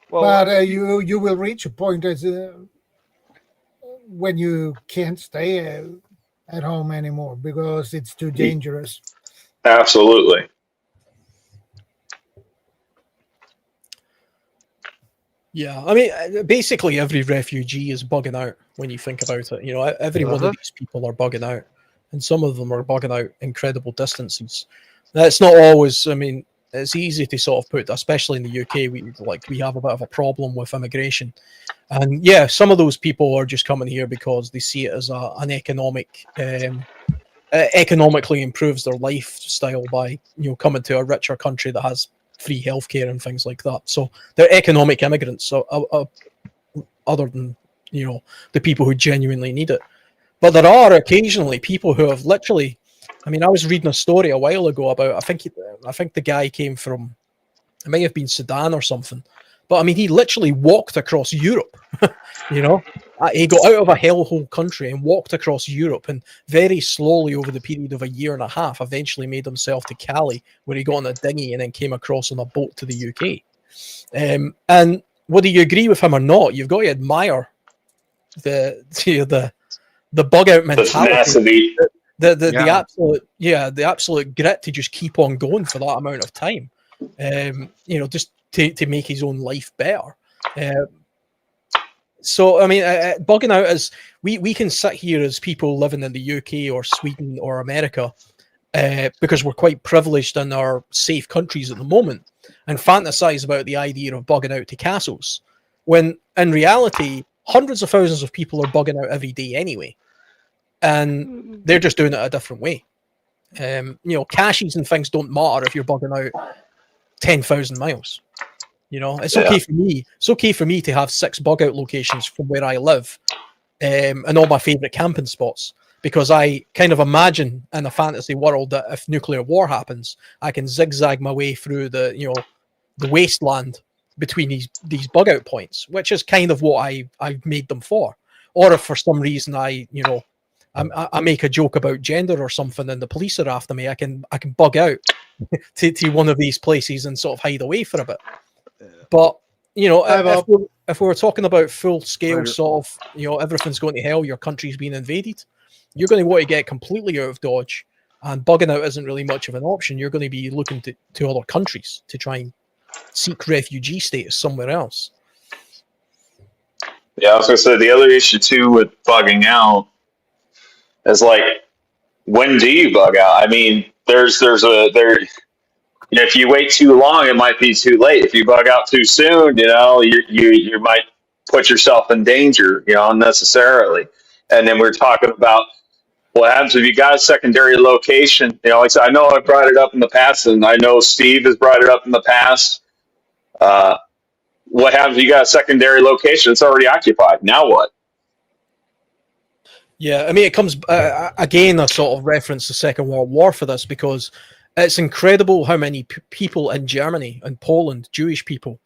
Well, But you will reach a point as when you can't stay at home anymore because it's too dangerous. Absolutely. Yeah, I mean, basically every refugee is bugging out when you think about it. You know, every one of these people are bugging out, and some of them are bugging out incredible distances. That's not always. I mean, it's easy to sort of put, especially in the UK, we have a bit of a problem with immigration, and yeah, some of those people are just coming here because they see it as an economic. Economically improves their lifestyle by coming to a richer country that has free healthcare and things like that. So they're economic immigrants, so other than the people who genuinely need it. But there are occasionally people who have literally. I mean, I was reading a story a while ago about. I think the guy came from. It may have been Sudan or something. But I mean, he literally walked across Europe. He got out of a hellhole country and walked across Europe, and very slowly over the period of a year and a half, eventually made himself to Cali, where he got on a dinghy and then came across on a boat to the UK. And whether you agree with him or not, you've got to admire the bug out The mentality, tenacity. the absolute grit to just keep on going for that amount of time. Just to make his own life better. So, I mean, bugging out as we can sit here as people living in the UK or Sweden or America because we're quite privileged in our safe countries at the moment and fantasize about the idea of bugging out to castles, when in reality, hundreds of thousands of people are bugging out every day anyway. And they're just doing it a different way. Caches and things don't matter if you're bugging out 10,000 miles. It's okay for me. It's okay for me to have 6 bug out locations from where I live, and all my favorite camping spots, because I kind of imagine in a fantasy world that if nuclear war happens, I can zigzag my way through the wasteland between these bug out points, which is kind of what I've made them for. Or if for some reason I make a joke about gender or something and the police are after me, I can bug out to one of these places and sort of hide away for a bit. But if we were talking about full scale sort of everything's going to hell, your country's being invaded, you're going to want to get completely out of Dodge, and bugging out isn't really much of an option. You're going to be looking to other countries to try and seek refugee status somewhere else. Yeah, I was going to say the other issue too with bugging out is like, when do you bug out? I mean, if you wait too long, it might be too late. If you bug out too soon, you might put yourself in danger, unnecessarily. And then we're talking about what happens if you got a secondary location. Like I said, I know I brought it up in the past, and I know Steve has brought it up in the past. What happens if you got a secondary location? It's already occupied. Now what? Yeah, I mean, it comes again a sort of reference to Second World War for this, because it's incredible how many people in Germany and Poland, Jewish people,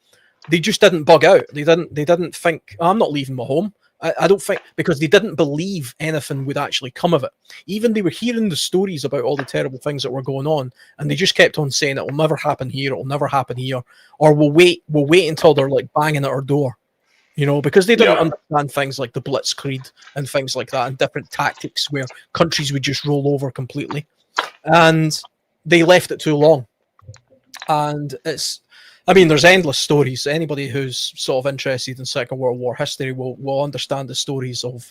they just didn't bug out. They didn't think, I'm not leaving my home. I don't think, because they didn't believe anything would actually come of it. Even they were hearing the stories about all the terrible things that were going on, and they just kept on saying it'll never happen here, it'll never happen here, or we'll wait until they're like banging at our door. Because they didn't understand things like the Blitzkrieg and things like that, and different tactics where countries would just roll over completely. And they left it too long. And it's I mean, there's endless stories. Anybody who's sort of interested in Second World War history will understand the stories of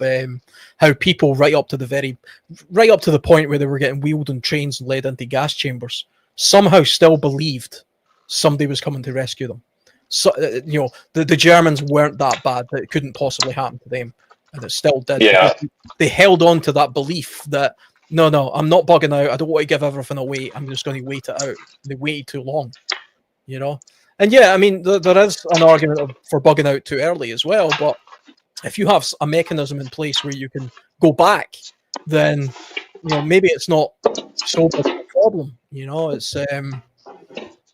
how people right up to the point where they were getting wheeled on trains and led into gas chambers somehow still believed somebody was coming to rescue them. So the Germans weren't that bad that it couldn't possibly happen to them, and it still did. Yeah. They held on to that belief that no, I'm not bugging out. I don't want to give everything away. I'm just going to wait it out. They waited too long, And yeah, I mean, there is an argument for bugging out too early as well. But if you have a mechanism in place where you can go back, then maybe it's not so big a problem. It's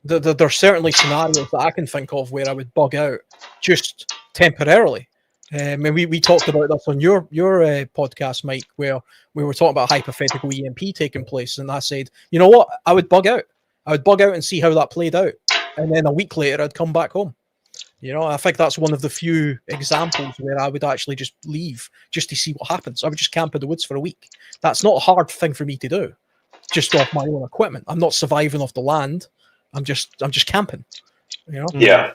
there's certainly scenarios that I can think of where I would bug out just temporarily. And we talked about this on your podcast, Mike, where we were talking about hypothetical EMP taking place, and I said, you know what, I would bug out. I would bug out and see how that played out, and then a week later I'd come back home. I think that's one of the few examples where I would actually just leave just to see what happens. I would just camp in the woods for a week. That's not a hard thing for me to do, just off my own equipment. I'm not surviving off the land. I'm just camping. Yeah.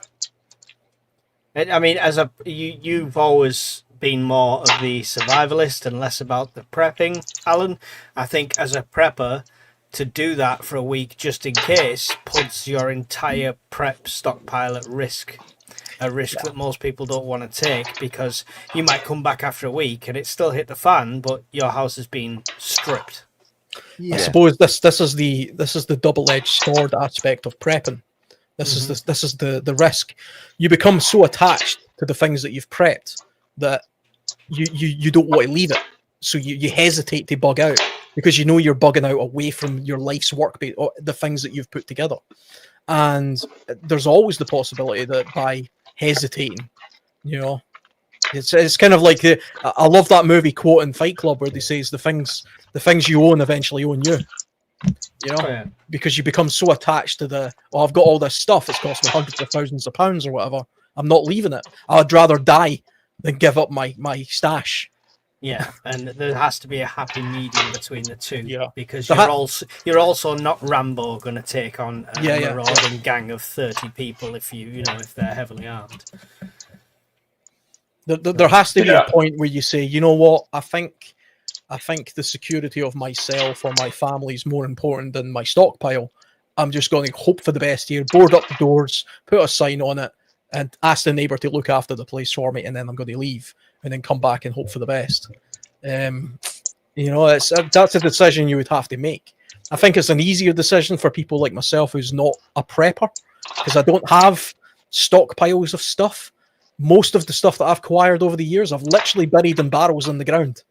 I mean, you've always been more of the survivalist and less about the prepping, Alan. I think as a prepper, to do that for a week just in case puts your entire prep stockpile at risk. A risk that most people don't want to take, because you might come back after a week and it still hit the fan, but your house has been stripped. Yeah. I suppose this is the double-edged sword aspect of prepping. This is the risk. You become so attached to the things that you've prepped that you don't want to leave it. So you hesitate to bug out because you're bugging out away from your life's work, or the things that you've put together. And there's always the possibility that by hesitating, it's kind of like I love that movie quote in Fight Club where they says the things you own eventually own you. Because you become so attached to I've got all this stuff, it's cost me hundreds of thousands of pounds or whatever, I'm not leaving it. I'd rather die than give up my stash. Yeah, and there has to be a happy medium between the two. Yeah, because you're also not Rambo going to take on a marauding gang of 30 people if if they're heavily armed. There has to be a point where you say, you know what, I think the security of myself or my family is more important than my stockpile. I'm just going to hope for the best here, board up the doors, put a sign on it, and ask the neighbour to look after the place for me, and then I'm going to leave and then come back and hope for the best. That's a decision you would have to make. I think it's an easier decision for people like myself who's not a prepper, because I don't have stockpiles of stuff. Most of the stuff that I've acquired over the years, I've literally buried in barrels in the ground.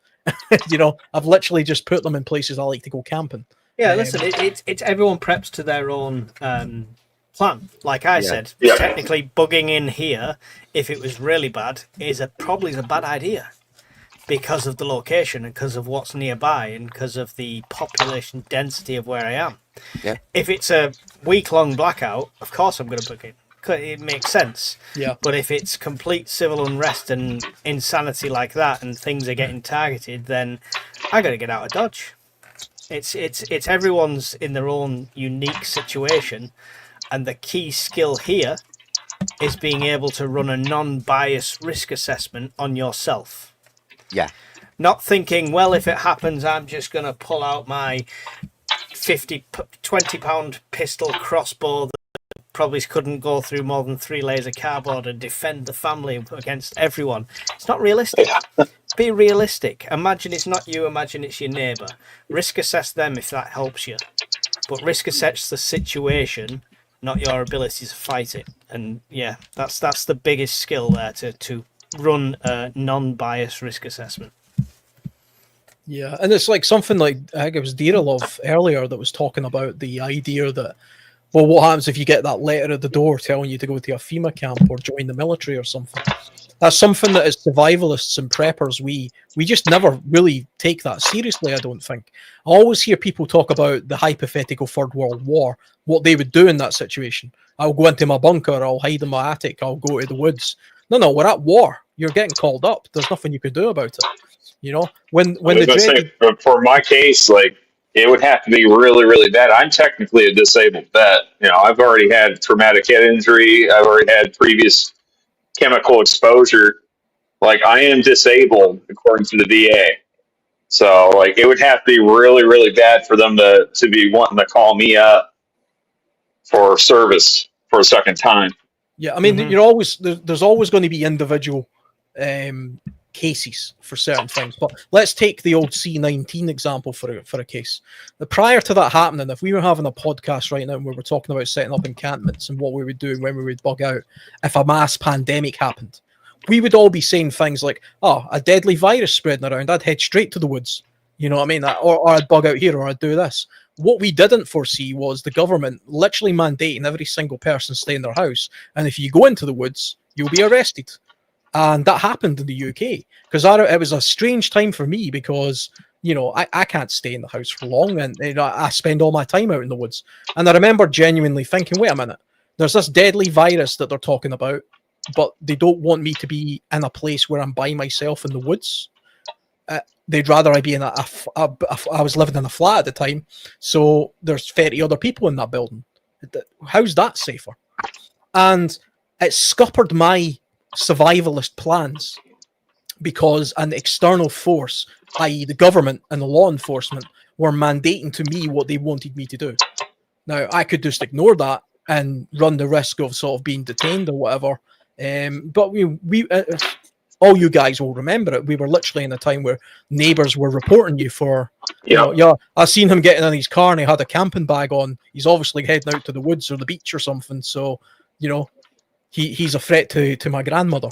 I've literally just put them in places I like to go camping. Yeah, listen, it's everyone preps to their own plan. Like I said, technically bugging in here, if it was really bad, probably a bad idea because of the location and because of what's nearby and because of the population density of where I am. Yeah. If it's a week-long blackout, of course I'm going to bug in. It makes sense. Yeah. But if it's complete civil unrest and insanity like that and things are getting targeted, then I got to get out of Dodge. It's everyone's in their own unique situation, and the key skill here is being able to run a non-biased risk assessment on yourself. Yeah. Not thinking, well, if it happens, I'm just going to pull out my 20-pound pistol crossbow that probably couldn't go through more than 3 layers of cardboard and defend the family against everyone. It's not realistic. Be realistic. Imagine it's not you, imagine it's your neighbour. Risk assess them if that helps you. But risk assess the situation, not your ability to fight it. And yeah, that's the biggest skill there, to run a non-biased risk assessment. Yeah, and it's like something like, I think it was Dearlove earlier that was talking about the idea that, well, what happens if you get that letter at the door telling you to go to a FEMA camp or join the military or something? That's something that as survivalists and preppers, we just never really take that seriously, I don't think. I always hear people talk about the hypothetical Third World War, what they would do in that situation. I'll go into my bunker, I'll hide in my attic, I'll go to the woods. No, we're at war. You're getting called up. There's nothing you can do about it. When the for my case, like, it would have to be really, really bad. I'm technically a disabled vet. You know, I've already had traumatic head injury. I've already had previous chemical exposure. Like, I am disabled according to the VA. So, like, it would have to be really, really bad for them to be wanting to call me up for service for a second time. Yeah, I mean, you're always there's always going to be individual cases for certain things. But let's take the old C19 example for a case. Prior to that happening, if we were having a podcast right now and we were talking about setting up encampments and what we would do and when we would bug out, if a mass pandemic happened, we would all be saying things like, "Oh, a deadly virus spreading around, I'd head straight to the woods." You know what I mean? Or I'd bug out here, or I'd do this. What we didn't foresee was the government literally mandating every single person stay in their house. And if you go into the woods, you'll be arrested. And that happened in the UK. Because it was a strange time for me because, you know, I can't stay in the house for long. And you know, I spend all my time out in the woods. And I remember genuinely thinking, wait a minute, there's this deadly virus that they're talking about, but they don't want me to be in a place where I'm by myself in the woods. They'd rather I be in I was living in a flat at the time, so there's 30 other people in that building. How's that safer? And it scuppered my survivalist plans because an external force, i.e. the government and the law enforcement, were mandating to me what they wanted me to do. Now, I could just ignore that and run the risk of sort of being detained or whatever. But we all you guys will remember it. We were literally in a time where neighbours were reporting you for, I seen him getting in his car and he had a camping bag on. He's obviously heading out to the woods or the beach or something. So, you know, he's a threat to my grandmother.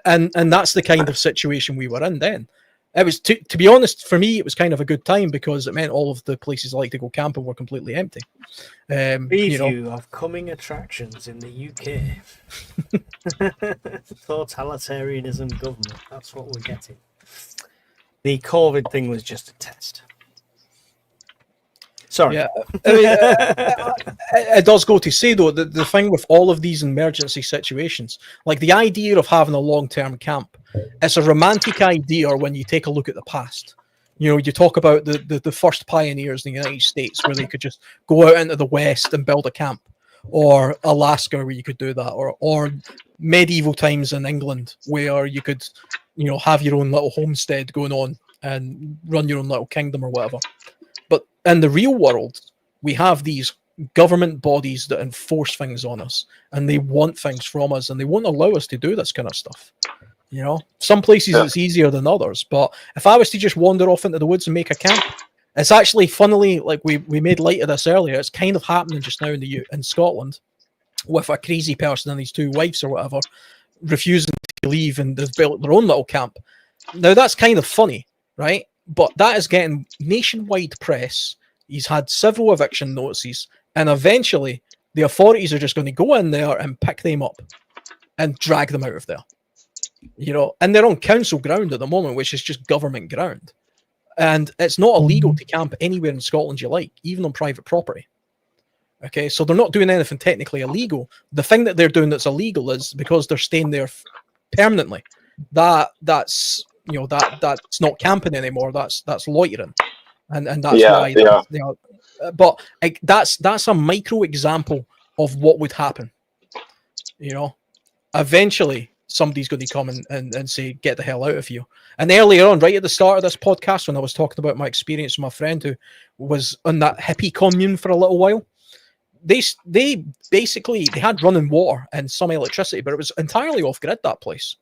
and that's the kind of situation we were in then. It was, to be honest, for me, it was kind of a good time because it meant all of the places I like to go camping were completely empty. Preview of coming attractions in the UK. Totalitarianism government. That's what we're getting. The COVID thing was just a test. Sorry. Yeah, I mean, it does go to say, though, the thing with all of these emergency situations, like the idea of having a long-term camp, it's a romantic idea when you take a look at the past. You know, you talk about the first pioneers in the United States where they could just go out into the West and build a camp, or Alaska where you could do that, or medieval times in England where you could, you know, have your own little homestead going on and run your own little kingdom or whatever. But in the real world, we have these government bodies that enforce things on us, and they want things from us, and they won't allow us to do this kind of stuff. You know, some places it's easier than others, but if I was to just wander off into the woods and make a camp, it's actually, funnily, like we made light of this earlier, it's kind of happening just now in Scotland with a crazy person and his two wives or whatever refusing to leave, and they've built their own little camp. Now that's kind of funny, right? But that is getting nationwide press. He's had several eviction notices, and eventually the authorities are just going to go in there and pick them up and drag them out of there. You know, and they're on council ground at the moment, which is just government ground. And it's not illegal to camp anywhere in Scotland you like, even on private property. Okay, so they're not doing anything technically illegal. The thing that they're doing that's illegal is because they're staying there permanently. That's you know, that's not camping anymore. That's loitering, and that's why. You know, but that's a micro example of what would happen. You know, eventually somebody's going to come and say, "Get the hell out of here." And earlier on, right at the start of this podcast, when I was talking about my experience with my friend who was on that hippie commune for a little while, they basically had running water and some electricity, but it was entirely off grid. That place,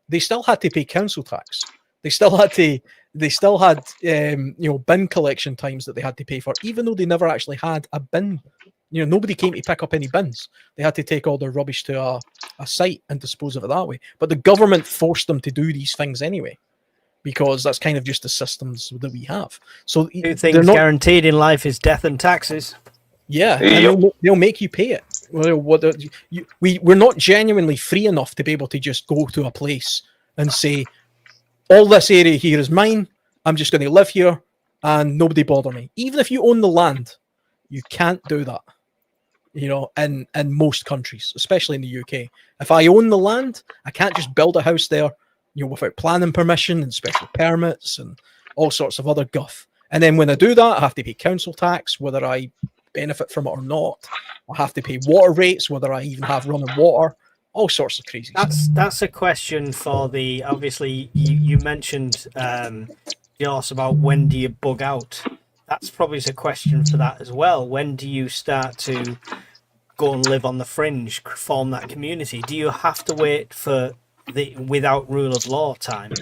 they still had to pay council tax. They still had you know, bin collection times that they had to pay for, even though they never actually had a bin. You know, nobody came to pick up any bins. They had to take all their rubbish to a site and dispose of it that way. But the government forced them to do these things anyway, because that's kind of just the systems that we have. So two things guaranteed in life is death and taxes. Yeah, and they'll make you pay it. We're not genuinely free enough to be able to just go to a place and say, all this area here is mine, I'm just going to live here and nobody bother me. Even if you own the land, you can't do that. You know, in most countries, especially in the UK. If I own the land, I can't just build a house there, you know, without planning permission and special permits and all sorts of other guff. And then when I do that, I have to pay council tax, whether I benefit from it or not. I have to pay water rates, whether I even have running water. All sorts of crazy stuff. That's a question for the. Obviously, you mentioned Joss about when do you bug out. That's probably a question for that as well. When do you start to go and live on the fringe, form that community? Do you have to wait for the without rule of law time?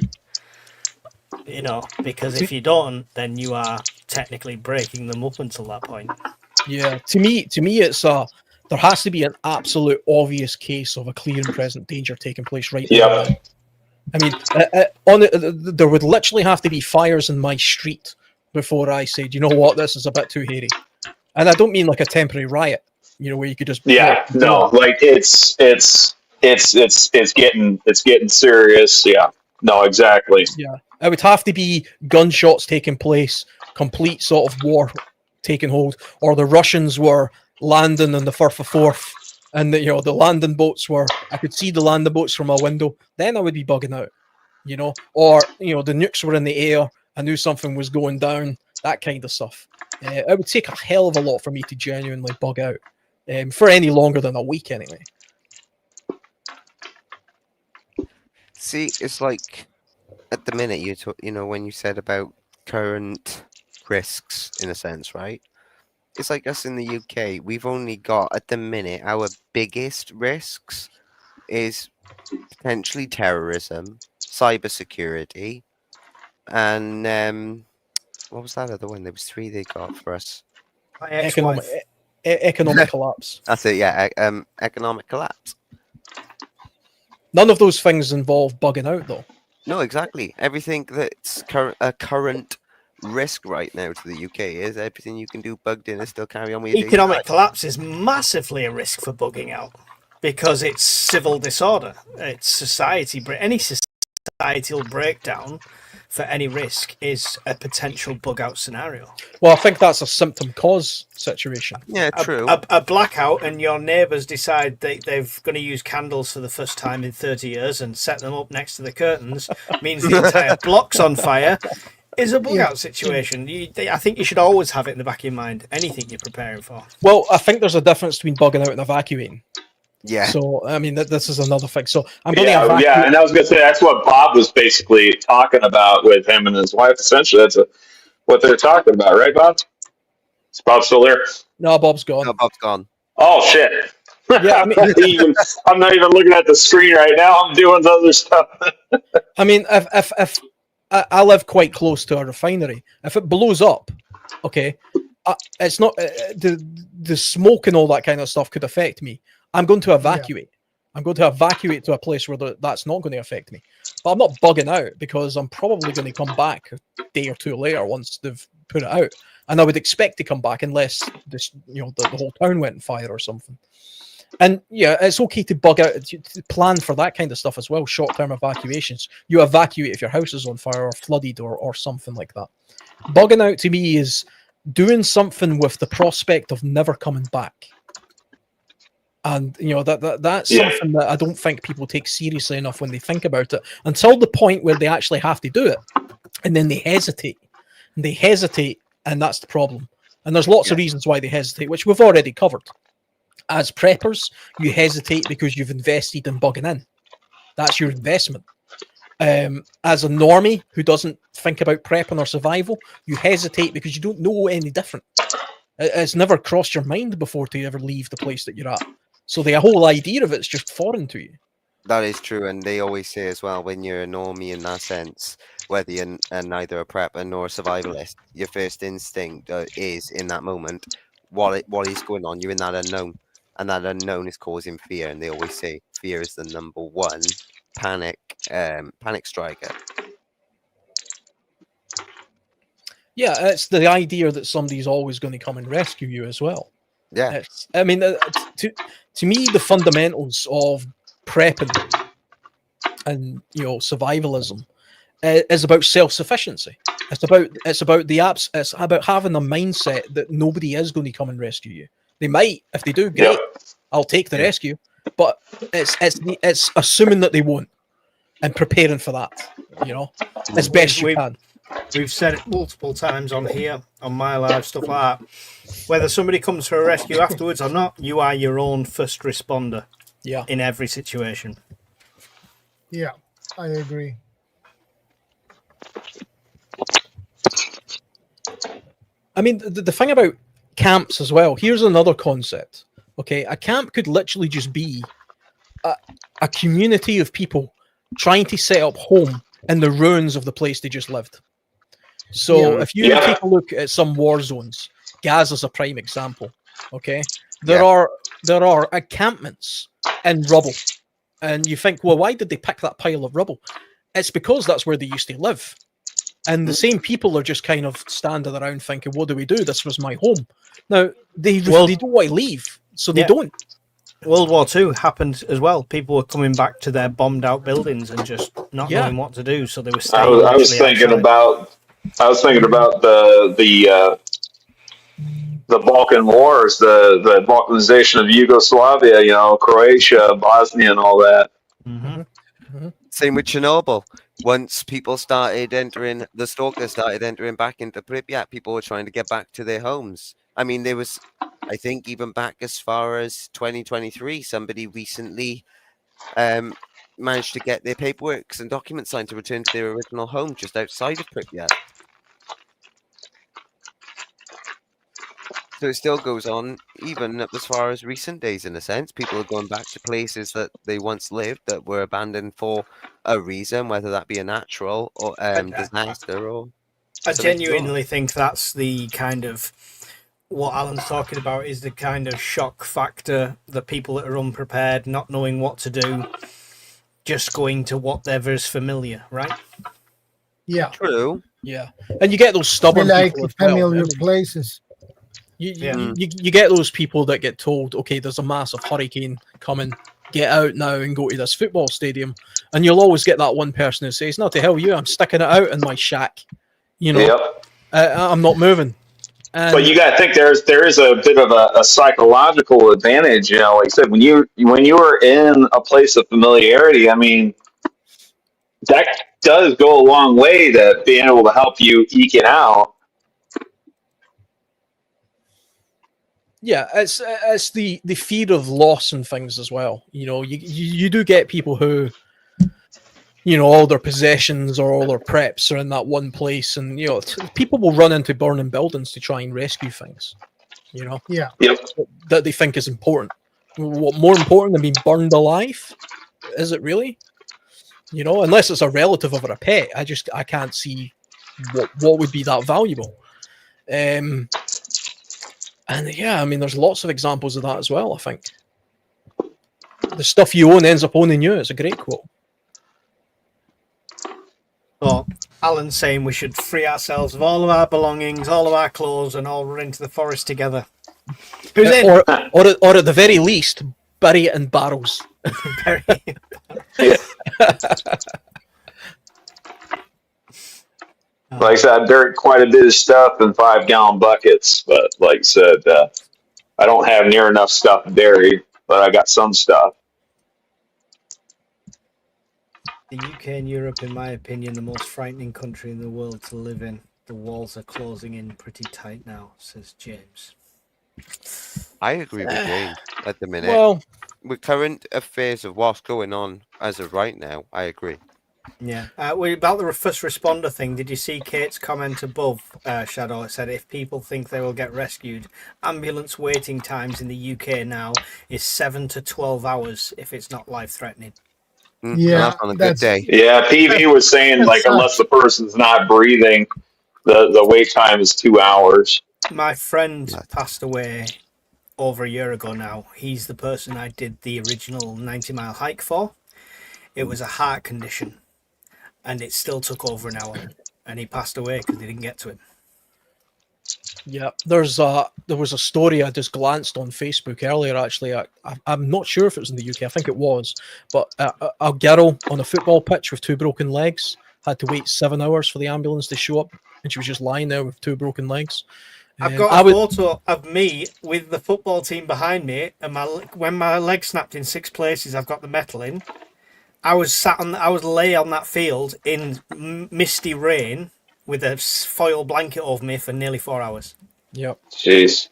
You know, because if you don't, then you are technically breaking them up until that point. Yeah, to me, it's there has to be an absolute obvious case of a clear and present danger taking place right now. I mean, there would literally have to be fires in my street before I said, you know what, this is a bit too hairy. And I don't mean like a temporary riot, you know, where you could just like it's getting serious. Yeah, no, exactly. Yeah, it would have to be gunshots taking place, complete sort of war taking hold, or the Russians were landing in the Firth of Forth, and the landing boats were, I could see the landing boats from my window, then I would be bugging out, you know, or the nukes were in the air, I knew something was going down, that kind of stuff. It would take a hell of a lot for me to genuinely bug out, for any longer than a week anyway. See, it's like at the minute when you said about current risks in a sense, right? It's like us in the UK. We've only got at the minute our biggest risks is potentially terrorism, cybersecurity, and what was that other one? There was 3 they got for us. Economic collapse. That's it. Yeah, economic collapse. None of those things involve bugging out, though. No, exactly. Everything that's current risk right now to the UK is everything you can do bugged in and still carry on with your economic collapse is massively a risk for bugging out because it's civil disorder. It's society. Any societal breakdown for any risk is a potential bug out scenario. Well, I think that's a symptom cause situation. Yeah, true. A blackout and your neighbours decide they're going to use candles for the first time in 30 years and set them up next to the curtains means the entire block's on fire is a bug out situation. I think you should always have it in the back of your mind, anything you're preparing for. Well, I think there's a difference between bugging out and evacuating. Yeah. So, I mean, this is another thing. So, I'm going to evacuate. Yeah, and I was going to say, that's what Bob was basically talking about with him and his wife. Essentially, that's what they're talking about, right, Bob? Is Bob still there? No, Bob's gone. No, Bob's gone. Oh, shit. Yeah, I mean, I'm not even looking at the screen right now. I'm doing other stuff. I mean, if I live quite close to a refinery, if it blows up, okay, it's not the smoke and all that kind of stuff could affect me. I'm going to evacuate. Yeah. I'm going to evacuate to a place where that's not going to affect me. But I'm not bugging out because I'm probably going to come back a day or two later once they've put it out. And I would expect to come back unless this, the whole town went on fire or something. And yeah, it's okay to bug out, to plan for that kind of stuff as well. Short-term evacuations. You evacuate if your house is on fire or flooded or something like that. Bugging out to me is doing something with the prospect of never coming back. And that's something that I don't think people take seriously enough when they think about it until the point where they actually have to do it, and then they hesitate. And that's the problem. And there's lots of reasons why they hesitate, which we've already covered. As preppers, you hesitate because you've invested in bugging in. That's your investment. As a normie who doesn't think about prepping or survival, you hesitate because you don't know any different. It's never crossed your mind before to ever leave the place that you're at. So the whole idea of it's just foreign to you. That is true, and they always say as well, when you're a normie in that sense, whether you're neither a prepper nor a survivalist, your first instinct is in that moment, what is going on? You're in that unknown, and that unknown is causing fear. And they always say fear is the number one panic striker. Yeah, it's the idea that somebody's always going to come and rescue you as well. Yeah, I mean, to me, the fundamentals of prepping and survivalism is about self-sufficiency. It's about the apps. It's about having a mindset that nobody is going to come and rescue you. They might, if they do, great. I'll take the rescue, but it's assuming that they won't and preparing for that. As best you can. we've said it multiple times on here, on my live, stuff like that. Whether somebody comes for a rescue afterwards or not, you are your own first responder. Yeah. In every situation. Yeah, I agree. I mean, the thing about camps as well, here's another concept. Okay, a camp could literally just be a community of people trying to set up home in the ruins of the place they just lived. So if you take a look at some war zones, Gaza's a prime example. Okay, there are encampments in rubble, and you think, well, why did they pick that pile of rubble? It's because that's where they used to live. And the same people are just kind of standing around thinking, what do we do? This was my home. Now, they don't want to leave, so they don't. World War II happened as well. People were coming back to their bombed out buildings and just not knowing what to do, so they were staying. I was thinking about the Balkan Wars, the Balkanization of Yugoslavia, Croatia, Bosnia, and all that. Same with Chernobyl. Once people started entering, the stalkers started entering back into Pripyat, people were trying to get back to their homes. I mean, there was, I think, even back as far as 2023, somebody recently managed to get their paperwork and documents signed to return to their original home just outside of Pripyat. So it still goes on, even as far as recent days, in a sense. People are going back to places that they once lived that were abandoned for a reason, whether that be a natural or disaster or. I genuinely think that's the kind of what Alan's talking about, is the kind of shock factor, the people that are unprepared, not knowing what to do, just going to whatever's familiar, right? Yeah. True. Yeah. And you get those stubborn people as well. Familiar places. You get those people that get told, okay, there's a massive hurricane coming, get out now and go to this football stadium. And you'll always get that one person who says, no, to hell you, I'm sticking it out in my shack. I'm not moving. But you got to think there is a bit of a psychological advantage. Like I said, when you are in a place of familiarity, I mean, that does go a long way to being able to help you eke it out. Yeah, it's the fear of loss and things as well. You do get people who, all their possessions or all their preps are in that one place, and people will run into burning buildings to try and rescue things. That they think is important. What more important than being burned alive? Is it really? Unless it's a relative or a pet, I can't see what would be that valuable. And yeah, I mean, there's lots of examples of that as well, I think. The stuff you own ends up owning you. It's a great quote. Well, Alan's saying we should free ourselves of all of our belongings, all of our clothes, and all run into the forest together. Who's in? Or at the very least, bury it in barrels. Like I said, I buried quite a bit of stuff in 5-gallon buckets, but like I said, I don't have near enough stuff buried, but I got some stuff. The UK and Europe, in my opinion, the most frightening country in the world to live in. The walls are closing in pretty tight now, says James. I agree with James at the minute. Well, with current affairs of what's going on as of right now, I agree. Yeah. About the first responder thing, did you see Kate's comment above, Shadow? It said, if people think they will get rescued, ambulance waiting times in the UK now is 7 to 12 hours if it's not life-threatening. Yeah, on a good day. Yeah, PV was saying, like, unless the person's not breathing, the wait time is 2 hours. My friend passed away over a year ago now. He's the person I did the original 90-mile hike for. It was a heart condition, and it still took over an hour, and he passed away because they didn't get to him. Yeah, there was a story I just glanced on Facebook earlier. Actually, I'm not sure if it was in the UK. I think it was, but a girl on a football pitch with 2 broken legs had to wait 7 hours for the ambulance to show up, and she was just lying there with 2 broken legs. I've got a photo of me with the football team behind me, and when my leg snapped in 6 places, I've got the metal in. I was lay on that field in misty rain with a foil blanket over me for nearly 4 hours. Yep. Jeez.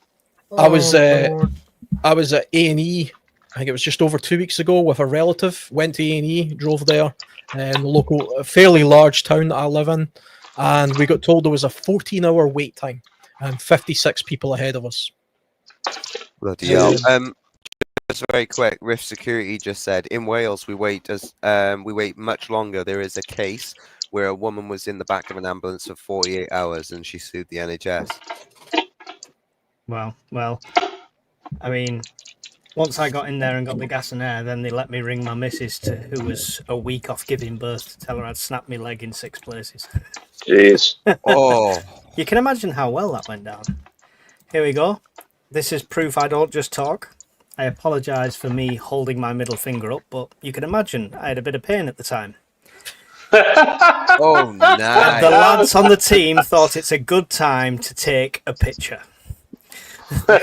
I was Lord. I was at A&E, I think it was just over 2 weeks ago, with a relative. Went to A&E, drove there, and the local, a fairly large town that I live in, and we got told there was a 14-hour wait time and 56 people ahead of us. Bloody hell. Just very quick, Rift Security just said in Wales we wait much longer. There is a case where a woman was in the back of an ambulance for 48 hours and she sued the NHS. Well, I mean, once I got in there and got the gas and air, then they let me ring my missus, who was a week off giving birth, to tell her I'd snapped my leg in 6 places. Jeez. Oh. You can imagine how well that went down. Here we go. This is proof I don't just talk. I apologise for me holding my middle finger up, but you can imagine I had a bit of pain at the time. Oh, nice. The lads on the team thought it's a good time to take a picture. So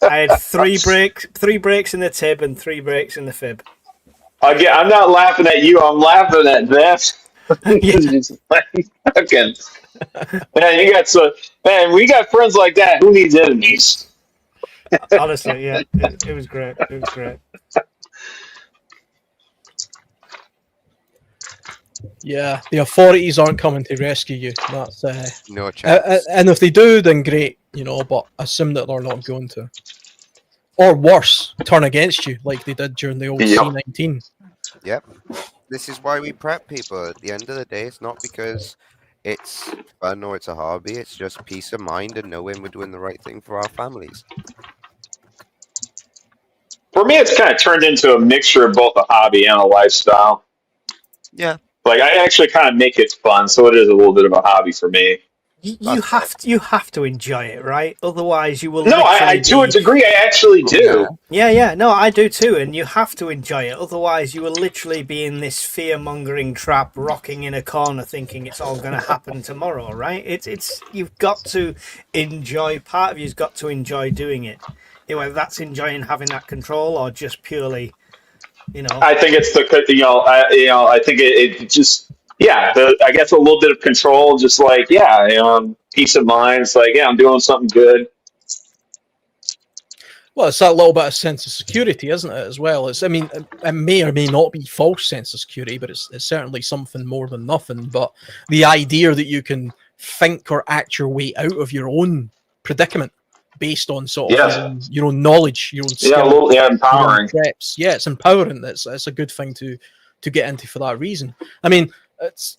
I had three breaks in the tib and 3 breaks in the fib. Again, I'm not laughing at you. I'm laughing at this. Just like, fucking, man, we got friends like that. Who needs enemies? Honestly, yeah, it was great. It was great. Yeah, the authorities aren't coming to rescue you. That's No chance. and if they do, then great, but assume that they're not going to. Or worse, turn against you like they did during the old C-19. Yep. This is why we prep people. At the end of the day, it's not because it's fun or it's a hobby. It's just peace of mind and knowing we're doing the right thing for our families. For me, it's kind of turned into a mixture of both a hobby and a lifestyle. Yeah. Like, I actually kind of make it fun, so it is a little bit of a hobby for me. You have to enjoy it, right? Otherwise, you will. No, I to a degree, I actually do. Yeah. No, I do too, and you have to enjoy it. Otherwise, you will literally be in this fear-mongering trap, rocking in a corner, thinking it's all going to happen tomorrow, right? It's you've got to enjoy. Part of you's got to enjoy doing it. Whether that's enjoying having that control or just purely, I think it's the I think it just. Yeah, I guess a little bit of control, just like, peace of mind. It's like, I'm doing something good. Well, it's that little bit of sense of security, isn't it, as well? It may or may not be false sense of security, but it's certainly something more than nothing. But the idea that you can think or act your way out of your own predicament based on sort of your own knowledge, your own skill. Empowering. Yeah, it's empowering. It's a good thing to get into for that reason. I mean, it's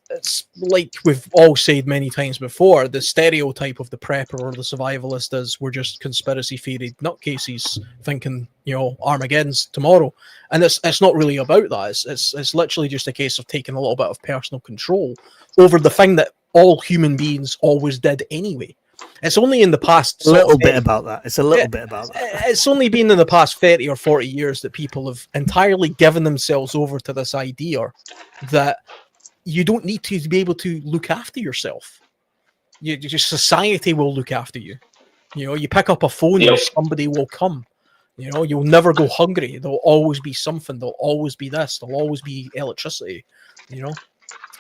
like we've all said many times before, the stereotype of the prepper or the survivalist is we're just conspiracy theory nutcases thinking, Armageddon's tomorrow. And it's not really about that. It's literally just a case of taking a little bit of personal control over the thing that all human beings always did anyway. It's only in the past... It's a little bit about that. It's only been in the past 30 or 40 years that people have entirely given themselves over to this idea that you don't need to be able to look after yourself. Your society will look after you. You pick up a phone and somebody will come. You'll never go hungry. There'll always be something. There'll always be this. There'll always be electricity.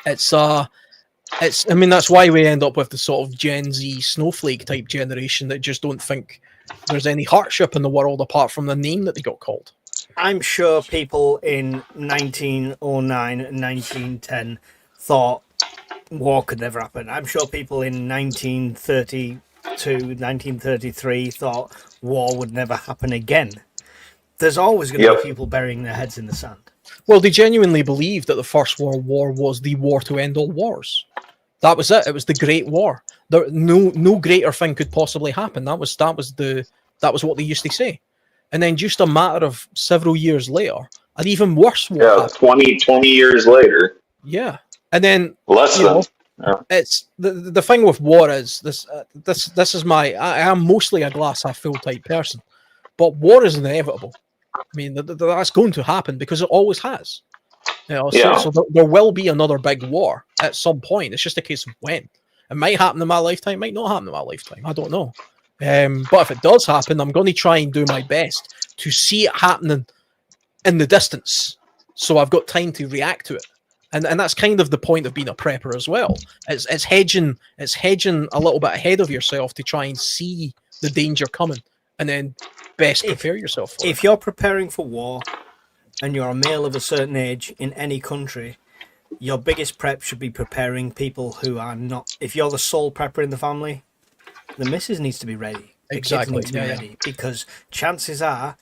That's why we end up with the sort of Gen Z snowflake type generation that just don't think there's any hardship in the world apart from the name that they got called. I'm sure people in 1909 and 1910 thought war could never happen. I'm sure people in 1932, 1933 thought war would never happen again. There's always going to be people burying their heads in the sand. Well, they genuinely believed that the First World War was the war to end all wars. That was it. It was the Great War. No greater thing could possibly happen. That was what they used to say. And then just a matter of several years later, an even worse war. 20 years later. Yeah. And then less than. It's the thing with war is this is I am mostly a glass half full type person, but war is inevitable. I mean, that's going to happen because it always has. So there will be another big war at some point. It's just a case of when. It might happen in my lifetime, might not happen in my lifetime. I don't know. But if it does happen, I'm going to try and do my best to see it happening in the distance, so I've got time to react to it And that's kind of the point of being a prepper as well. It's hedging a little bit ahead of yourself to try and see the danger coming, and then best prepare yourself for it. If you're preparing for war, and you're a male of a certain age in any country, your biggest prep should be preparing people who are not. If you're the sole prepper in the family, the missus needs to be ready. The Exactly, kids need to be ready, because chances are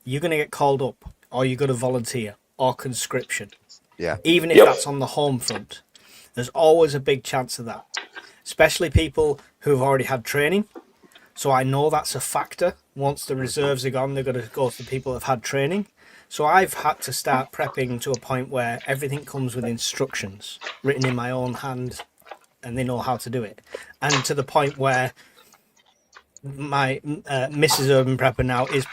you're going to get called up, or you're going to volunteer, or conscription. Yeah. Even if that's on the home front, there's always a big chance of that. Especially people who've already had training. So I know that's a factor. Once the reserves are gone, they're going to go to the people that have had training. So I've had to start prepping to a point where everything comes with instructions written in my own hand, and they know how to do it. And to the point where my Mrs. Urban Prepper now is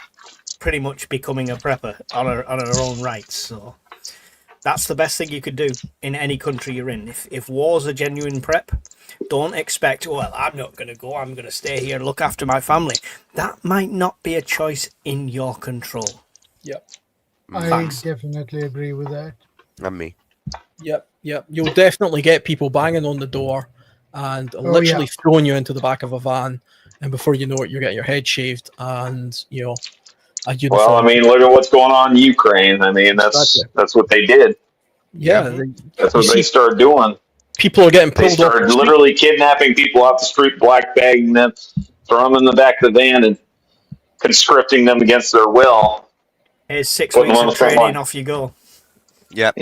pretty much becoming a prepper on her own rights. So that's the best thing you could do in any country you're in. If war's a genuine prep, don't expect, well, I'm not going to go, I'm going to stay here and look after my family. That might not be a choice in your control. Yep. I definitely agree with that. And me. Yep. You'll definitely get people banging on the door and literally throwing you into the back of a van, and before you know it, you're getting your head shaved and, a uniform. Well, I mean, look at what's going on in Ukraine. I mean, that's what they did. Yeah. That's what they started doing. People are getting pulled They started off literally kidnapping people off the street, black bagging them, throwing them in the back of the van, and conscripting them against their will. Here's 6 weeks of training, off you go. Yep.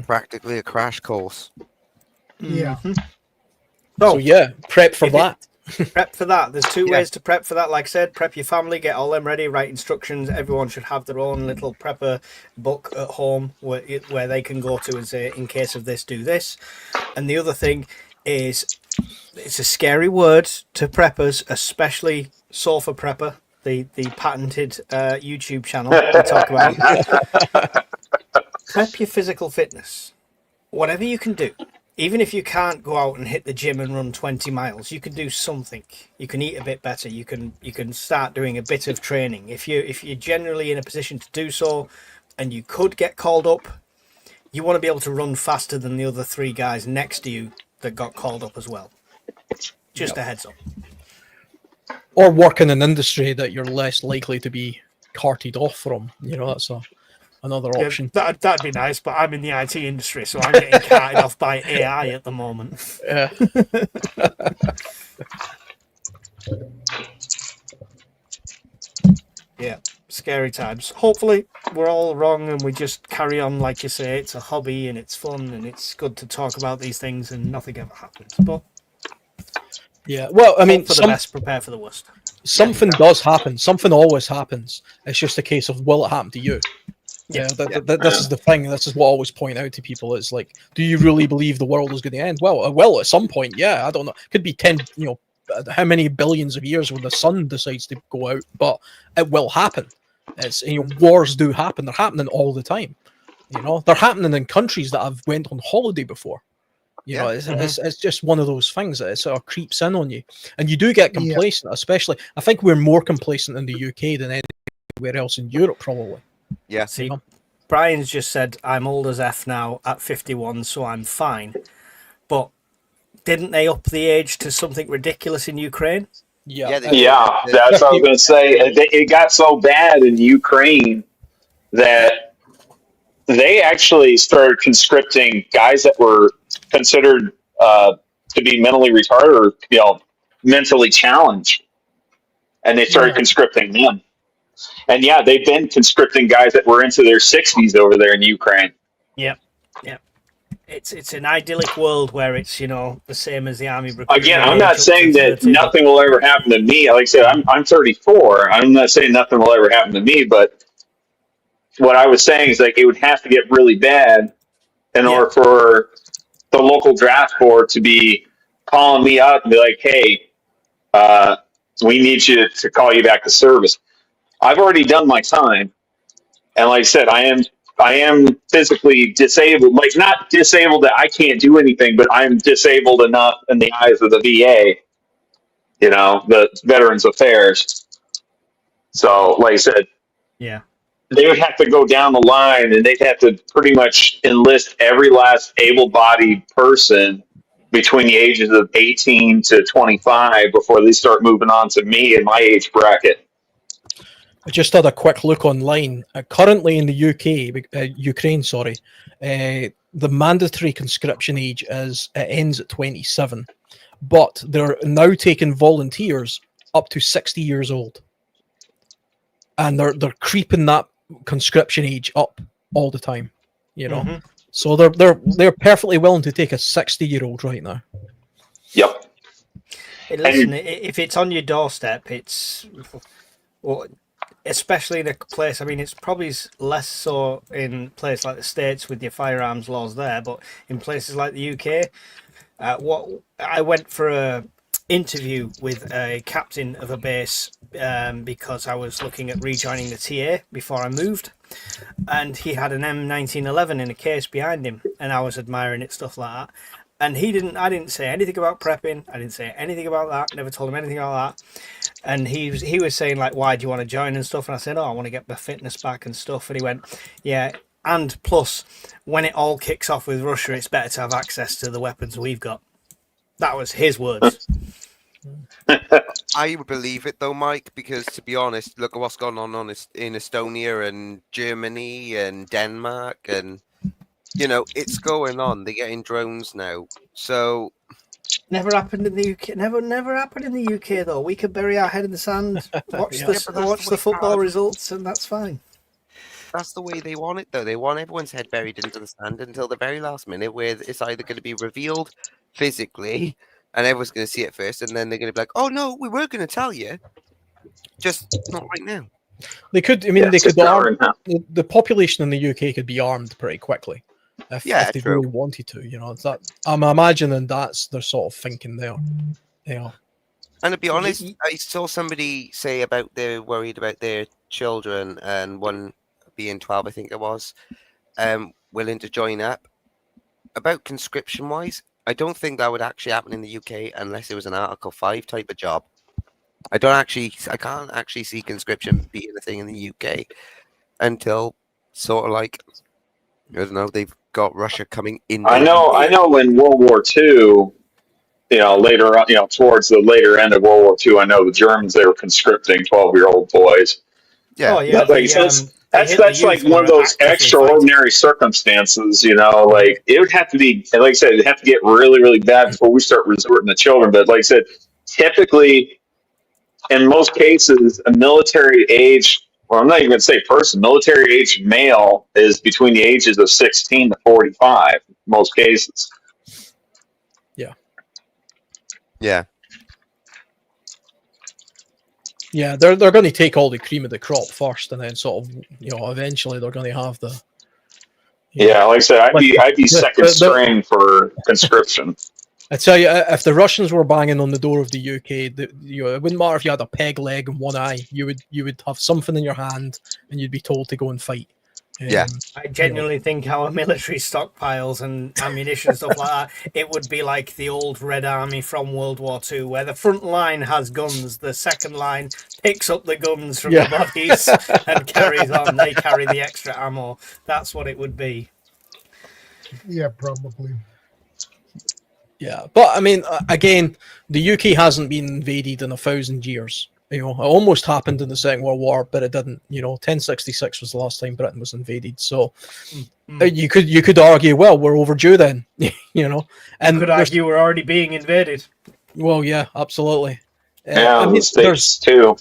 Practically a crash course. Yeah. So prep for that. Prep for that. There's two ways to prep for that. Like I said, prep your family, get all them ready, write instructions. Everyone should have their own little prepper book at home where they can go to and say, in case of this, do this. And the other thing is, it's a scary word to preppers, especially Sofa Prepper, the patented YouTube channel we talk about. Prep your physical fitness. Whatever you can do. Even if you can't go out and hit the gym and run 20 miles, you can do something. You can eat a bit better. You can start doing a bit of training. If you're generally in a position to do so, and you could get called up, you want to be able to run faster than the other 3 guys next to you that got called up as well. Just a heads up. Or work in an industry that you're less likely to be carted off from. That's another option. That'd be nice, but I'm in the IT industry, so I'm getting carted off by AI at the moment. Yeah. Yeah, scary times. Hopefully, we're all wrong and we just carry on, like you say. It's a hobby and it's fun and it's good to talk about these things, and nothing ever happens. But yeah, well, I mean, for the best, prepare for the worst. Something does happen. Something always happens. It's just a case of, will it happen to you? This is the thing. This is what I always point out to people. It's like, do you really believe the world is going to end? Well, at some point, yeah. I don't know. Could be 10, how many billions of years when the sun decides to go out, but it will happen. It's wars do happen. They're happening all the time. They're happening in countries that I've went on holiday before. It's just one of those things that it sort of creeps in on you, and you do get complacent. Especially, I think we're more complacent in the UK than anywhere else in Europe, probably. Yeah. See, Brian's just said, I'm old as F now at 51, so I'm fine. But didn't they up the age to something ridiculous in Ukraine? Yeah, that's what I was going to say. It got so bad in Ukraine that they actually started conscripting guys that were considered to be mentally retarded or mentally challenged, and they started conscripting them. And they've been conscripting guys that were into their 60s over there in Ukraine. Yep. It's an idyllic world where it's the same as the army. Again, I'm not saying that nothing will ever happen to me. Like I said, I'm 34. I'm not saying nothing will ever happen to me, but what I was saying is, like, it would have to get really bad in order for the local draft board to be calling me up and be like, hey, we need you to call you back to service. I've already done my time, and like I said, I am physically disabled. Like, not disabled that I can't do anything, but I'm disabled enough in the eyes of the VA, the Veterans Affairs. So, like I said, they would have to go down the line and they'd have to pretty much enlist every last able-bodied person between the ages of 18 to 25 before they start moving on to me and my age bracket. I just had a quick look online. Currently in the UK, Ukraine, sorry, the mandatory conscription age ends at 27, but they're now taking volunteers up to 60 years old, and they're creeping that conscription age up all the time. You know, Mm-hmm. so they're perfectly willing to take a 60-year-old right now. Yep. Hey, listen, if it's on your doorstep, it's well, especially in a place. I mean, it's probably less so in places like the States with your firearms laws there, but in places like the UK, what I went for a interview with a captain of a base because I was looking at rejoining the TA before I moved, and he had an M1911 in a case behind him, and I was admiring it, stuff like that. And I didn't say anything about prepping. I didn't say anything about that. Never told him anything about that. And he was saying, like, why do you want to join and stuff? And I said, oh, I want to get my fitness back and stuff. And he went, yeah. And plus, when it all kicks off with Russia, it's better to have access to the weapons we've got. That was his words. I would believe it though, Mike, because to be honest, look at what's gone on in Estonia and Germany and Denmark, and you know it's going on. They're getting drones now, so Never happened in the UK. Never happened in the UK though. We could bury our head in the sand, watch the football results, and that's fine. that's the way they want it, though. They want everyone's head buried into the sand until the very last minute, where it's either going to be revealed physically, and everyone's going to see it first, and then they're going to be like, "Oh no, we were going to tell you, just not right now." They could. I mean, they could. The population in the UK could be armed pretty quickly if they really wanted to. You know, it's that. I'm imagining that's their sort of thinking there. Yeah. And to be honest, I saw somebody say about they're worried about their children, and one being 12, I think it was, willing to join up. About conscription-wise, I don't think that would actually happen in the UK unless it was an Article 5 type of job. I can't actually see conscription being a thing in the UK until sort of like, I don't know, they've got Russia coming in. I know in World War II, later on, towards the later end of World War II, I know the Germans, they were conscripting 12-year-old boys. Yeah. Oh, yeah. That's like one of those extraordinary circumstances, like it would have to be, like I said, it'd have to get really, really bad before we start resorting to children. But like I said, typically, in most cases, a military age, well, I'm not even going to say person, military age male is between the ages of 16 to 45, in most cases. Yeah. Yeah. Yeah, they're going to take all the cream of the crop first, and then sort of, eventually they're going to have the. Yeah, like I said, I'd be second string for conscription. I tell you, if the Russians were banging on the door of the UK, it wouldn't matter if you had a peg leg and one eye. You would have something in your hand, and you'd be told to go and fight. Yeah, I genuinely think our military stockpiles and ammunition and stuff like that, it would be like the old Red Army from World War II, where the front line has guns, the second line picks up the guns from the bodies and carries on. They carry the extra ammo. That's what it would be. Yeah, probably. Yeah, but I mean, again, the UK hasn't been invaded in 1,000 years. It almost happened in the Second World War, but it didn't. 1066 was the last time Britain was invaded. So you could argue, well, we're overdue then. And you could argue we're already being invaded. Well, yeah, absolutely. The States too.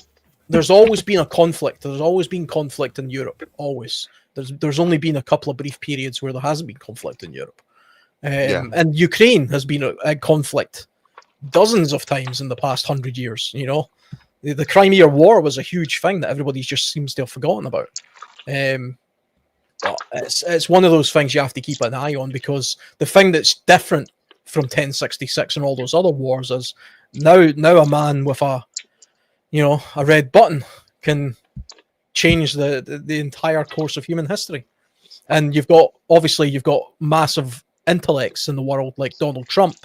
There's always been a conflict. There's always been conflict in Europe. Always. There's only been a couple of brief periods where there hasn't been conflict in Europe. And Ukraine has been a conflict dozens of times in the past 100 years. The Crimea War was a huge thing that everybody just seems to have forgotten about. It's one of those things you have to keep an eye on, because the thing that's different from 1066 and all those other wars is now a man with a red button can change the entire course of human history. And you've got massive intellects in the world like Donald Trump,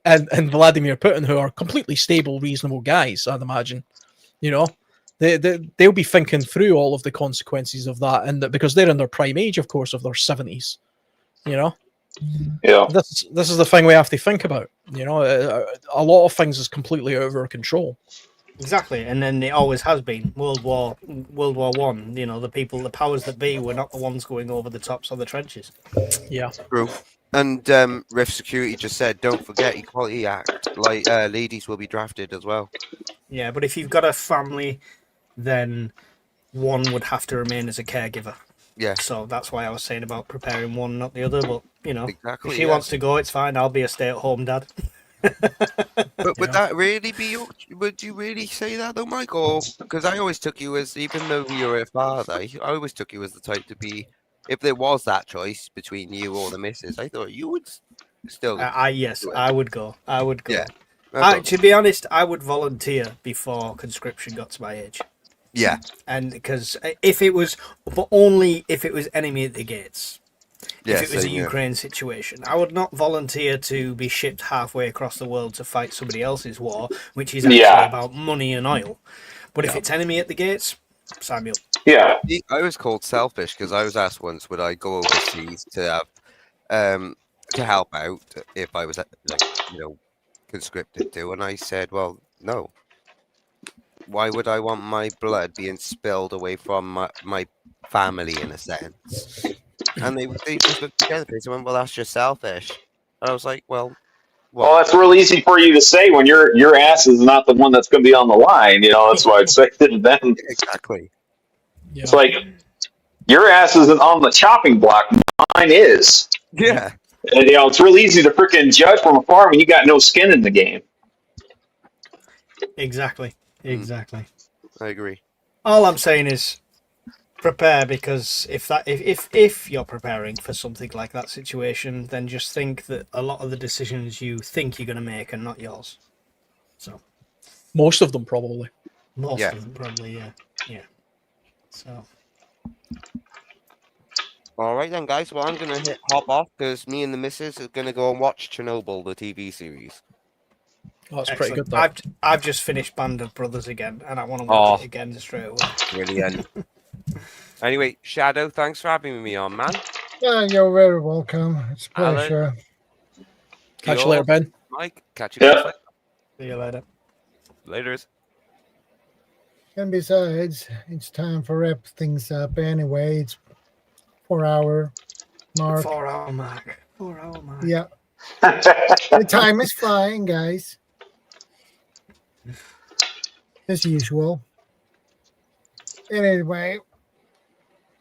and Vladimir Putin, who are completely stable, reasonable guys, I'd imagine, they'll be thinking through all of the consequences of that, and because they're in their prime age, of course, of their 70s. Yeah. This is the thing we have to think about. A lot of things is completely out of our control. Exactly, and then it always has been. World War One. The powers that be were not the ones going over the tops of the trenches. Yeah, True. And Rift Security just said, don't forget Equality Act. Like ladies will be drafted as well. Yeah, but if you've got a family, then one would have to remain as a caregiver. Yeah. So that's why I was saying about preparing one, not the other. But Exactly, if she wants to go, it's fine. I'll be a stay-at-home dad. But would that really be would you really say that though, Mike? Or because I always took you as, even though you're a father, I always took you as the type to be, if there was that choice between you or the missus, I thought you would still. Yes, I would go. I would go. Yeah. To be honest, I would volunteer before conscription got to my age. Yeah. And because if it was, but only if it was enemy at the gates. Yeah, if it was a Ukraine situation, I would not volunteer to be shipped halfway across the world to fight somebody else's war, which is actually about money and oil. But if it's enemy at the gates, sign me up. Yeah. I was called selfish because I was asked once, would I go overseas to help out if I was conscripted to, and I said, well, no. Why would I want my blood being spilled away from my family in a sense? And they just looked together. They went, well, that's just selfish. And I was like, well, Well, that's real easy for you to say when your ass is not the one that's going to be on the line. That's why I'd say to them. Exactly. Yeah. It's like, your ass isn't on the chopping block. Mine is. Yeah. And, it's real easy to freaking judge from afar when you got no skin in the game. Exactly. I agree. All I'm saying is prepare, because if you're preparing for something like that situation, then just think that a lot of the decisions you think you're going to make are not yours. So most of them probably. Most of them probably, yeah. So. All right then, guys. Well, I'm gonna hop off because me and the missus are gonna go and watch Chernobyl, the TV series. Oh, that's Excellent. pretty good. I've just finished Band of Brothers again, and I want to watch it again straight away. Brilliant. Anyway, Shadow, thanks for having me on, man. Yeah, you're very welcome. It's a pleasure. Catch you later, Ben. Mike, catch you guys later. See you later. Laters. And besides, it's time for wrap things up anyway. It's 4-hour mark. 4-hour mark. 4-hour mark. Yeah. The time is flying, guys. As usual. Anyway,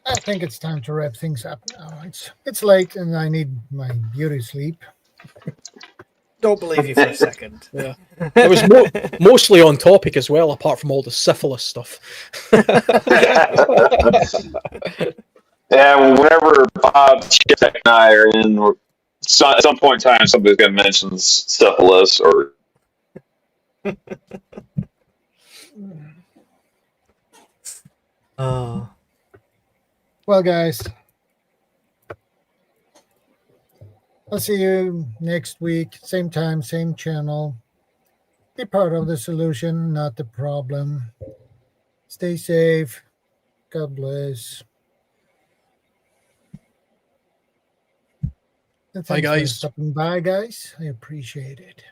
I think it's time to wrap things up now. It's late and I need my beauty sleep. Don't believe you for a second. Yeah, it was mostly on topic as well, apart from all the syphilis stuff. Yeah, whenever Bob, Chip, and I are in, at some point in time, somebody's going to mention syphilis or. Oh. Well, guys, I'll see you next week. Same time, same channel. Be part of the solution, not the problem. Stay safe. God bless. Bye, guys. Stopping by, guys. I appreciate it.